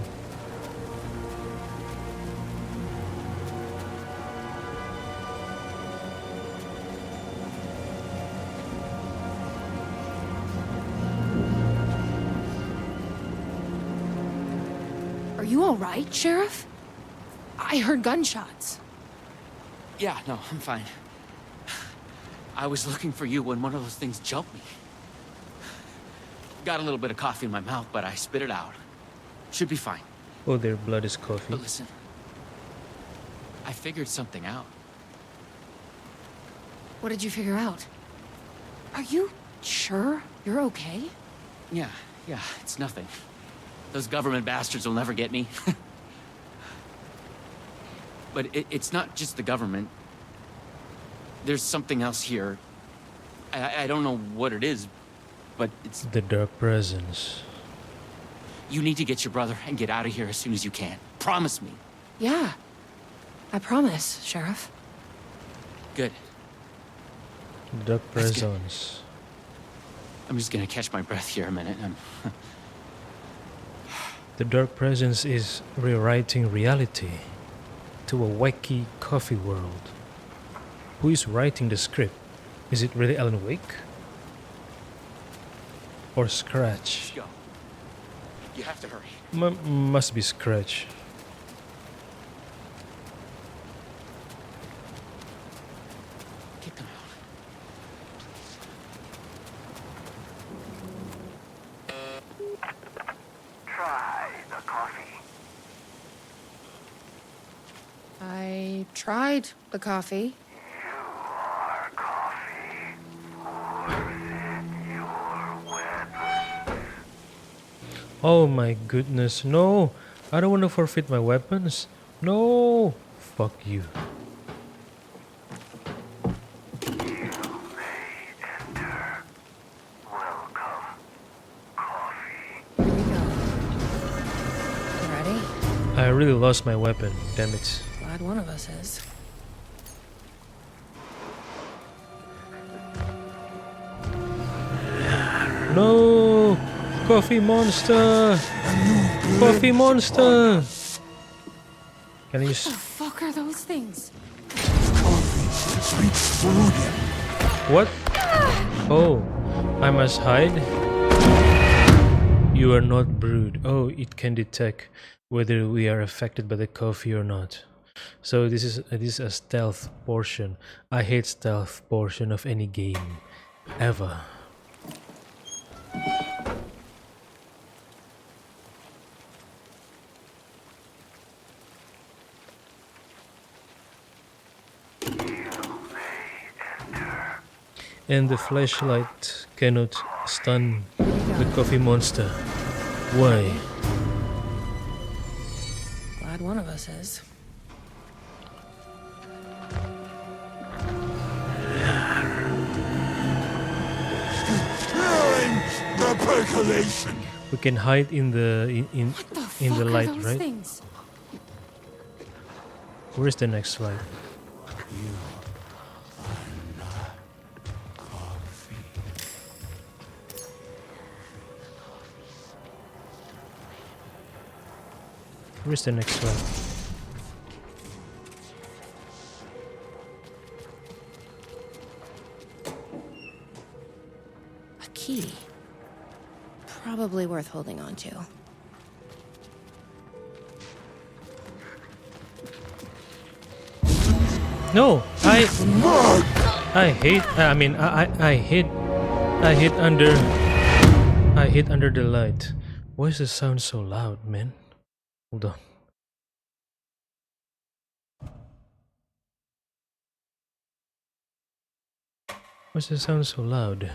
[SPEAKER 16] Are you all right, Sheriff? I heard gunshots.
[SPEAKER 11] Yeah, no, I'm fine. I was looking for you when one of those things jumped me. Got a little bit of coffee in my mouth, but I spit it out. Should be fine.
[SPEAKER 2] Oh, their blood is coffee.
[SPEAKER 11] But listen, I figured something out.
[SPEAKER 16] What did you figure out? Are you sure you're okay?
[SPEAKER 11] Yeah, it's nothing. Those government bastards will never get me. But it's not just the government. There's something else here. I don't know what it is, but it's...
[SPEAKER 2] The Dark Presence.
[SPEAKER 11] You need to get your brother and get out of here as soon as you can. Promise me.
[SPEAKER 16] Yeah. I promise, Sheriff.
[SPEAKER 11] Good.
[SPEAKER 2] The Dark Presence.
[SPEAKER 11] I'm just gonna catch my breath here a minute.
[SPEAKER 2] The Dark Presence is rewriting reality to a wacky coffee world. Who is writing the script? Is it really Alan Wake? Or Scratch?
[SPEAKER 11] Let's go. You have to hurry.
[SPEAKER 2] Must be Scratch.
[SPEAKER 11] Kick them out.
[SPEAKER 19] Try the coffee.
[SPEAKER 16] I tried the coffee.
[SPEAKER 2] Oh my goodness, no! I don't want to forfeit my weapons. No! Fuck you.
[SPEAKER 16] Ready?
[SPEAKER 2] I really lost my weapon, damn it.
[SPEAKER 16] Glad one of us is.
[SPEAKER 2] No! Coffee monster! Coffee monster! Can you
[SPEAKER 16] What the fuck are those things?
[SPEAKER 2] What? Oh, I must hide? You are not brewed. Oh, it can detect whether we are affected by the coffee or not. So this is a stealth portion. I hate stealth portion of any game ever. And the flashlight cannot stun the coffee monster. Why?
[SPEAKER 16] Glad one of us is.
[SPEAKER 15] The percolation.
[SPEAKER 2] We can hide in the in the light, right?
[SPEAKER 16] Things?
[SPEAKER 2] Where's the next slide? Where's the next one?
[SPEAKER 13] A key. Probably worth holding on to.
[SPEAKER 2] No, I hate. I mean, I hid under the light. Why is the sound so loud, man? Hold on. Why does the sound so loud?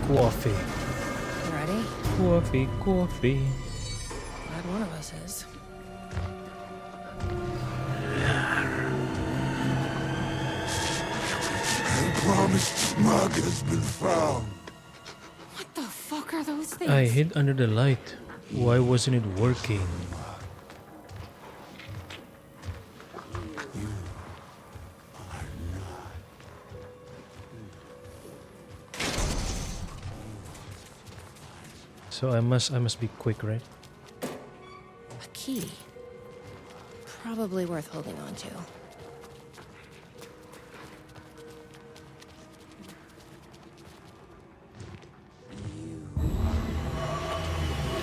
[SPEAKER 2] Coffee.
[SPEAKER 16] Ready?
[SPEAKER 2] Coffee.
[SPEAKER 16] Glad one of us is.
[SPEAKER 15] I promise Mug has been found.
[SPEAKER 16] What the fuck are those things?
[SPEAKER 2] I hid under the light. Why wasn't it working? So I must be quick, right?
[SPEAKER 13] A key. Probably worth holding on to.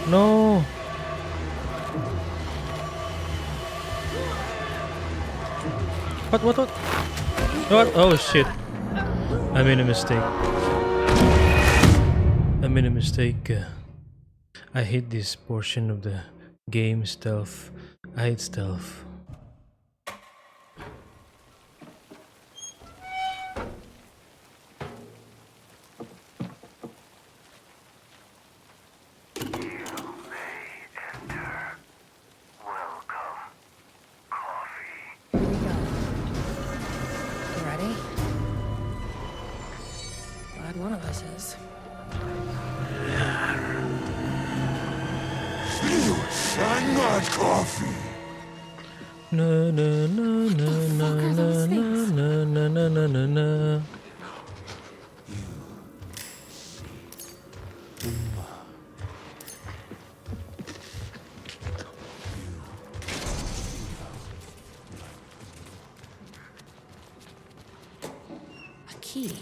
[SPEAKER 2] No. What? What? Oh shit. I made a mistake. I hate this portion of the game, stealth. I hate stealth.
[SPEAKER 16] Ready? Glad one of us is.
[SPEAKER 4] I'm not coffee.
[SPEAKER 2] Na na na na na na na na na na na na.
[SPEAKER 16] A key.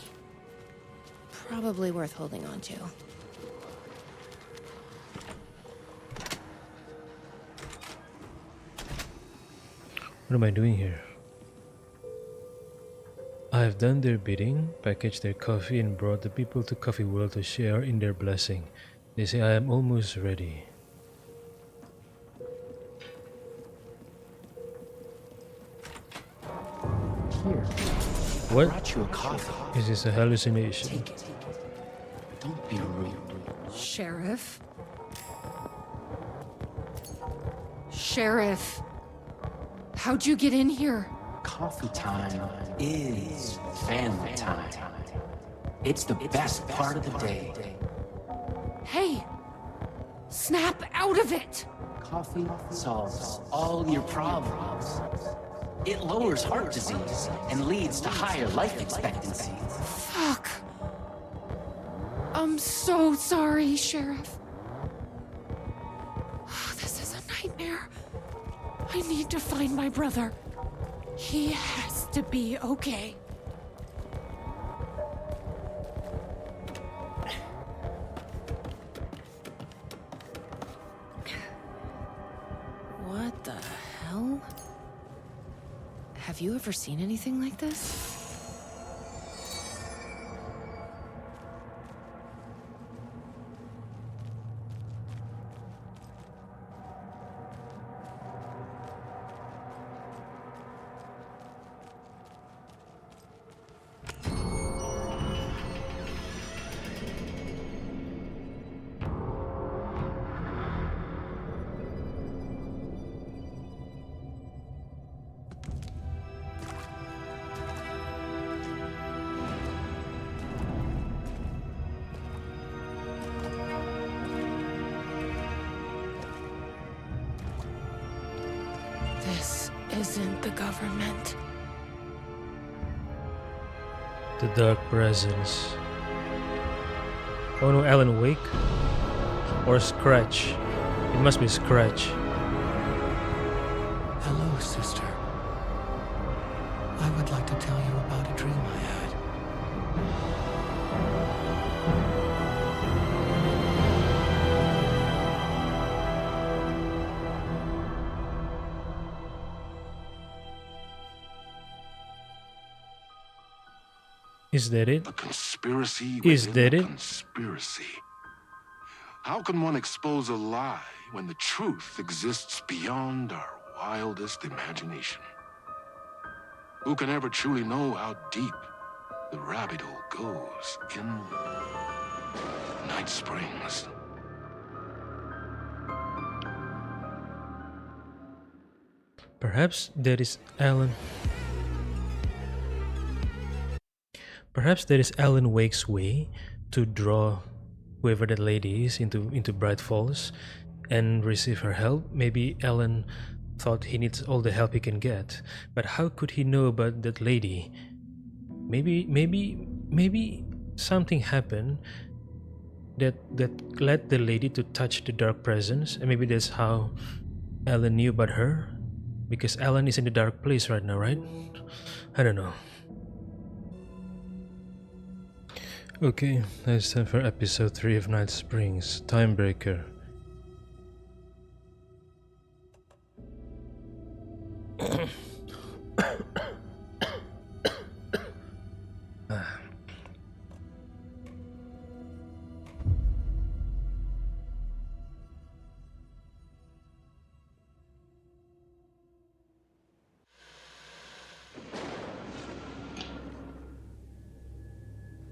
[SPEAKER 16] Probably worth holding on to.
[SPEAKER 2] What am I doing here? I have done their bidding, packaged their coffee, and brought the people to Coffee World to share in their blessing. They say I am almost ready.
[SPEAKER 11] Here.
[SPEAKER 2] What?
[SPEAKER 11] I brought you a coffee.
[SPEAKER 2] Is this a hallucination?
[SPEAKER 11] Take it. Don't be rude.
[SPEAKER 16] Sheriff? Sheriff! How'd you get in here?
[SPEAKER 11] Coffee time is family time. It's the best part of the day.
[SPEAKER 16] Hey! Snap out of it!
[SPEAKER 11] Coffee solves all your problems. It lowers heart disease and leads to higher life expectancy.
[SPEAKER 16] Fuck. I'm so sorry, Sheriff. This is a nightmare. I need to find my brother. He has to be okay. What the hell? Have you ever seen anything like this? This isn't the government.
[SPEAKER 2] The Dark Presence. Oh no, Alan Wake? Or Scratch? It must be Scratch.
[SPEAKER 3] Hello, sister. I would like to tell you about a dream I had.
[SPEAKER 2] Is that it?
[SPEAKER 10] A conspiracy
[SPEAKER 2] Is
[SPEAKER 10] within
[SPEAKER 2] that
[SPEAKER 10] a
[SPEAKER 2] it?
[SPEAKER 10] conspiracy. How can one expose a lie when the truth exists beyond our wildest imagination? Who can ever truly know how deep the rabbit hole goes in Night Springs?
[SPEAKER 2] Perhaps that is Alan. Perhaps that is Alan Wake's way to draw whoever that lady is into Bright Falls and receive her help. Maybe Alan thought he needs all the help he can get, but how could he know about that lady? Maybe something happened that led the lady to touch the dark presence, and maybe that's how Alan knew about her, because Alan is in the dark place right now, right? I don't know. Okay, now it's time for episode 3 of Night Springs, Timebreaker.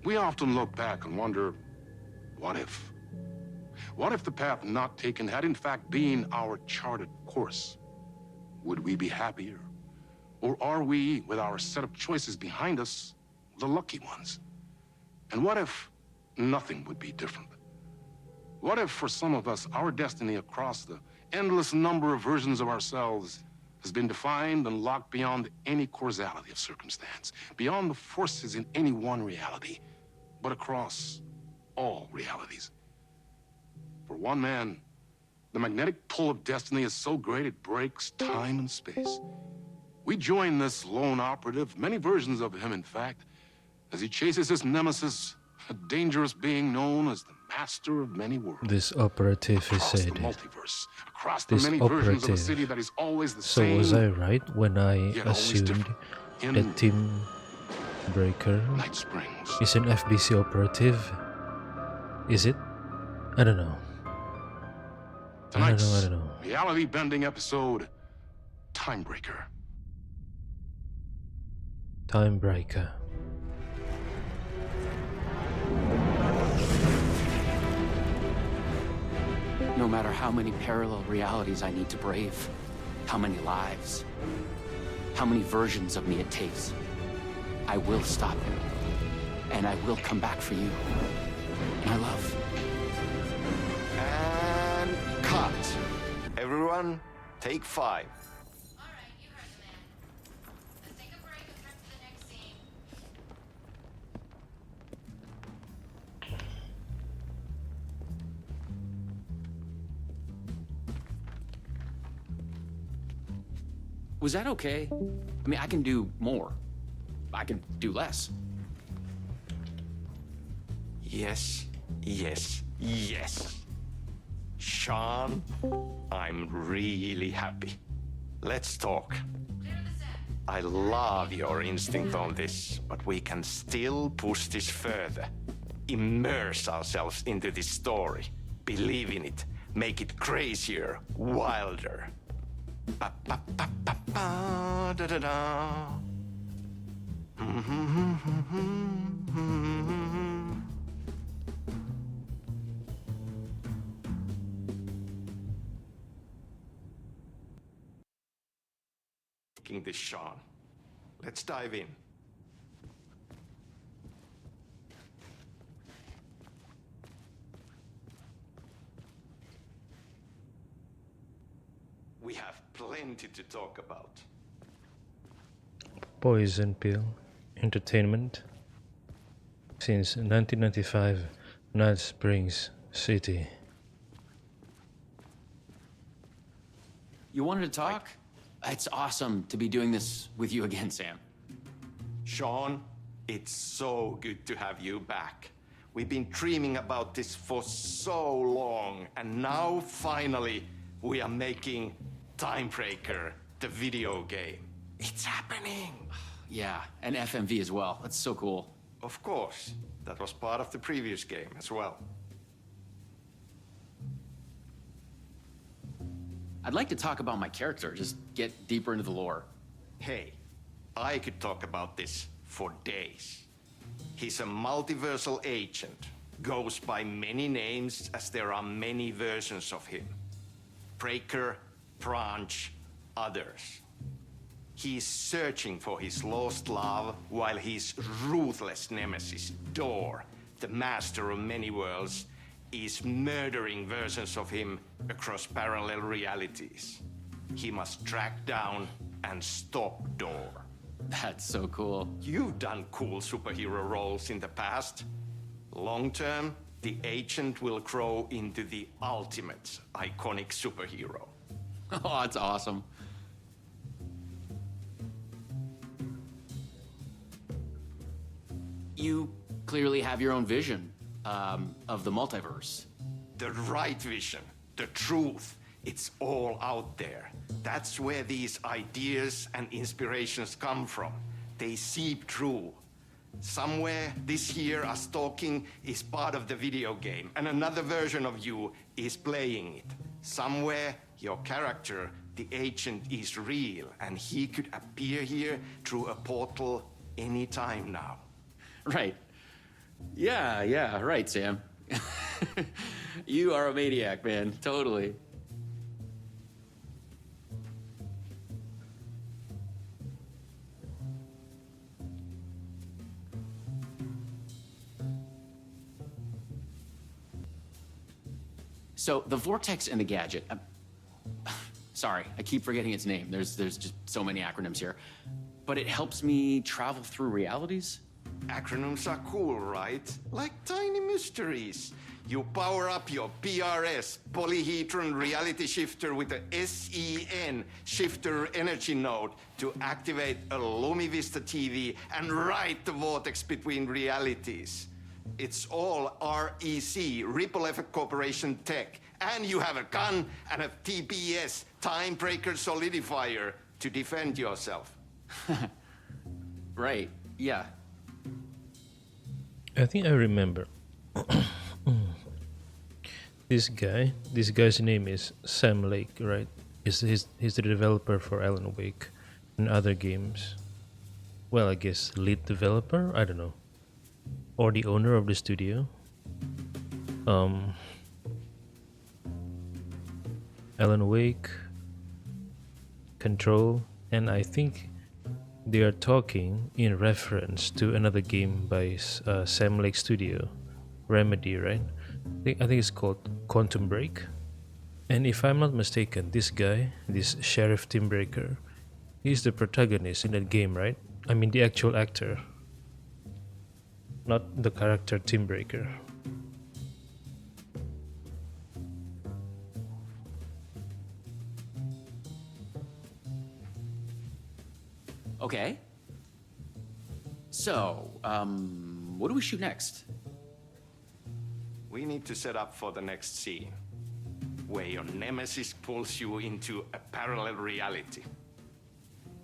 [SPEAKER 10] We often look back and wonder, what if? What if the path not taken had in fact been our charted course? Would we be happier? Or are we, with our set of choices behind us, the lucky ones? And what if nothing would be different? What if, for some of us, our destiny across the endless number of versions of ourselves has been defined and locked beyond any causality of circumstance, beyond the forces in any one reality, but across all realities? For one man, the magnetic pull of destiny is so great it breaks time and space. We join this lone operative, many versions of him, in fact, as he chases his nemesis, a dangerous being known as the master of many worlds.
[SPEAKER 2] This operative is
[SPEAKER 10] Across the
[SPEAKER 2] said.
[SPEAKER 10] multiverse, across the
[SPEAKER 2] This
[SPEAKER 10] many versions of a
[SPEAKER 2] operative.
[SPEAKER 10] city that is always the
[SPEAKER 2] So
[SPEAKER 10] same.
[SPEAKER 2] was I right when I
[SPEAKER 10] yet always
[SPEAKER 2] assumed
[SPEAKER 10] different.
[SPEAKER 2] that Tim Breaker
[SPEAKER 10] Night Springs.
[SPEAKER 2] is an FBC operative? Is it? I don't know. I don't know.
[SPEAKER 10] Reality-bending episode, Timebreaker.
[SPEAKER 2] Timebreaker.
[SPEAKER 11] No matter how many parallel realities I need to brave, how many lives, how many versions of me it takes, I will stop him. And I will come back for you. My love.
[SPEAKER 5] And cut. Everyone, take 5.
[SPEAKER 11] Was that okay? I mean, I can do more. I can do less.
[SPEAKER 5] Yes, yes, yes. Sean, I'm really happy. Let's talk. I love your instinct on this, but we can still push this further. Immerse ourselves into this story. Believe in it. Make it crazier, wilder. Ba ba ba ba ba da da da. Taking this, Sean. Let's dive in. We have plenty to talk about.
[SPEAKER 2] Poison Pill Entertainment. Since 1995, Night Springs City.
[SPEAKER 11] You wanted to talk? It's awesome to be doing this with you again, Sam.
[SPEAKER 5] Sean, it's so good to have you back. We've been dreaming about this for so long, and now finally we are making Timebreaker, the video game. It's happening.
[SPEAKER 11] Yeah, and FMV as well. That's so cool.
[SPEAKER 5] Of course, that was part of the previous game as well.
[SPEAKER 11] I'd like to talk about my character, just get deeper into the lore.
[SPEAKER 5] Hey, I could talk about this for days. He's a multiversal agent, goes by many names as there are many versions of him. Breaker, Branch, others. He's searching for his lost love while his ruthless nemesis, Door, the master of many worlds, is murdering versions of him across parallel realities. He must track down and stop Door.
[SPEAKER 11] That's so cool.
[SPEAKER 5] You've done cool superhero roles in the past. Long term, the agent will grow into the ultimate iconic superhero.
[SPEAKER 11] Oh, that's awesome. You clearly have your own vision of the multiverse.
[SPEAKER 5] The right vision, the truth, it's all out there. That's where these ideas and inspirations come from. They seep through.
[SPEAKER 20] Somewhere this here us talking is part of the video game, and another version of you is playing it. Somewhere your character, the agent, is real, and he could appear here through a portal anytime now.
[SPEAKER 11] Right. Yeah, right, Sam. You are a maniac, man. Totally. So, the Vortex and the Gadget. Sorry, I keep forgetting its name. There's just so many acronyms here. But it helps me travel through realities?
[SPEAKER 20] Acronyms are cool, right? Like tiny mysteries. You power up your PRS, Polyhedron Reality Shifter, with a SEN Shifter Energy Node to activate a LumiVista TV and write the vortex between realities. It's all REC, Ripple Effect Corporation tech. And you have a gun and a TPS, Time Breaker Solidifier, to defend yourself.
[SPEAKER 11] Right, yeah.
[SPEAKER 2] I think I remember. This guy's name is Sam Lake, right? He's the developer for Alan Wake and other games. Well, I guess lead developer? I don't know. Or the owner of the studio. Alan Wake, Control, and I think they are talking in reference to another game by Sam Lake Studio, Remedy, right? I think it's called Quantum Break. And if I'm not mistaken, this guy, this Sheriff Tim Breaker, he's the protagonist in that game, right? I mean the actual actor, not the character Tim Breaker.
[SPEAKER 11] Okay. So, what do we shoot next?
[SPEAKER 20] We need to set up for the next scene, where your nemesis pulls you into a parallel reality.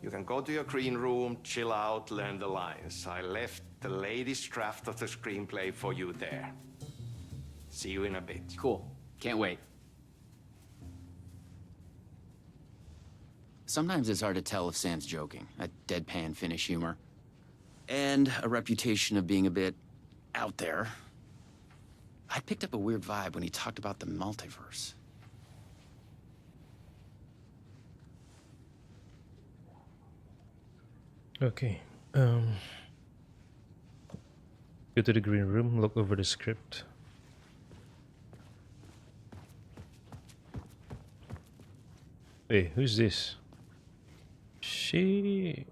[SPEAKER 20] You can go to your green room, chill out, learn the lines. I left the latest draft of the screenplay for you there. See you in a bit.
[SPEAKER 11] Cool. Can't wait. Sometimes it's hard to tell if Sam's joking. That deadpan Finnish humor. And a reputation of being a bit out there. I picked up a weird vibe when he talked about the multiverse.
[SPEAKER 2] Okay. Go to the green room, look over the script. Hey, who's this? She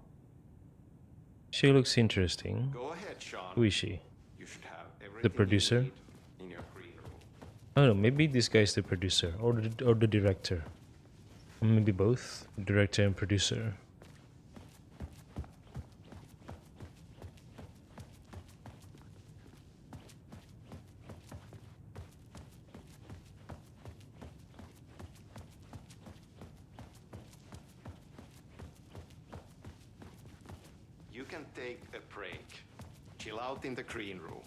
[SPEAKER 2] looks interesting.
[SPEAKER 20] Go ahead, Sean.
[SPEAKER 2] Who is she?
[SPEAKER 20] You should have everything
[SPEAKER 2] The producer?
[SPEAKER 20] you need in your green room.
[SPEAKER 2] I don't know, maybe this guy's the producer or the director. Or maybe both, director and producer.
[SPEAKER 20] You can take a break. Chill out in the green room.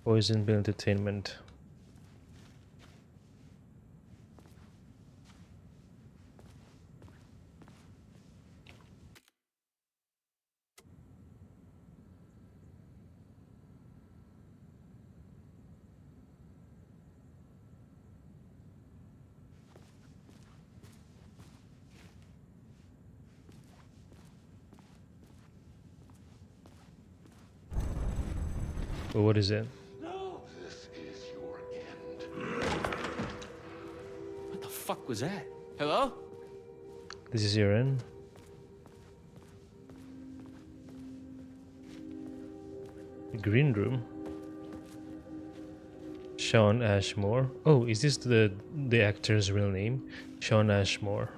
[SPEAKER 2] Poisonville Entertainment. Well, what is it?
[SPEAKER 11] This is your end. What the fuck was that? Hello?
[SPEAKER 2] This is your end? The green room? Sean Ashmore. Oh, is this the actor's real name? Sean Ashmore.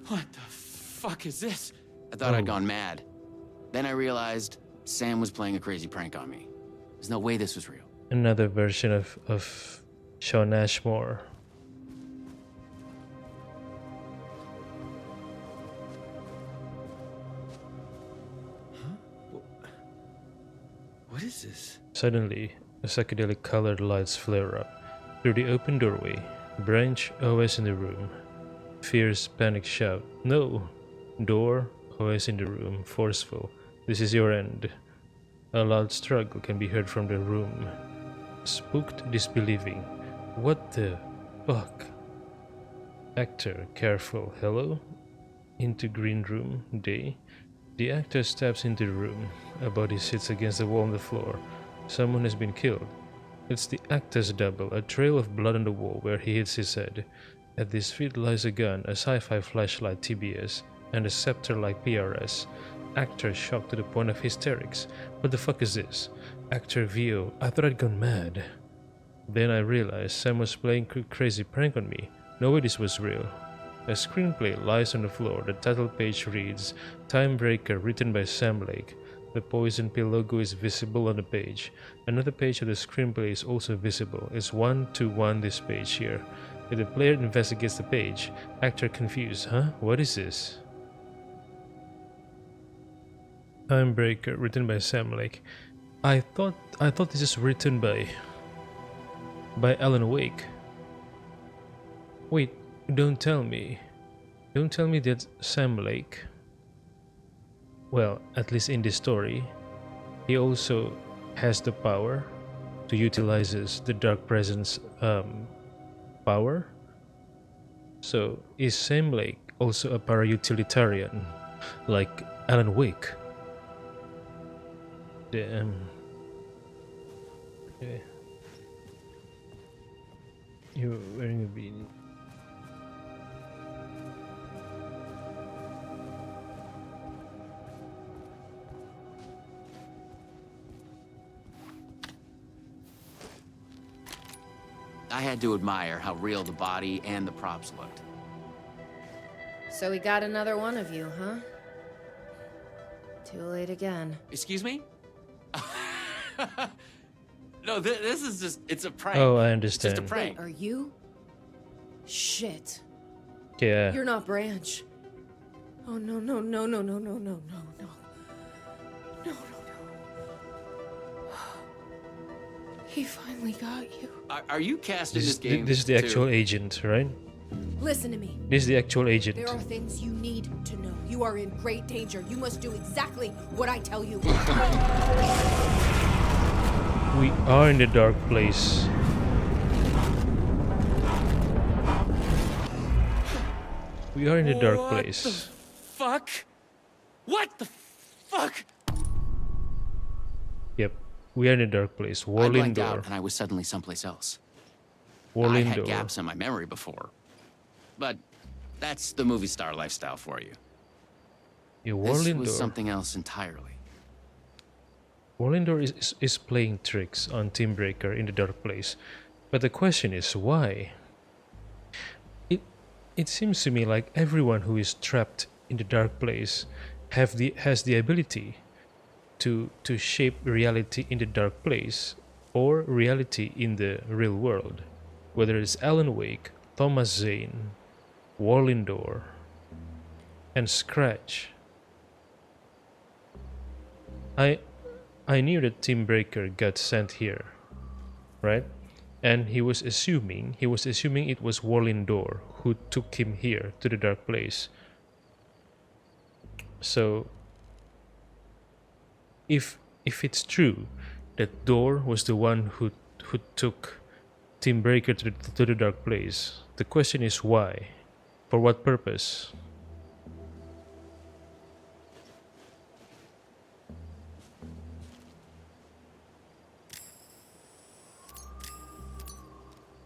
[SPEAKER 11] What the fuck is this? I thought I'd gone mad. Then I realized Sam was playing a crazy prank on me. There's no way this was real.
[SPEAKER 2] Another version of Sean Ashmore.
[SPEAKER 9] What is this?
[SPEAKER 2] Suddenly, a psychedelic colored lights flare up. Through the open doorway, Branch, OS in the room. Fierce panic shout. No! Door, OS in the room. Forceful. This is your end. A loud struggle can be heard from the room. Spooked, disbelieving. What the fuck? Actor, careful. Hello? Into green room. Day. The actor steps into the room. A body sits against the wall on the floor. Someone has been killed. It's the actor's double, a trail of blood on the wall where he hits his head. At his feet lies a gun, a sci-fi flashlight TBS, and a scepter-like PRS. Actor shocked to the point of hysterics. What the fuck is this? Actor VO, I thought I'd gone mad. Then I realized Sam was playing a crazy prank on me. No way this was real. A screenplay lies on the floor. The title page reads, Timebreaker, written by Sam Lake. The poison pill logo is visible on the page. Another page of the screenplay is also visible. It's 1-1 this page here. If the player investigates the page, actor confused. Huh? What is this? Timebreaker, written by Sam Lake. I thought this is written by Alan Wake. Wait, don't tell me that Sam Lake, well, at least in this story, he also has the power to utilizes the Dark Presence power. So is Sam Lake also a para-utilitarian like Alan Wake? Damn. Okay. You're wearing a beanie.
[SPEAKER 11] I had to admire how real the body and the props looked.
[SPEAKER 16] So we got another one of you, huh? Too late again.
[SPEAKER 11] Excuse me? No, this is just, it's a prank.
[SPEAKER 2] Oh, I understand.
[SPEAKER 11] It's just a prank.
[SPEAKER 16] Wait, are you? Shit.
[SPEAKER 2] Yeah.
[SPEAKER 16] You're not Branch. Oh, no, no, no, no, no, no, no, no, no. No, no, no. He finally got you.
[SPEAKER 11] Are you cast in this game?
[SPEAKER 2] This is the actual agent, right?
[SPEAKER 16] Listen to me.
[SPEAKER 2] This is the actual agent.
[SPEAKER 16] There are things you need to know. You are in great danger. You must do exactly what I tell you.
[SPEAKER 2] We are in the dark place. We are in the dark place.
[SPEAKER 11] What the fuck? What the fuck?
[SPEAKER 2] Yep, we are in the dark place.
[SPEAKER 11] I blanked
[SPEAKER 2] Warlindor.
[SPEAKER 11] out and I was suddenly someplace else. I
[SPEAKER 2] Warlindor.
[SPEAKER 11] had gaps in my memory before. But that's the movie star lifestyle for you.
[SPEAKER 2] Yeah,
[SPEAKER 11] This
[SPEAKER 2] Warlindor.
[SPEAKER 11] was something else entirely.
[SPEAKER 2] Warlindor is playing tricks on Teambreaker in the dark place. But the question is why? It seems to me like everyone who is trapped in the dark place has the ability to shape reality in the dark place or reality in the real world. Whether it's Alan Wake, Thomas Zane, Warlindor, and Scratch. I knew that Teambreaker got sent here, right? And he was assuming it was Warlindor who took him here to the dark place. So if it's true that Door was the one who took Teambreaker to the dark place, the question is why? For what purpose?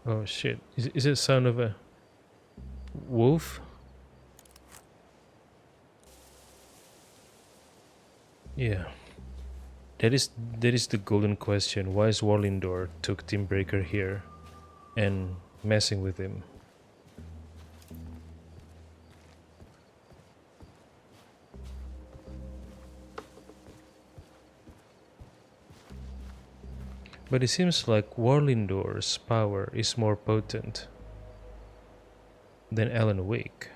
[SPEAKER 2] Oh shit. Is it the sound of a wolf? Yeah. That is the golden question. Why is Warlindor took Teambreaker here and messing with him? But it seems like Warlindor's power is more potent than Alan Wake.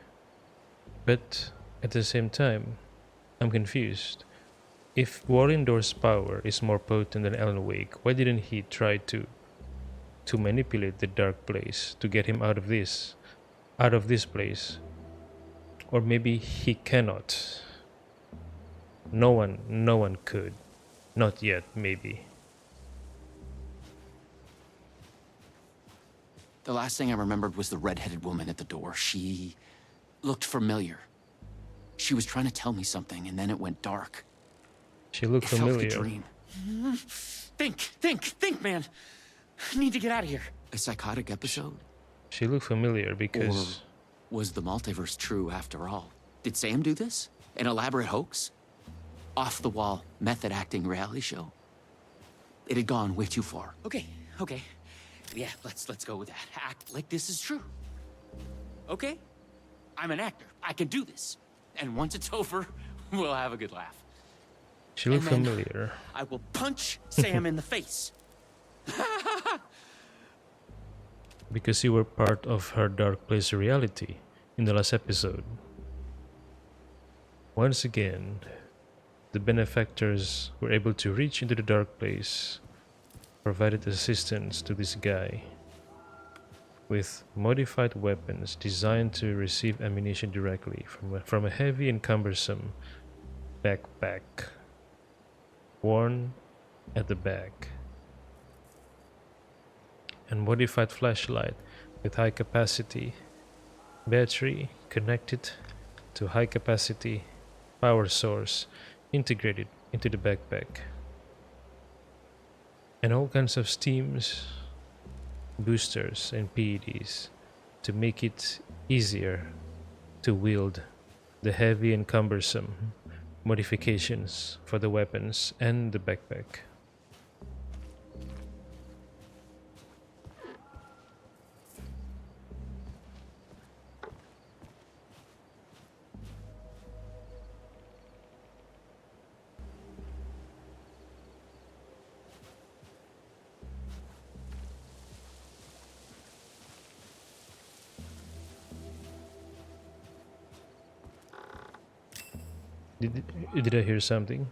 [SPEAKER 2] But at the same time, I'm confused. If Warlindor's power is more potent than Alan Wake, why didn't he try to manipulate the dark place to get him out of this place? Or maybe he cannot. No one could. Not yet, maybe.
[SPEAKER 11] The last thing I remembered was the red-headed woman at the door. She looked familiar. She was trying to tell me something, and then it went dark.
[SPEAKER 2] She looked familiar.
[SPEAKER 11] It felt like a dream.
[SPEAKER 8] Think, man. I need to get out of here.
[SPEAKER 11] A psychotic episode?
[SPEAKER 2] She looked familiar because...
[SPEAKER 11] Or was the multiverse true after all? Did Sam do this? An elaborate hoax? Off-the-wall, method-acting reality show? It had gone way too far. Okay. Yeah, let's go with that. Act like this is true. Okay? I'm an actor. I can do this. And once it's over, we'll have a good laugh.
[SPEAKER 2] She looked familiar.
[SPEAKER 8] I will punch Sam in the face.
[SPEAKER 2] Because you were part of her dark place reality in the last episode. Once again, the benefactors were able to reach into the dark place, provided assistance to this guy with modified weapons designed to receive ammunition directly from a heavy and cumbersome backpack worn at the back, and modified flashlight with high capacity battery connected to high capacity power source integrated into the backpack, and all kinds of steams, boosters and PEDs to make it easier to wield the heavy and cumbersome modifications for the weapons and the backpack. Did I hear something?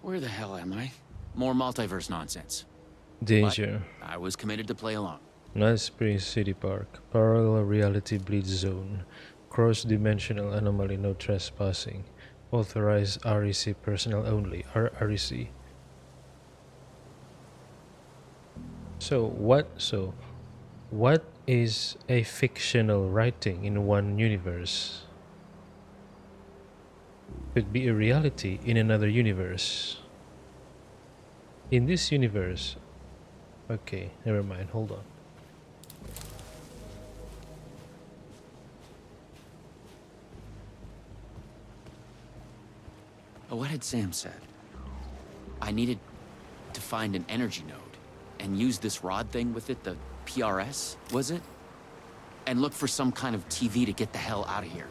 [SPEAKER 11] Where the hell am I? More multiverse nonsense.
[SPEAKER 2] Danger.
[SPEAKER 11] But I was committed to play along.
[SPEAKER 2] Night Springs City Park. Parallel reality bleed zone. Cross-dimensional anomaly, no trespassing. Authorized REC personnel only. REC. So what is a fictional writing in one universe could be a reality in another universe? In this universe... Okay, never mind, hold on.
[SPEAKER 11] What had Sam said? I needed to find an energy node and use this rod thing with it, the PRS, was it? And look for some kind of TV to get the hell out of here.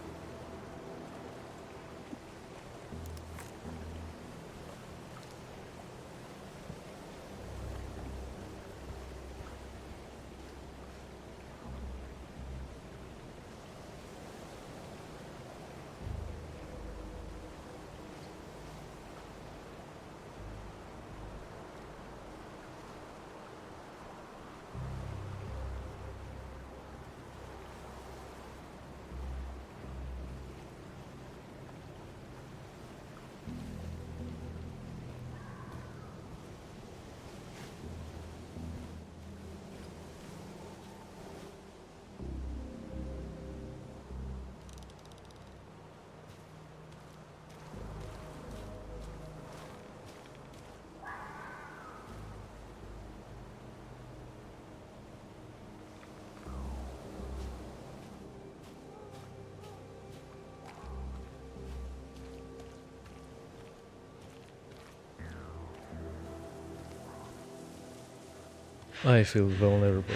[SPEAKER 2] I feel vulnerable.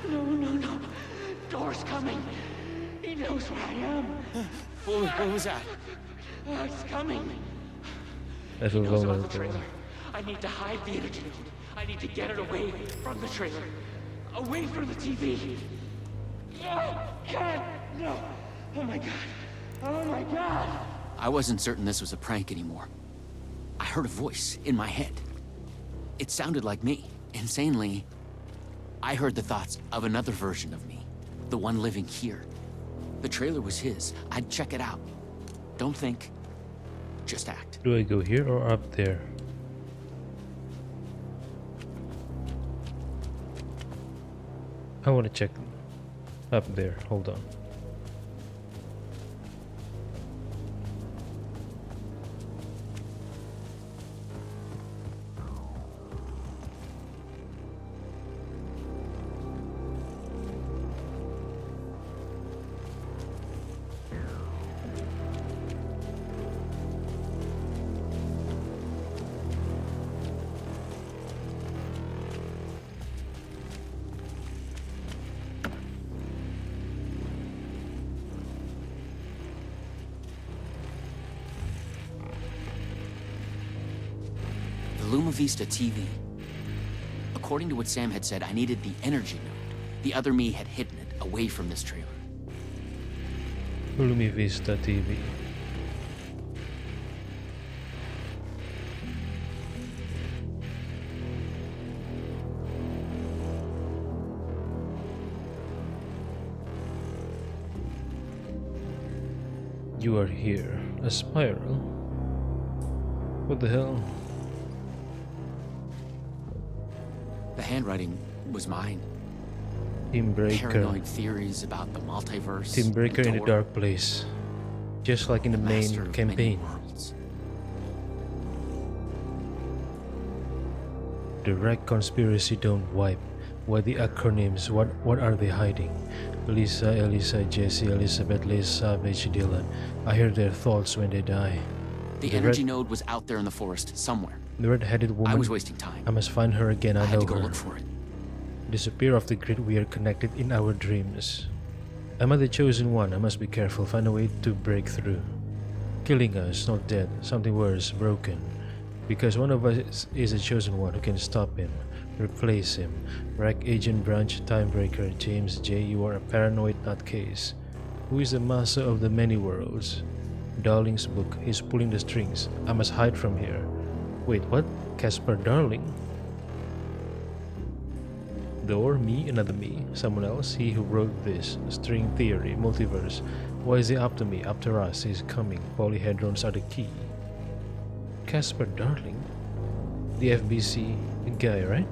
[SPEAKER 8] No. Door's coming. He knows where I am.
[SPEAKER 11] What was that?
[SPEAKER 8] It's coming.
[SPEAKER 2] I feel
[SPEAKER 8] He knows about the
[SPEAKER 2] vulnerable.
[SPEAKER 8] trailer. I need to hide the energy node. I need to get it away from the trailer. Away from the TV. No! God! No! Oh my god! Oh my god!
[SPEAKER 11] I wasn't certain this was a prank anymore. I heard a voice in my head. It sounded like me. Insanely, I heard the thoughts of another version of me. The one living here. The trailer was his. I'd check it out. Don't think. Just act.
[SPEAKER 2] Do I go here or up there? I want to check up there. Hold on.
[SPEAKER 11] The Luma Vista TV. According to what Sam had said, I needed the energy node. The other me had hidden it away from this trailer.
[SPEAKER 2] Luma Vista TV. You are here. A spiral? What the hell?
[SPEAKER 11] The handwriting was mine.
[SPEAKER 2] Team Breaker.
[SPEAKER 11] Paranoid theories about the multiverse.
[SPEAKER 2] Team Breaker in a
[SPEAKER 11] door.
[SPEAKER 2] dark place. Just like in the
[SPEAKER 11] Master
[SPEAKER 2] main
[SPEAKER 11] of
[SPEAKER 2] campaign.
[SPEAKER 11] many worlds.
[SPEAKER 2] The Rec Conspiracy don't wipe. What the acronyms? What are they hiding? Lisa, Elisa, Jesse, Elizabeth, Liz, Savage, Dylan. I hear their thoughts when they die.
[SPEAKER 11] The energy node was out there in the forest somewhere.
[SPEAKER 2] The red-headed woman.
[SPEAKER 11] I was wasting time.
[SPEAKER 2] I must find her again. I
[SPEAKER 11] had
[SPEAKER 2] know
[SPEAKER 11] to go
[SPEAKER 2] her.
[SPEAKER 11] look for it.
[SPEAKER 2] Disappear off the grid. We are connected in our dreams. Am I the chosen one? I must be careful. Find a way to break through. Killing us, not dead. Something worse, broken. Because one of us is a chosen one who can stop him. Replace him. Rec Agent Branch, Timebreaker, James J. You are a paranoid nutcase. Who is the master of the many worlds? Darling's book. He's pulling the strings. I must hide from here. Wait, what? Casper Darling? Door, me, another me, someone else, he who wrote this, string theory, multiverse. Why is he after me, after us, he's coming, polyhedrons are the key. Casper Darling? The FBC guy, right?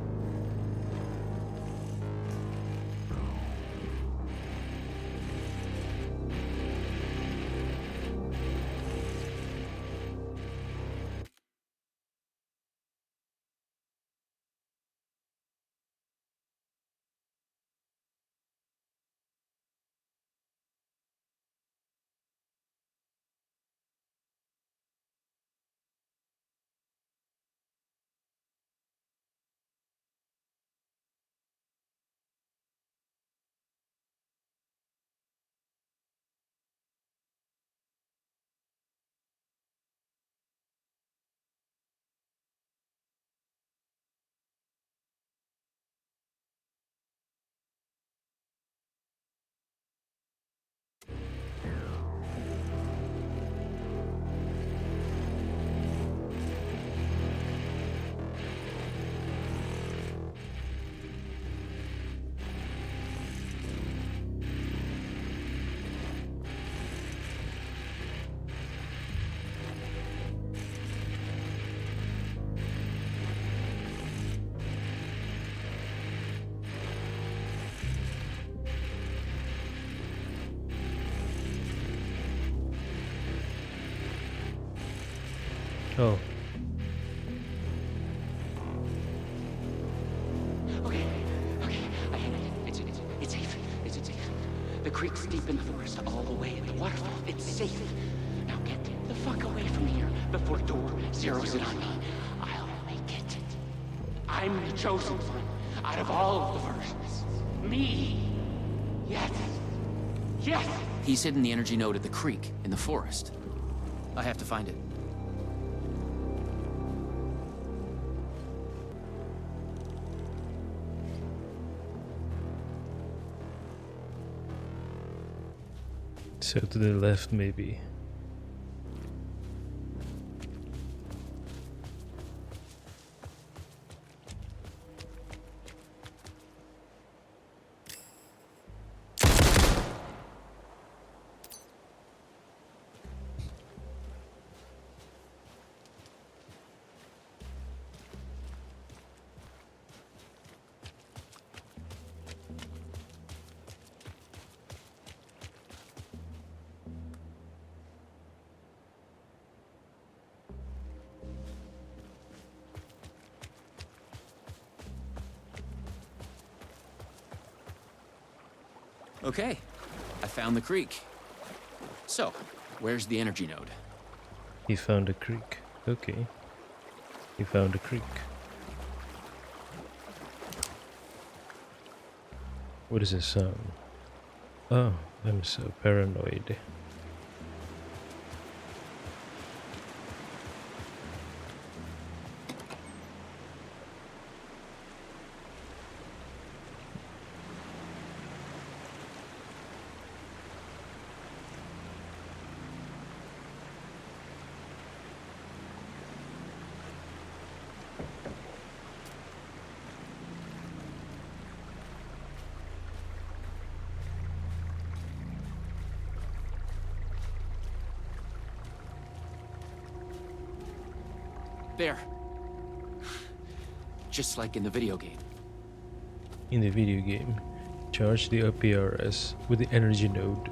[SPEAKER 2] Oh.
[SPEAKER 11] Okay, I hit it. It's safe. It's safe. The creek's deep in the forest, all the way at the waterfall. It's safe. Now get the fuck away from here before Door zeroes in on me. I'll make it. I'm the chosen one out of all of the versions. Me. Yes. Yes! He's hidden the energy node at the creek in the forest. I have to find it.
[SPEAKER 2] So to the left, maybe.
[SPEAKER 11] Okay, I found the creek. So, where's the energy node?
[SPEAKER 2] He found a creek. Okay. He found a creek. What is this sound? Oh, I'm so paranoid.
[SPEAKER 11] There. Just like in the video game.
[SPEAKER 2] In the video game, charge the PRS with the energy node.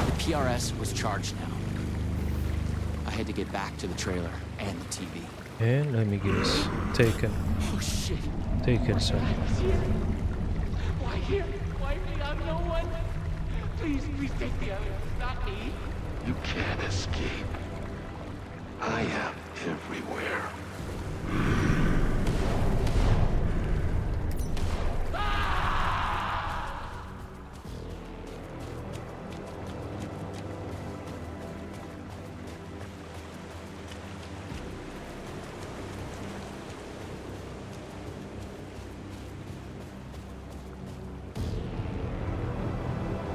[SPEAKER 11] The PRS was charged now. I had to get back to the trailer and the TV.
[SPEAKER 2] And let me guess, taken.
[SPEAKER 11] Oh shit.
[SPEAKER 2] Taken, sir.
[SPEAKER 11] Why here? Why me? I'm no one. Please take me out. Not me.
[SPEAKER 10] You can't escape. I am everywhere.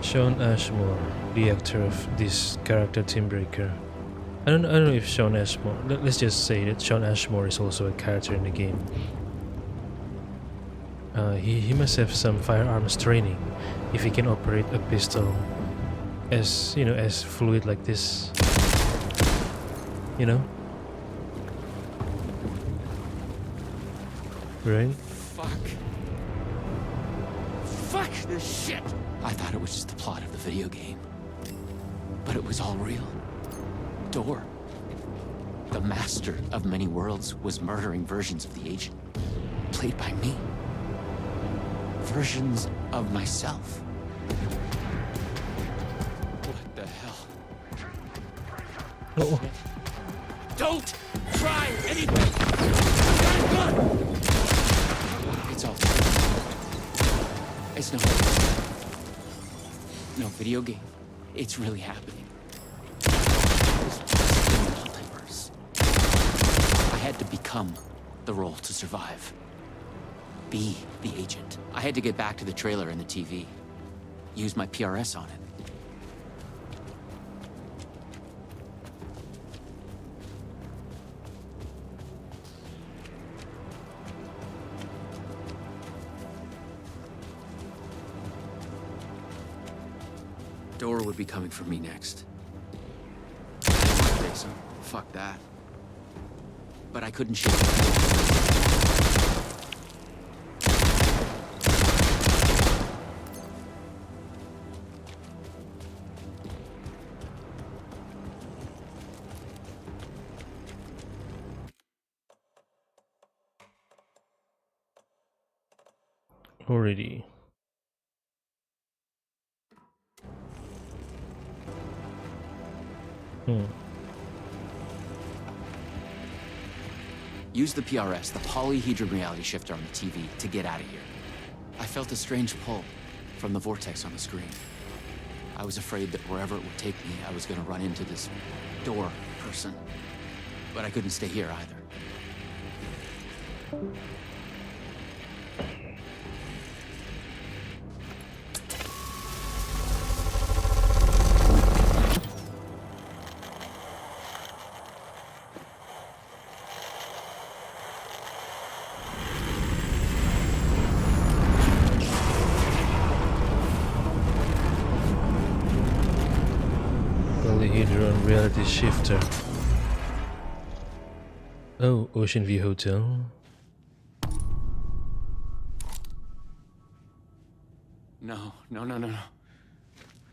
[SPEAKER 2] Shawn Ashmore, the actor of this character Tim Breaker. I don't know if Shawn Ashmore. Let's just say that Shawn Ashmore is also a character in the game. He must have some firearms training if he can operate a pistol as as fluid like this. Right?
[SPEAKER 11] Fuck this shit! I thought it was just the plot of the video game. But it was all real. Door, the master of many worlds, was murdering versions of the agent. Played by me. Versions of myself. What the hell?
[SPEAKER 2] Oh.
[SPEAKER 11] Don't try anything! Gun! It's all... It's no video game. It's really happening. This is the multiverse. I had to become the role to survive. Be the agent. I had to get back to the trailer and the TV. Use my PRS on it. Door would be coming for me next. Jason, fuck that. but I couldn't shake it.
[SPEAKER 2] Already.
[SPEAKER 11] Use the PRS, the polyhedron reality shifter on the TV, to get out of here. I felt a strange pull from the vortex on the screen. I was afraid that wherever it would take me, I was going to run into this door person. But I couldn't stay here either.
[SPEAKER 2] Polyhedron reality shifter. Oh, Ocean View Hotel.
[SPEAKER 11] No, no, no, no, no.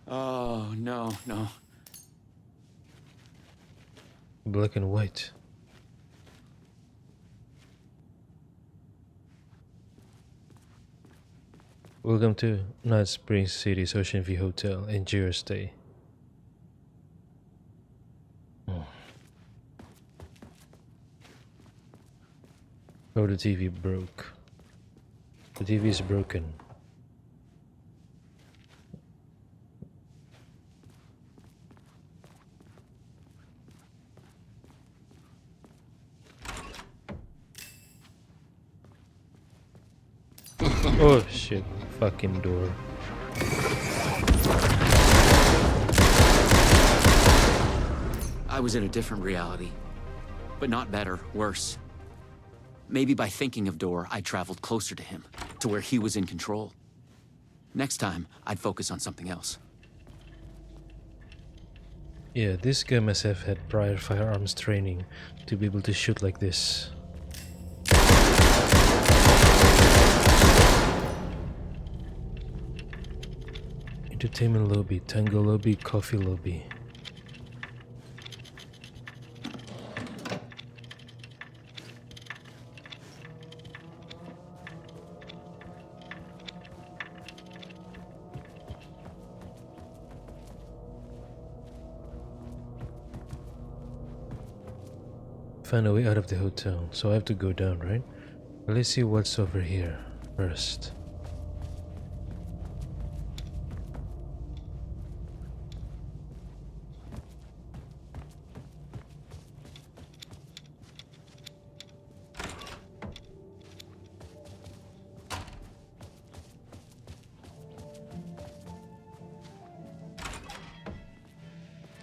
[SPEAKER 11] Oh, no, no.
[SPEAKER 2] Black and white. Welcome to Night Springs City's Ocean View Hotel. Enjoy your stay. Oh, the TV broke. The TV is broken. Oh shit, fucking door.
[SPEAKER 11] I was in a different reality. But not better, worse. Maybe by thinking of Door, I traveled closer to him, to where he was in control. Next time, I'd focus on something else.
[SPEAKER 2] Yeah, this guy must have had prior firearms training to be able to shoot like this. Entertainment lobby, tango lobby, coffee lobby. Find a way out of the hotel, so I have to go down, right? Let's see what's over here first.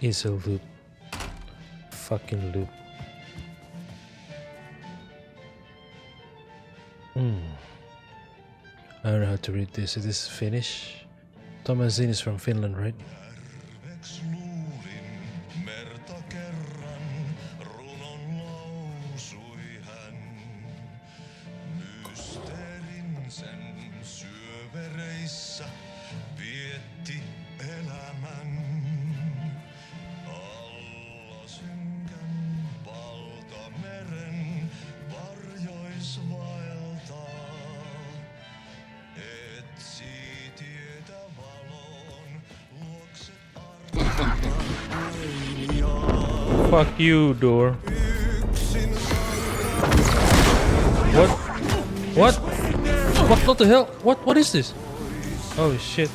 [SPEAKER 2] Is a loop. Fucking loop. I don't know how to read this. Is this Finnish? Thomasin is from Finland, right? Fuck you, door. What? What? What the hell? What is this? Oh shit.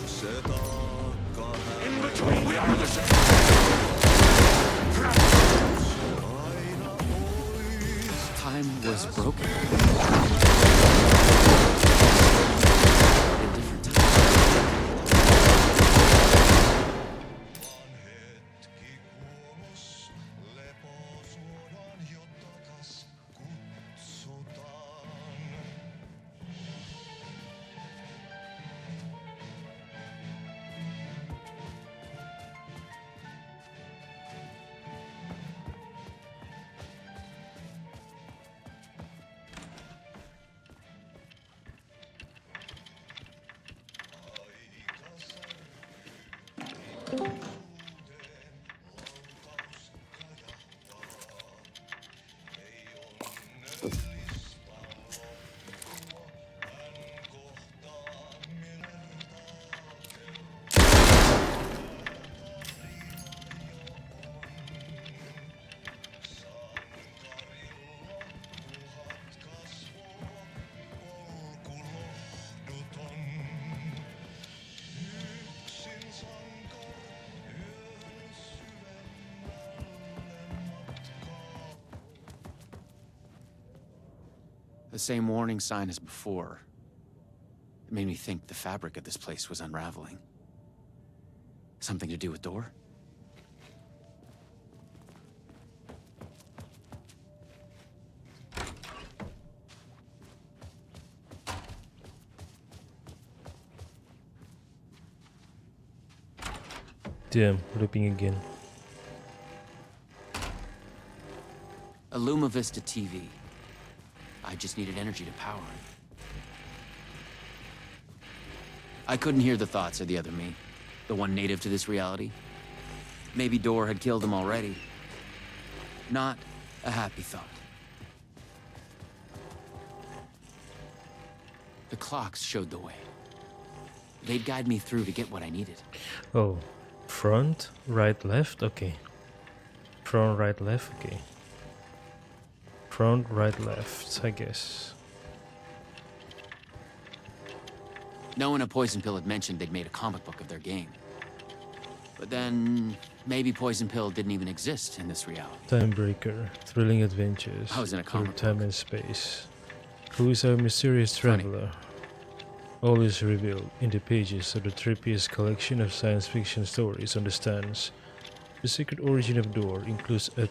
[SPEAKER 11] Time was broken. The same warning sign as before. It made me think the fabric of this place was unraveling. Something to do with Door?
[SPEAKER 2] Damn, looping again.
[SPEAKER 11] A Luma Vista TV. I just needed energy to power it. I couldn't hear the thoughts of the other me, the one native to this reality. Maybe Door had killed him already. Not a happy thought. The clocks showed the way. They'd guide me through to get what I needed.
[SPEAKER 2] Oh, front, right, left? Okay. Front, right, left? Okay. Front, right, left, I guess.
[SPEAKER 11] No one at Poison Pill had mentioned they'd made a comic book of their game. But then, maybe Poison Pill didn't even exist in this reality.
[SPEAKER 2] Timebreaker, thrilling adventures
[SPEAKER 11] I was in a
[SPEAKER 2] through
[SPEAKER 11] comic
[SPEAKER 2] time and space. Who is our mysterious traveler? All is revealed in the pages of the trippiest collection of science fiction stories on the stands. The secret origin of Door includes a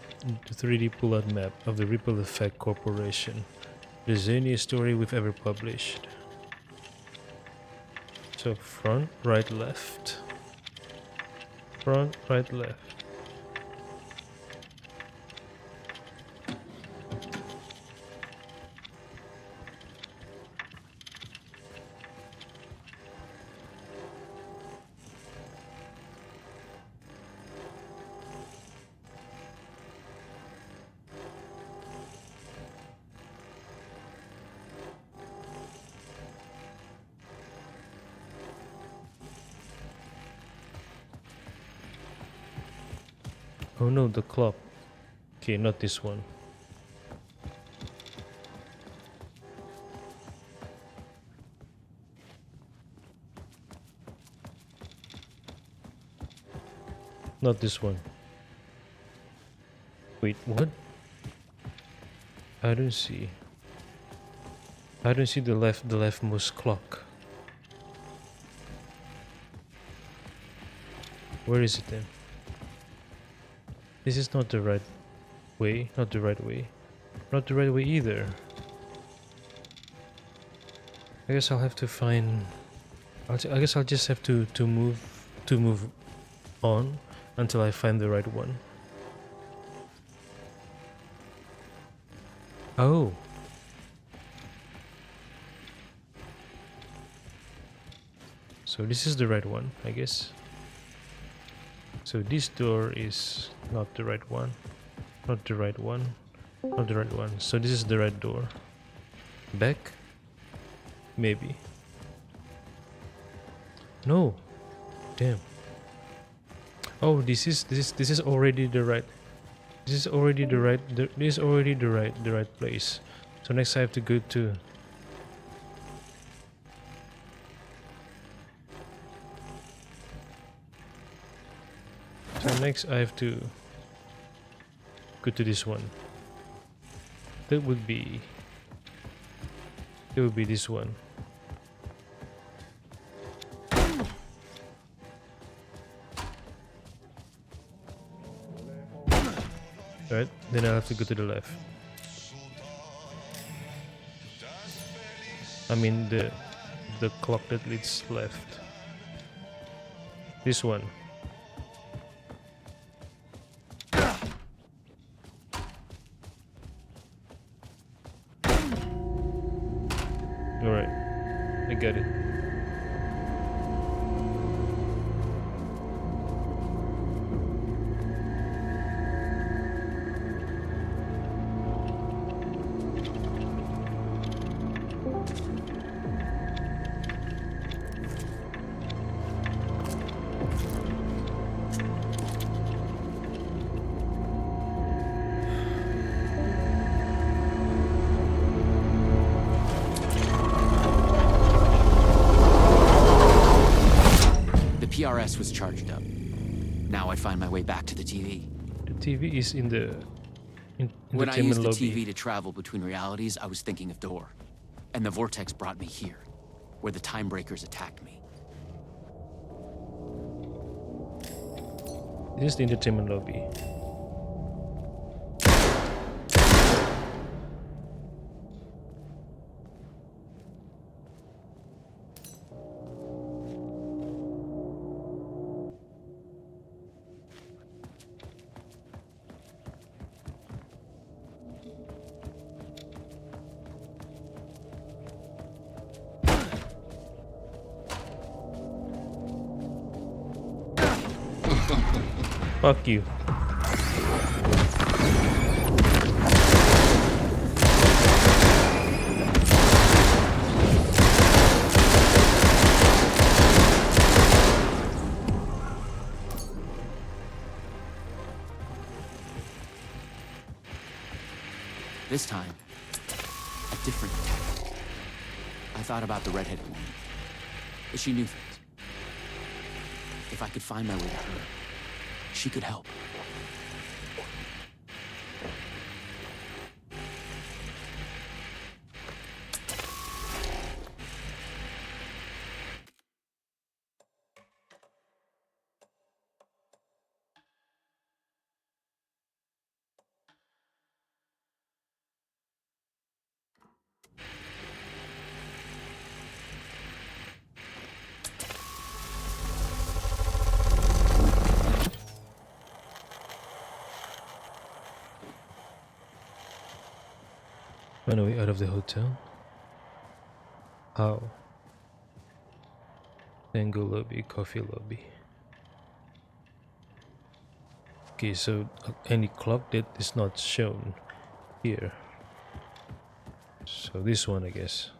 [SPEAKER 2] 3D pull-out map of the Ripple Effect Corporation, the zaniest story we've ever published. So front, right, left. Front, right, left. Oh no, the clock. Okay, not this one. Not this one. Wait, what? I don't see the leftmost clock. Where is it then? This is not the right way, not the right way. Not the right way either. I guess I'll have to find... I guess I'll just have to move on until I find the right one. Oh. So this is the right one, I guess. So this door is not the right one. Not the right one. Not the right one. So this is the right door. Back? Maybe. No. Damn. Oh, this is already the right. This is already the right. This is already the right place. So next I have to go to. So next I have to go to this one. That would be this one. Right, then I'll have to go to the left. I mean the clock that leads left. This one. Alright, I got it.
[SPEAKER 11] PRS was charged up. Now I find my way back to the TV.
[SPEAKER 2] The TV is in the
[SPEAKER 11] When I
[SPEAKER 2] entertainment
[SPEAKER 11] used the
[SPEAKER 2] lobby.
[SPEAKER 11] TV to travel between realities, I was thinking of Door. And the vortex brought me here, where the time breakers attacked me.
[SPEAKER 2] This is the entertainment lobby. Fuck you.
[SPEAKER 11] This time, a different attack. I thought about the redheaded woman. But she knew things. If I could find my way to her, she could help.
[SPEAKER 2] Run away out of the hotel? How? Tango lobby, coffee lobby. Okay, so any clock that is not shown here. So this one, I guess.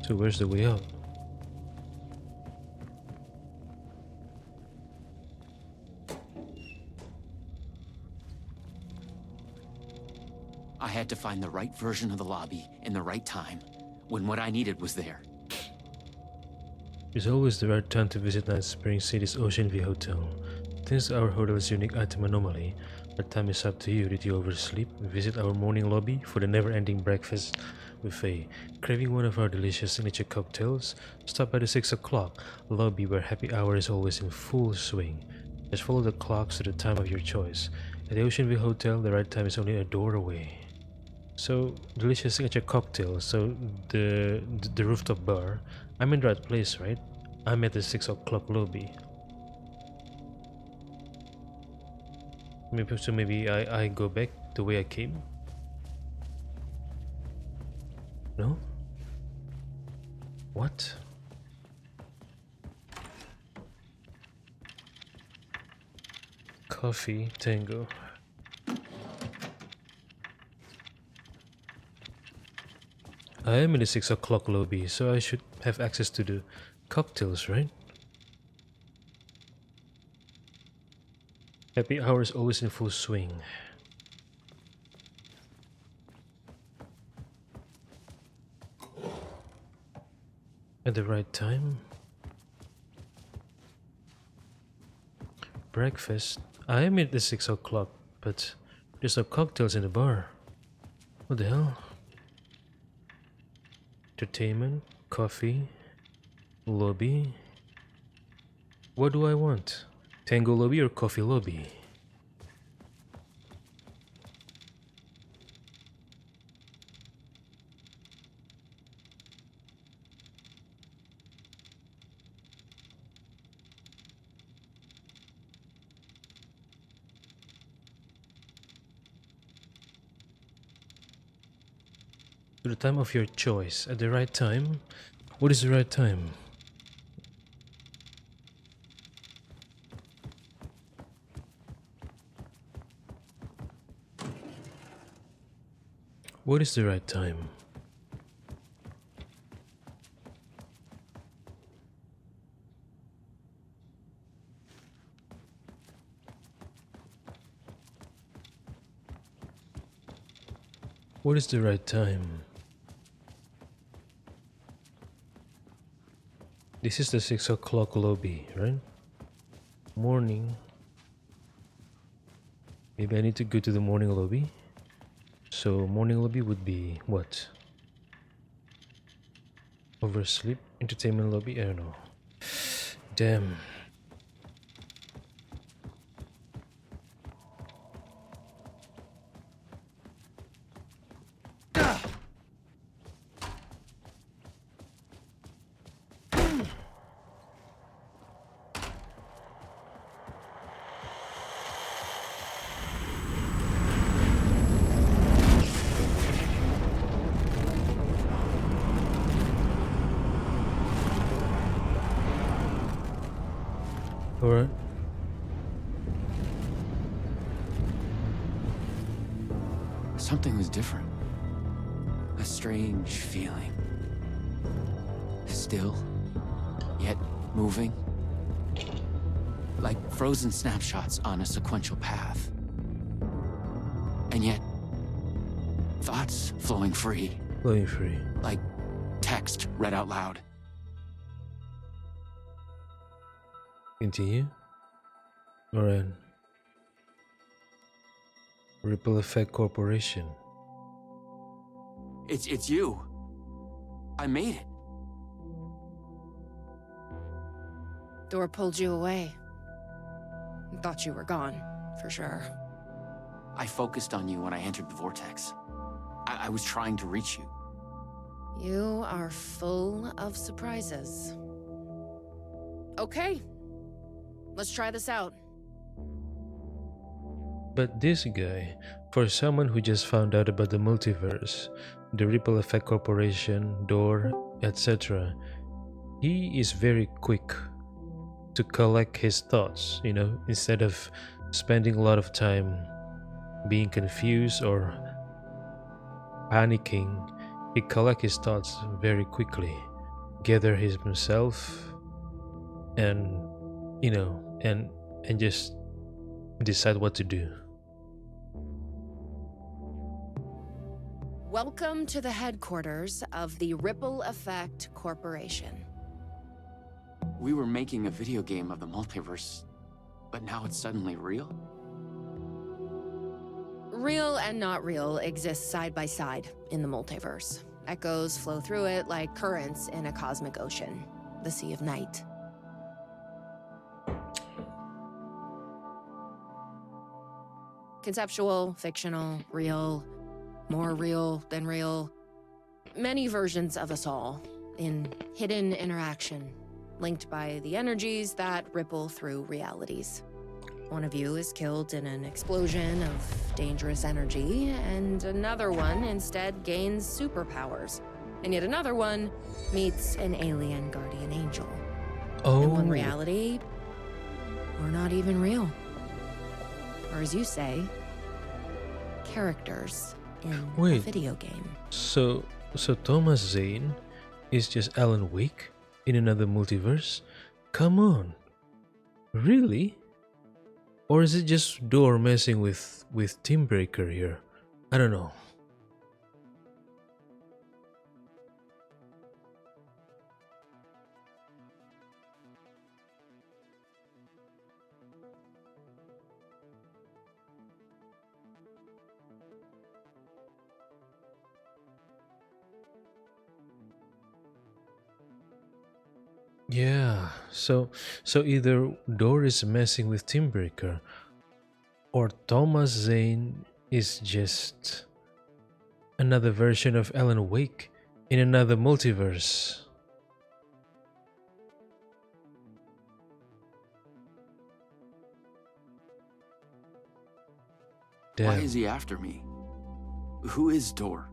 [SPEAKER 2] So where's the way out?
[SPEAKER 11] I had to find the right version of the lobby in the right time, when what I needed was there.
[SPEAKER 2] It's always the right time to visit Night Spring City's Ocean View Hotel. Thanks to our hotel's unique item anomaly, our time is up to you. Did you oversleep? Visit our morning lobby for the never-ending breakfast buffet. Craving one of our delicious signature cocktails? Stop by the 6 o'clock lobby where happy hour is always in full swing. Just follow the clocks to the time of your choice. At the Ocean View Hotel, the right time is only a door away. So, delicious signature cocktails. So, the rooftop bar. I'm in the right place, right? I'm at the 6 o'clock lobby. Maybe I go back the way I came? No? What? Coffee, tango. I am in the 6 o'clock lobby, so I should have access to the cocktails, right? Happy hour is always in full swing. At the right time? Breakfast? I am at the 6 o'clock, but there's no cocktails in the bar. What the hell? Entertainment, coffee, lobby. What do I want? Tango lobby or coffee lobby? to the time of your choice. At the right time? What is the right time? What is the right time? What is the right time? This is the 6 o'clock lobby, right? Morning. Maybe I need to go to the morning lobby. So morning lobby would be what? Oversleep? Entertainment lobby? I don't know. Damn. Alright.
[SPEAKER 11] Something was different. A strange feeling. Still, yet moving. Like frozen snapshots on a sequential path. And yet, thoughts flowing free.
[SPEAKER 2] Flowing free.
[SPEAKER 11] Like text read out loud.
[SPEAKER 2] Continue. Alright. Ripple Effect Corporation.
[SPEAKER 11] It's you. I made it.
[SPEAKER 16] Door pulled you away. Thought you were gone, for sure.
[SPEAKER 11] I focused on you when I entered the vortex. I was trying to reach you.
[SPEAKER 16] You are full of surprises. Okay. Let's try this out.
[SPEAKER 2] But this guy, for someone who just found out about the multiverse, the Ripple Effect Corporation, Door, etc., he is very quick to collect his thoughts, you know, instead of spending a lot of time being confused or panicking. He collects his thoughts very quickly, gather himself, and, you know, and just decide what to do.
[SPEAKER 16] Welcome to the headquarters of the Ripple Effect Corporation.
[SPEAKER 11] We were making a video game of the multiverse, but now it's suddenly real?
[SPEAKER 16] Real and not real exist side by side in the multiverse. Echoes flow through it like currents in a cosmic ocean, the Sea of Night. Conceptual, fictional, real, more real than real. Many versions of us all, in hidden interaction, linked by the energies that ripple through realities. One of you is killed in an explosion of dangerous energy, and another one instead gains superpowers. And yet another one meets an alien guardian angel.
[SPEAKER 2] Oh.
[SPEAKER 16] In one reality, we're not even real. Or as you say, characters in a video game.
[SPEAKER 2] So Thomas Zane is just Alan Wake in another multiverse? Come on. Really? Or is it just Door messing with Teambreaker here? I don't know. Yeah, so either Door is messing with Teambreaker, or Thomas Zane is just another version of Alan Wake in another multiverse.
[SPEAKER 11] Why
[SPEAKER 2] Damn.
[SPEAKER 11] is he after me? Who is Door?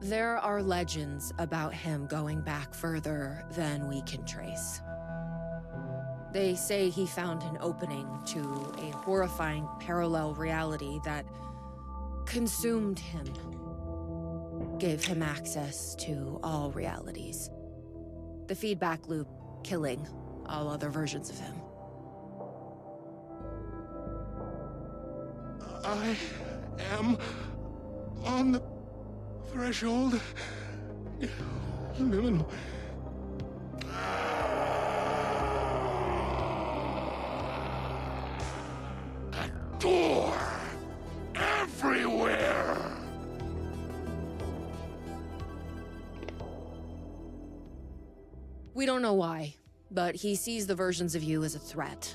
[SPEAKER 16] There are legends about him going back further than we can trace. They say he found an opening to a horrifying parallel reality that consumed him, gave him access to all realities. The feedback loop killing all other versions of him.
[SPEAKER 10] I am on the threshold. Millen. A door everywhere.
[SPEAKER 16] We don't know why, but he sees the versions of you as a threat.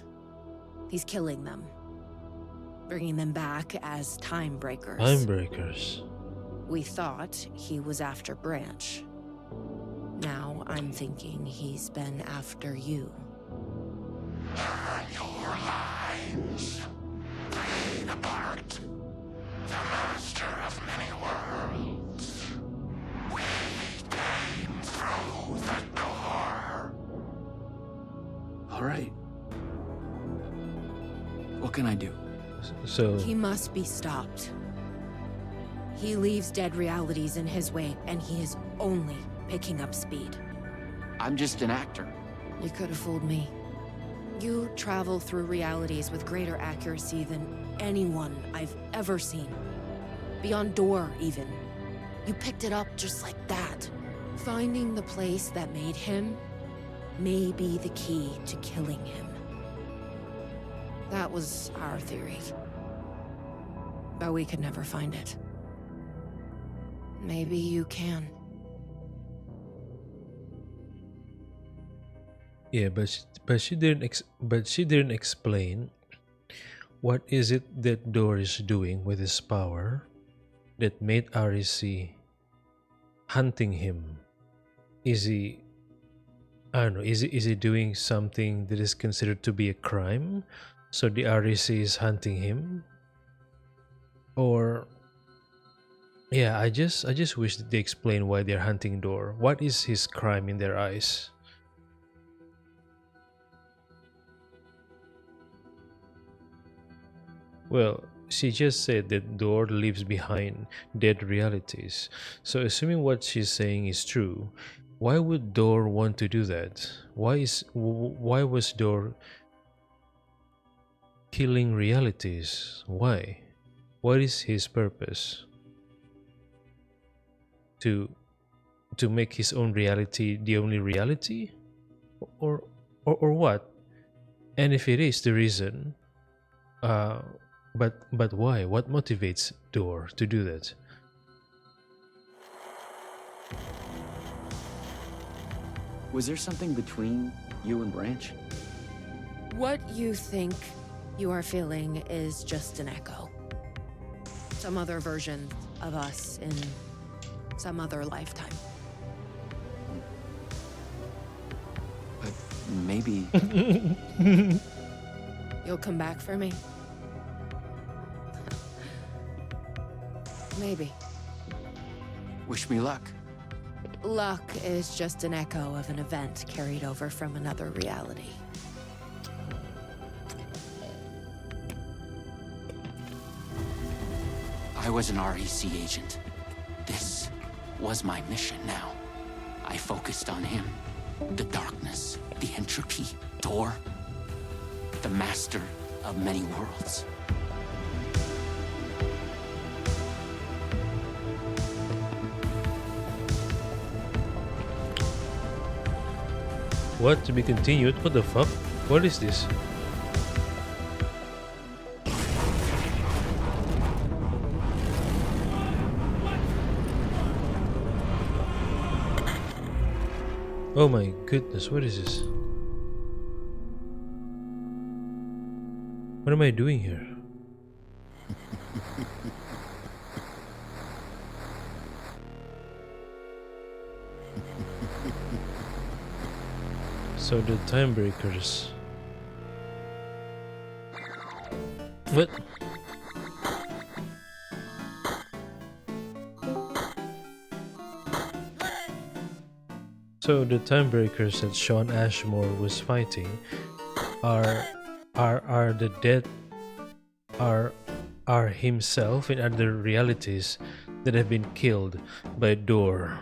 [SPEAKER 16] He's killing them, bringing them back as time breakers.
[SPEAKER 2] Time breakers.
[SPEAKER 16] We thought he was after Branch. Now I'm thinking he's been after you.
[SPEAKER 6] Your lines played apart. The master of many worlds. We came through the door.
[SPEAKER 11] All right. What can I do?
[SPEAKER 2] So
[SPEAKER 16] He must be stopped. He leaves dead realities in his wake, and he is only picking up speed.
[SPEAKER 11] I'm just an actor.
[SPEAKER 16] You could have fooled me. You travel through realities with greater accuracy than anyone I've ever seen. Beyond Door, even. You picked it up just like that. Finding the place that made him may be the key to killing him. That was our theory. But we could never find it. Maybe you can.
[SPEAKER 2] yeah, but she didn't explain what is it that Door is doing with his power that made REC hunting him. Is he, I don't know, is he doing something that is considered to be a crime? So the REC is hunting him? Or yeah, I just wish that they explain why they're hunting Door. What is his crime in their eyes? Well, she just said that Door leaves behind dead realities. So assuming what she's saying is true, why would Door want to do that? Why was Door killing realities? Why? What is his purpose? To make his own reality the only reality? Or what? And if it is the reason, but why? What motivates Door to do that?
[SPEAKER 11] Was there something between you and Branch?
[SPEAKER 16] What you think you are feeling is just an echo. Some other version of us in some other lifetime.
[SPEAKER 11] But maybe...
[SPEAKER 16] You'll come back for me? Maybe.
[SPEAKER 11] Wish me luck.
[SPEAKER 16] Luck is just an echo of an event carried over from another reality.
[SPEAKER 11] I was an REC agent. This was my mission now. I focused on him. The darkness, the entropy, Door. The master of many worlds.
[SPEAKER 2] What? To be continued? What the fuck? What is this? Oh my goodness, what is this? What am I doing here? So the time breakers. What? So the Timebreakers that Shawn Ashmore was fighting are the dead are himself in other realities that have been killed by Door.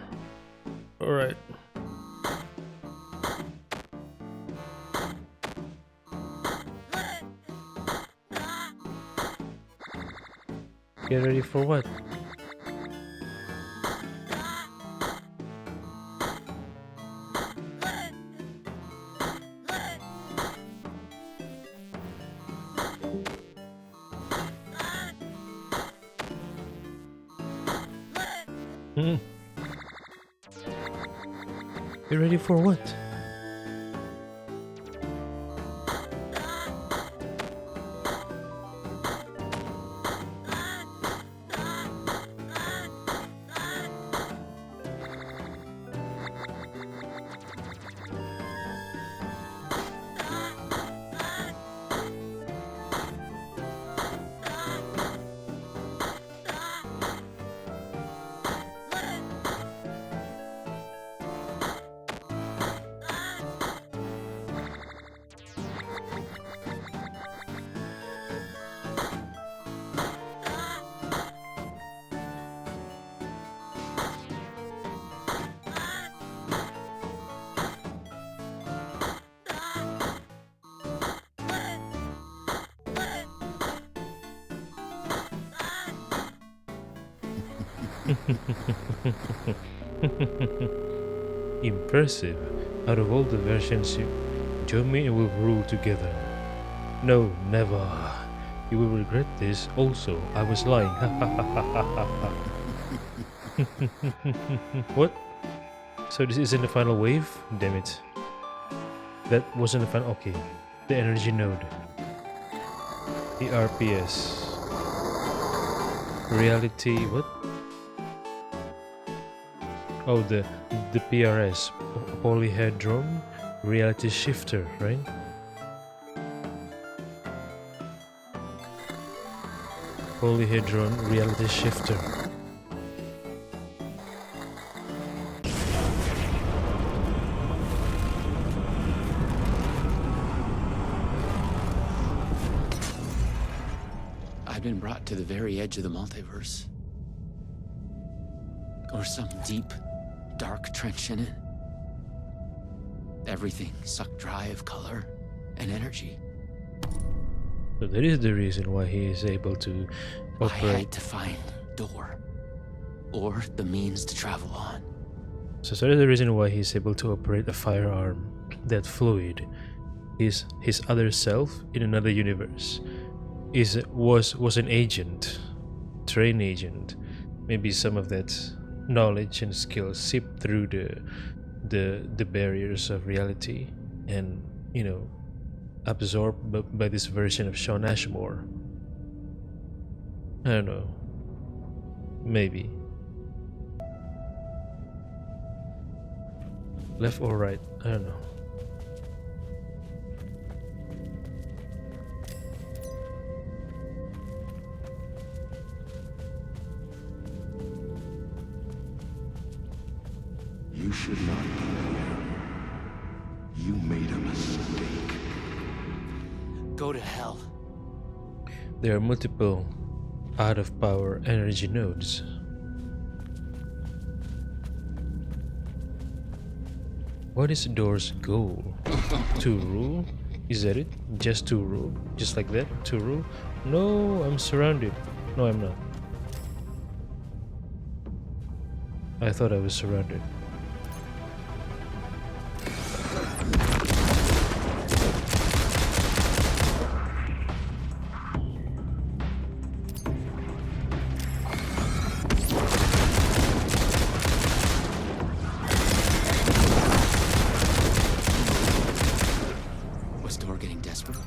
[SPEAKER 2] Alright. Get ready for what? You ready for what? Impressive. Out of all the versions, Yomi will rule together. No, never. You will regret this. Also, I was lying. What? So this isn't the final wave? Damn it. That wasn't the final. Okay. The energy node. The RPS. Reality. What? Oh, the PRS, Polyhedron Reality Shifter, right? Polyhedron Reality Shifter.
[SPEAKER 11] I've been brought to the very edge of the multiverse. Or some deep, dark trench in it. Everything sucked dry of color and energy.
[SPEAKER 2] So that is the reason why he is able to operate.
[SPEAKER 11] I had to find Door, or the means to travel on.
[SPEAKER 2] So that is the reason why he's able to operate a firearm. That fluid is his other self in another universe. Was an agent, trained agent. Maybe some of that knowledge and skills seep through the barriers of reality and, you know, absorbed by this version of Shawn Ashmore. I don't know. Maybe. Left or right? I don't know.
[SPEAKER 4] You should not be here. You made a mistake.
[SPEAKER 11] Go to hell.
[SPEAKER 2] There are multiple out-of-power energy nodes. What is Door's goal? To rule? Is that it? Just to rule? Just like that? To rule? No, I'm surrounded. No, I'm not. I thought I was surrounded.
[SPEAKER 11] Was Door getting desperate?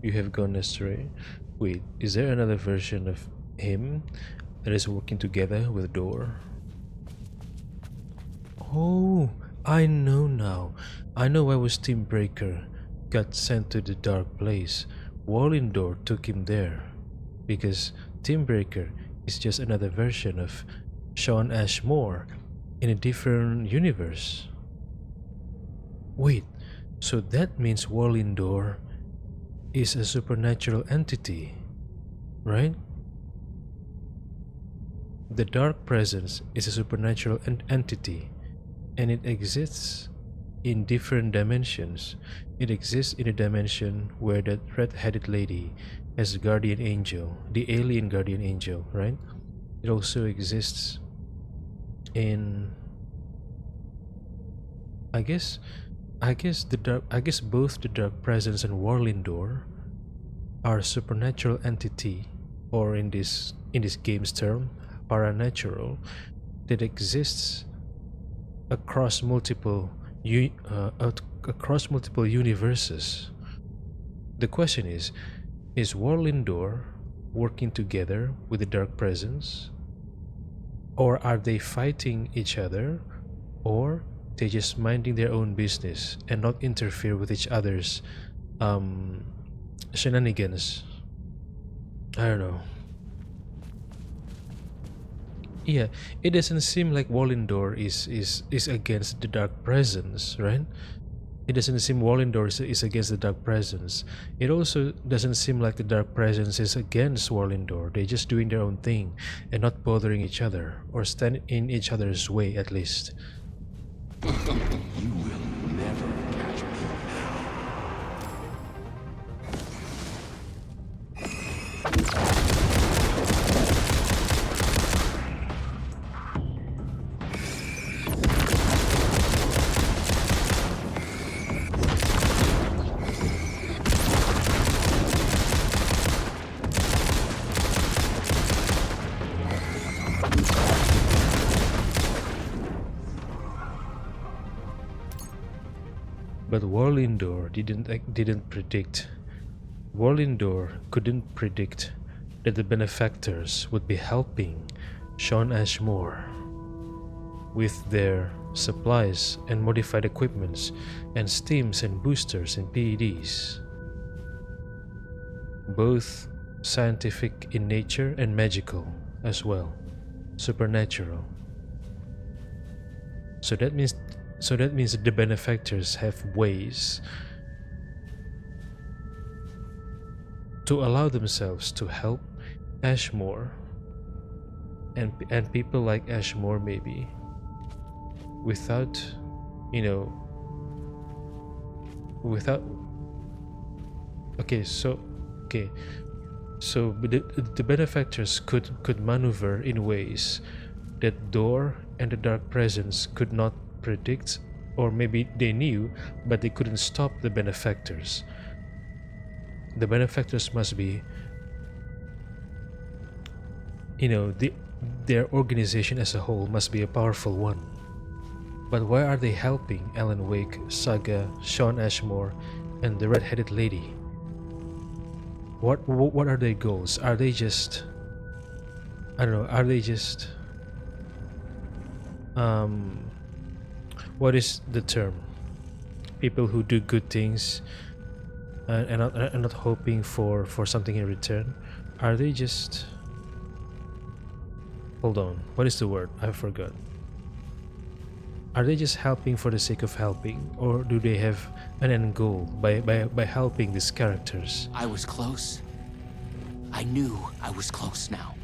[SPEAKER 2] You have gone astray. Wait, is there another version of him that is working together with Door? Oh, I know now. I know why was Tim Breaker got sent to the dark place. Wallindor took him there because Tim Breaker is just another version of Sean Ashmore in a different universe. Wait, so that means Wallindor is a supernatural entity, right? The Dark Presence is a supernatural entity, and it exists in different dimensions. It exists in a dimension where that red-headed lady has a guardian angel, the alien guardian angel, right? It also exists in, I guess both the Dark Presence and Warlindor are supernatural entity, or in this game's term, paranatural, that exists across multiple universes. The question is Warlindor working together with the Dark Presence, or are they fighting each other, or they just minding their own business and not interfere with each other's shenanigans? I don't know. Yeah, it doesn't seem like Wallindor is against the Dark Presence, right? It doesn't seem Wallindor is against the Dark Presence. It also doesn't seem like the Dark Presence is against Wallindor. They're just doing their own thing and not bothering each other, or stand in each other's way at least.
[SPEAKER 4] You will never catch me now.
[SPEAKER 2] But Warlindor couldn't predict that the benefactors would be helping Sean Ashmore with their supplies and modified equipments and steams and boosters and PEDs, both scientific in nature and magical as well, supernatural. So that means that the benefactors have ways to allow themselves to help Ashmore and people like Ashmore, maybe, without so the benefactors could maneuver in ways that Door and the Dark Presence could not predict, or maybe they knew but they couldn't stop the benefactors. The benefactors must be, their organization as a whole must be a powerful one. But why are they helping Alan Wake, Saga, Sean Ashmore, and the red-headed lady? What are their goals? Are they just, I don't know, are they just what is the term? People who do good things and not hoping for something in return? Are they just, hold on, what is the word? I forgot. Are they just helping for the sake of helping, or do they have an end goal by helping these characters?
[SPEAKER 11] I was close. I knew I was close now.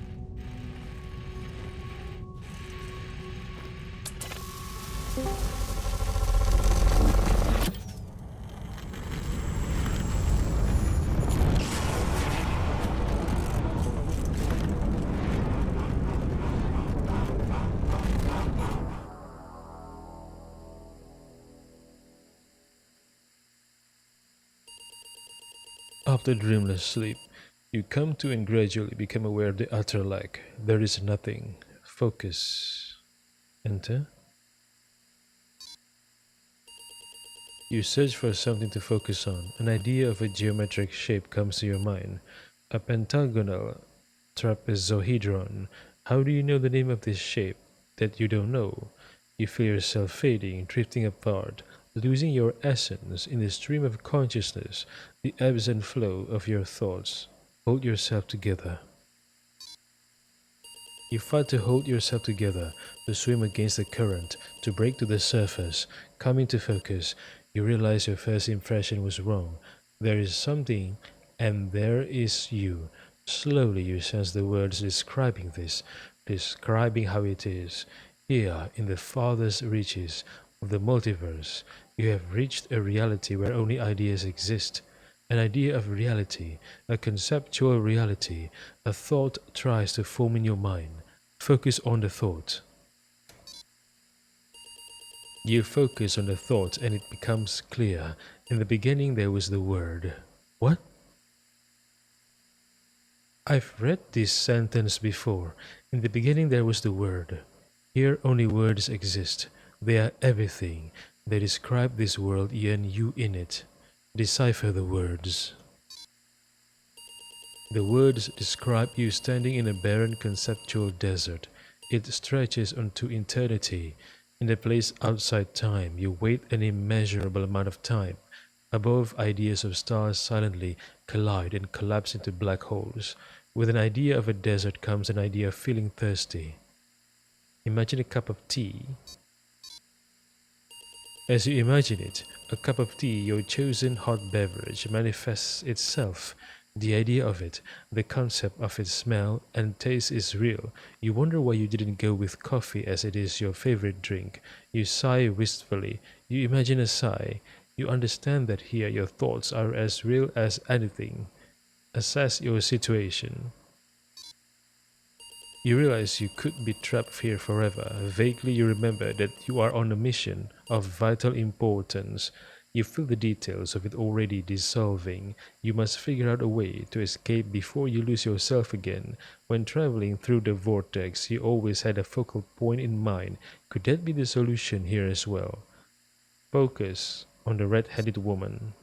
[SPEAKER 2] After dreamless sleep, you come to and gradually become aware of the utter lack. There is nothing. Focus. Enter. You search for something to focus on. An idea of a geometric shape comes to your mind. A pentagonal trapezohedron. How do you know the name of this shape that you don't know? You feel yourself fading, drifting apart, losing your essence in the stream of consciousness, the ebbs and flow of your thoughts. Hold yourself together. You fight to hold yourself together, to swim against the current, to break to the surface. Coming to focus, you realize your first impression was wrong. There is something, and there is you. Slowly you sense the words describing this, describing how it is. Here, in the farthest reaches of the multiverse, you have reached a reality where only ideas exist. An idea of reality, a conceptual reality, a thought tries to form in your mind. Focus on the thought. You focus on the thought and it becomes clear. In the beginning there was the word. What? I've read this sentence before. In the beginning there was the word. Here only words exist. They are everything. They describe this world and you in it. Decipher the words. The words describe you standing in a barren conceptual desert. It stretches onto eternity. In a place outside time, you wait an immeasurable amount of time. Above, ideas of stars silently collide and collapse into black holes. With an idea of a desert comes an idea of feeling thirsty. Imagine a cup of tea. As you imagine it, a cup of tea, your chosen hot beverage, manifests itself. The idea of it, the concept of its smell and taste is real. You wonder why you didn't go with coffee as it is your favorite drink. You sigh wistfully. You imagine a sigh. You understand that here your thoughts are as real as anything. Assess your situation. You realize you could be trapped here forever. Vaguely you remember that you are on a mission of vital importance. You feel the details of it already dissolving. You must figure out a way to escape before you lose yourself again. When traveling through the vortex, you always had a focal point in mind. Could that be the solution here as well? Focus on the red-headed woman.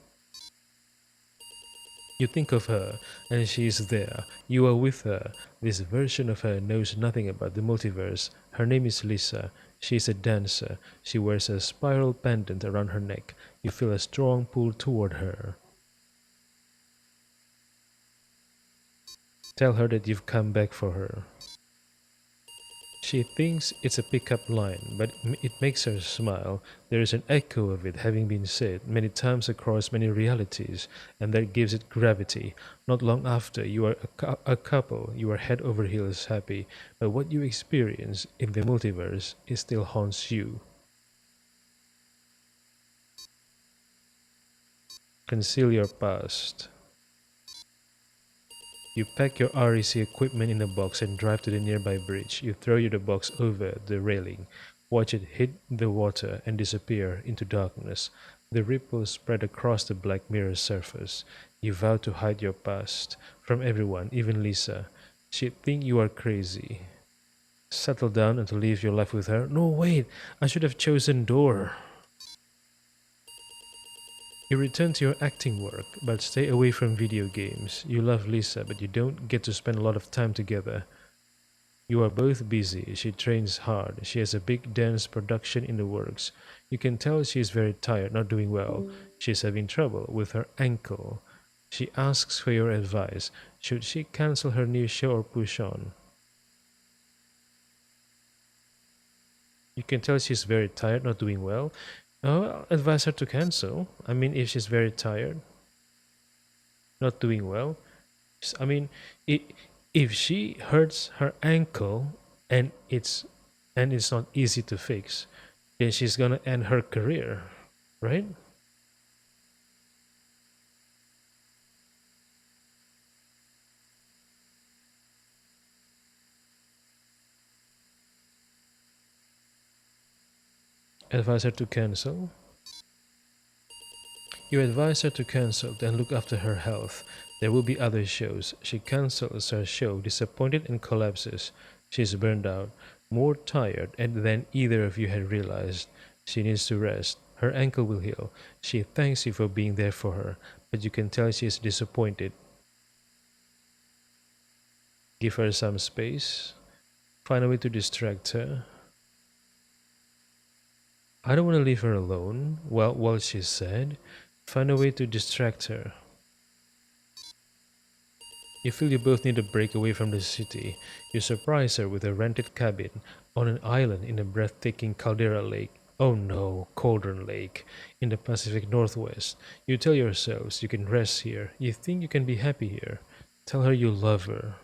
[SPEAKER 2] You think of her, and she is there. You are with her. This version of her knows nothing about the multiverse. Her name is Lisa. She is a dancer. She wears a spiral pendant around her neck. You feel a strong pull toward her. Tell her that you've come back for her. She thinks it's a pickup line, but it makes her smile. There is an echo of it having been said many times across many realities, and that gives it gravity. Not long after, you are a couple, you are head over heels happy, but what you experience in the multiverse, it still haunts you. Conceal your past. You pack your REC equipment in a box and drive to the nearby bridge. You throw the box over the railing, watch it hit the water and disappear into darkness. The ripples spread across the black mirror surface. You vow to hide your past from everyone, even Lisa. She'd think you are crazy. Settle down and to live your life with her? No, wait, I should have chosen Door. You return to your acting work, but stay away from video games. You love Lisa, but you don't get to spend a lot of time together. You are both busy. She trains hard. She has a big dance production in the works. You can tell she is very tired, not doing well. She is having trouble with her ankle. She asks for your advice. Should she cancel her new show or push on? You can tell she's very tired, not doing well. Oh, I'll advise her to cancel. I mean, if she's very tired, not doing well. I mean, if she hurts her ankle and it's not easy to fix, then she's gonna end her career, right? Advise her to cancel. You advise her to cancel and look after her health. There will be other shows. She cancels her show, disappointed and collapses. She is burned out, more tired than either of you had realized. She needs to rest. Her ankle will heal. She thanks you for being there for her, but you can tell she is disappointed. Give her some space. Find a way to distract her. I don't want to leave her alone. Well, she said. Find a way to distract her. You feel you both need a break away from the city. You surprise her with a rented cabin on an island in a breathtaking Caldera Lake. Oh no, Cauldron Lake, in the Pacific Northwest. You tell yourselves you can rest here. You think you can be happy here. Tell her you love her.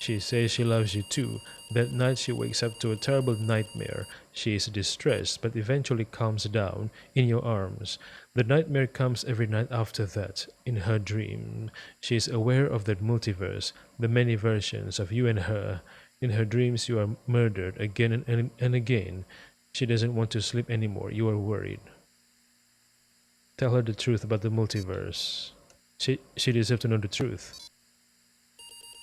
[SPEAKER 2] She says she loves you too. That night she wakes up to a terrible nightmare. She is distressed but eventually calms down in your arms. The nightmare comes every night after that. In her dream, she is aware of that multiverse, the many versions of you and her. In her dreams you are murdered again and again. She doesn't want to sleep anymore. You are worried. Tell her the truth about the multiverse. She deserves to know the truth.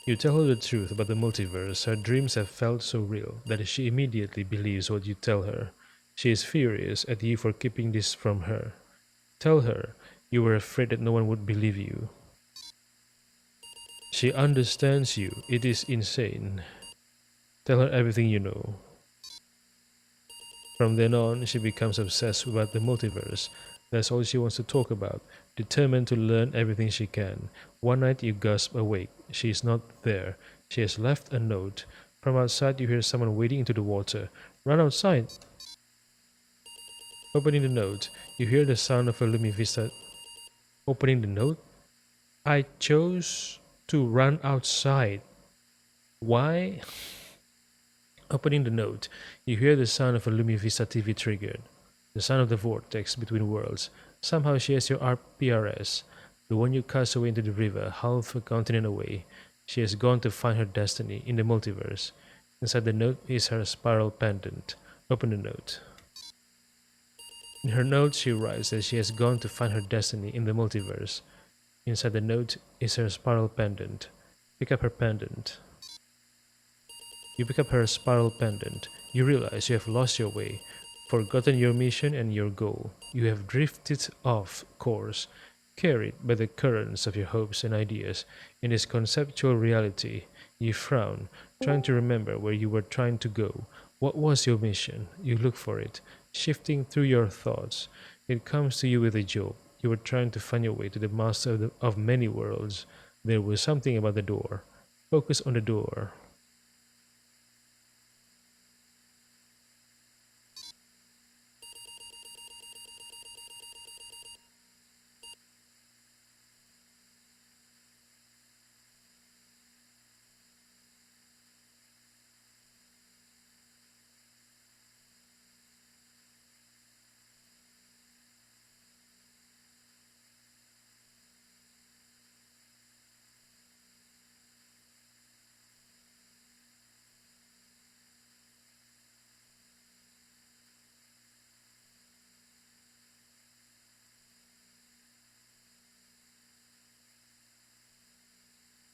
[SPEAKER 2] You tell her the truth about the multiverse. Her dreams have felt so real that she immediately believes what you tell her. She is furious at you for keeping this from her. Tell her you were afraid that no one would believe you. She understands you. It is insane. Tell her everything you know. From then on, she becomes obsessed about the multiverse. That's all she wants to talk about, determined to learn everything she can. One night you gasp awake. She is not there. She has left a note. From outside you hear someone wading into the water. Run outside! Opening the note, you hear the sound of a Lumivista. Opening the note? I chose to run outside. Why? Opening the note, you hear the sound of a Lumivista TV triggered. The sound of the vortex between worlds. Somehow she has your PRS, the one you cast away into the river, half a continent away. She has gone to find her destiny in the multiverse. Inside the note is her spiral pendant. Open the note. In her note, she writes that she has gone to find her destiny in the multiverse. Inside the note is her spiral pendant. Pick up her pendant. You pick up her spiral pendant. You realize you have lost your way, forgotten your mission and your goal. You have drifted off course, carried by the currents of your hopes and ideas. In this conceptual reality, you frown, trying to remember where you were trying to go. What was your mission? You look for it, shifting through your thoughts. It comes to you with a joke. You were trying to find your way to the master of many worlds. There was something about the door. Focus on the door.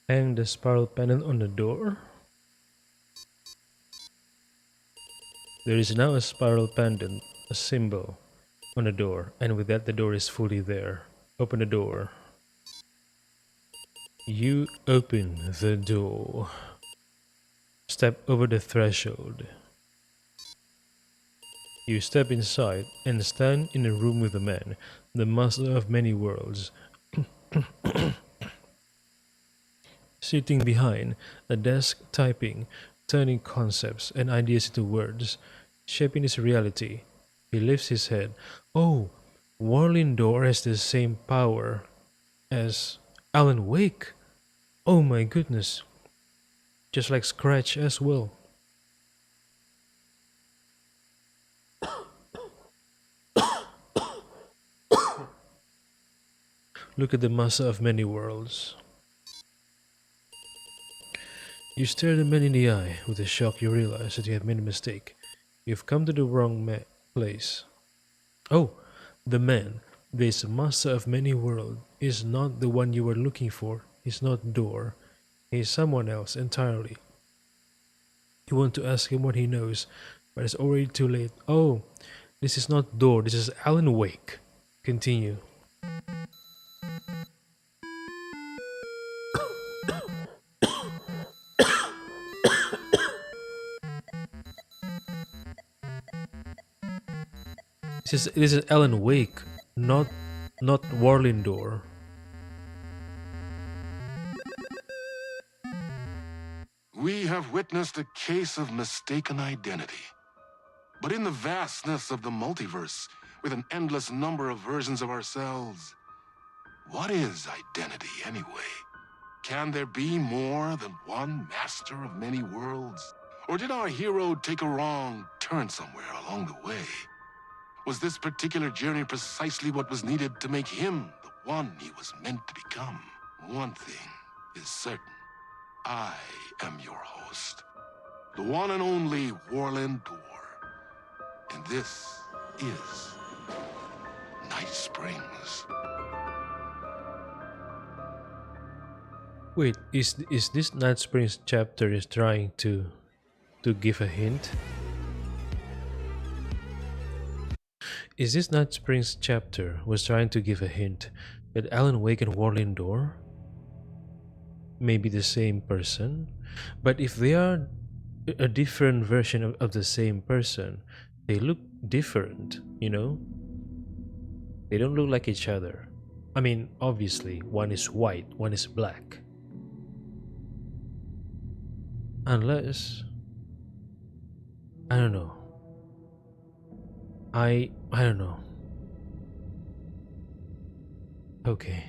[SPEAKER 2] Hang the spiral pendant on the door. There is now a spiral pendant, a symbol, on the door, and with that the door is fully there. Open the door. You open the door. Step over the threshold. You step inside and stand in a room with a man, the master of many worlds. Sitting behind a desk, typing, turning concepts and ideas into words, shaping his reality. He lifts his head. Oh, Warlin Door has the same power as Alan Wake. Oh my goodness. Just like Scratch as well. Look at the master of many worlds. You stare the man in the eye. With a shock, you realize that you have made a mistake. You've come to the wrong place. Oh, the man, this master of many worlds, is not the one you were looking for. He's not Door. He's someone else entirely. You want to ask him what he knows, but it's already too late. Oh, This is not Door, this is Alan Wake. Continue. This is Alan Wake, not Warlindor.
[SPEAKER 10] We have witnessed a case of mistaken identity. But in the vastness of the multiverse, with an endless number of versions of ourselves, what is identity anyway? Can there be more than one master of many worlds? Or did our hero take a wrong turn somewhere along the way? Was this particular journey precisely what was needed to make him the one he was meant to become? One thing is certain. I am your host, the one and only Warland Door. And this is Night Springs.
[SPEAKER 2] Wait, is this Night Springs chapter is trying to give a hint? Is this Night Springs chapter was trying to give a hint that Alan Wake and Warlindor may be the same person? But if they are a different version of the same person, they look different, you know? They don't look like each other. I mean, obviously, one is white, one is black. Unless... I don't know. I don't know. Okay.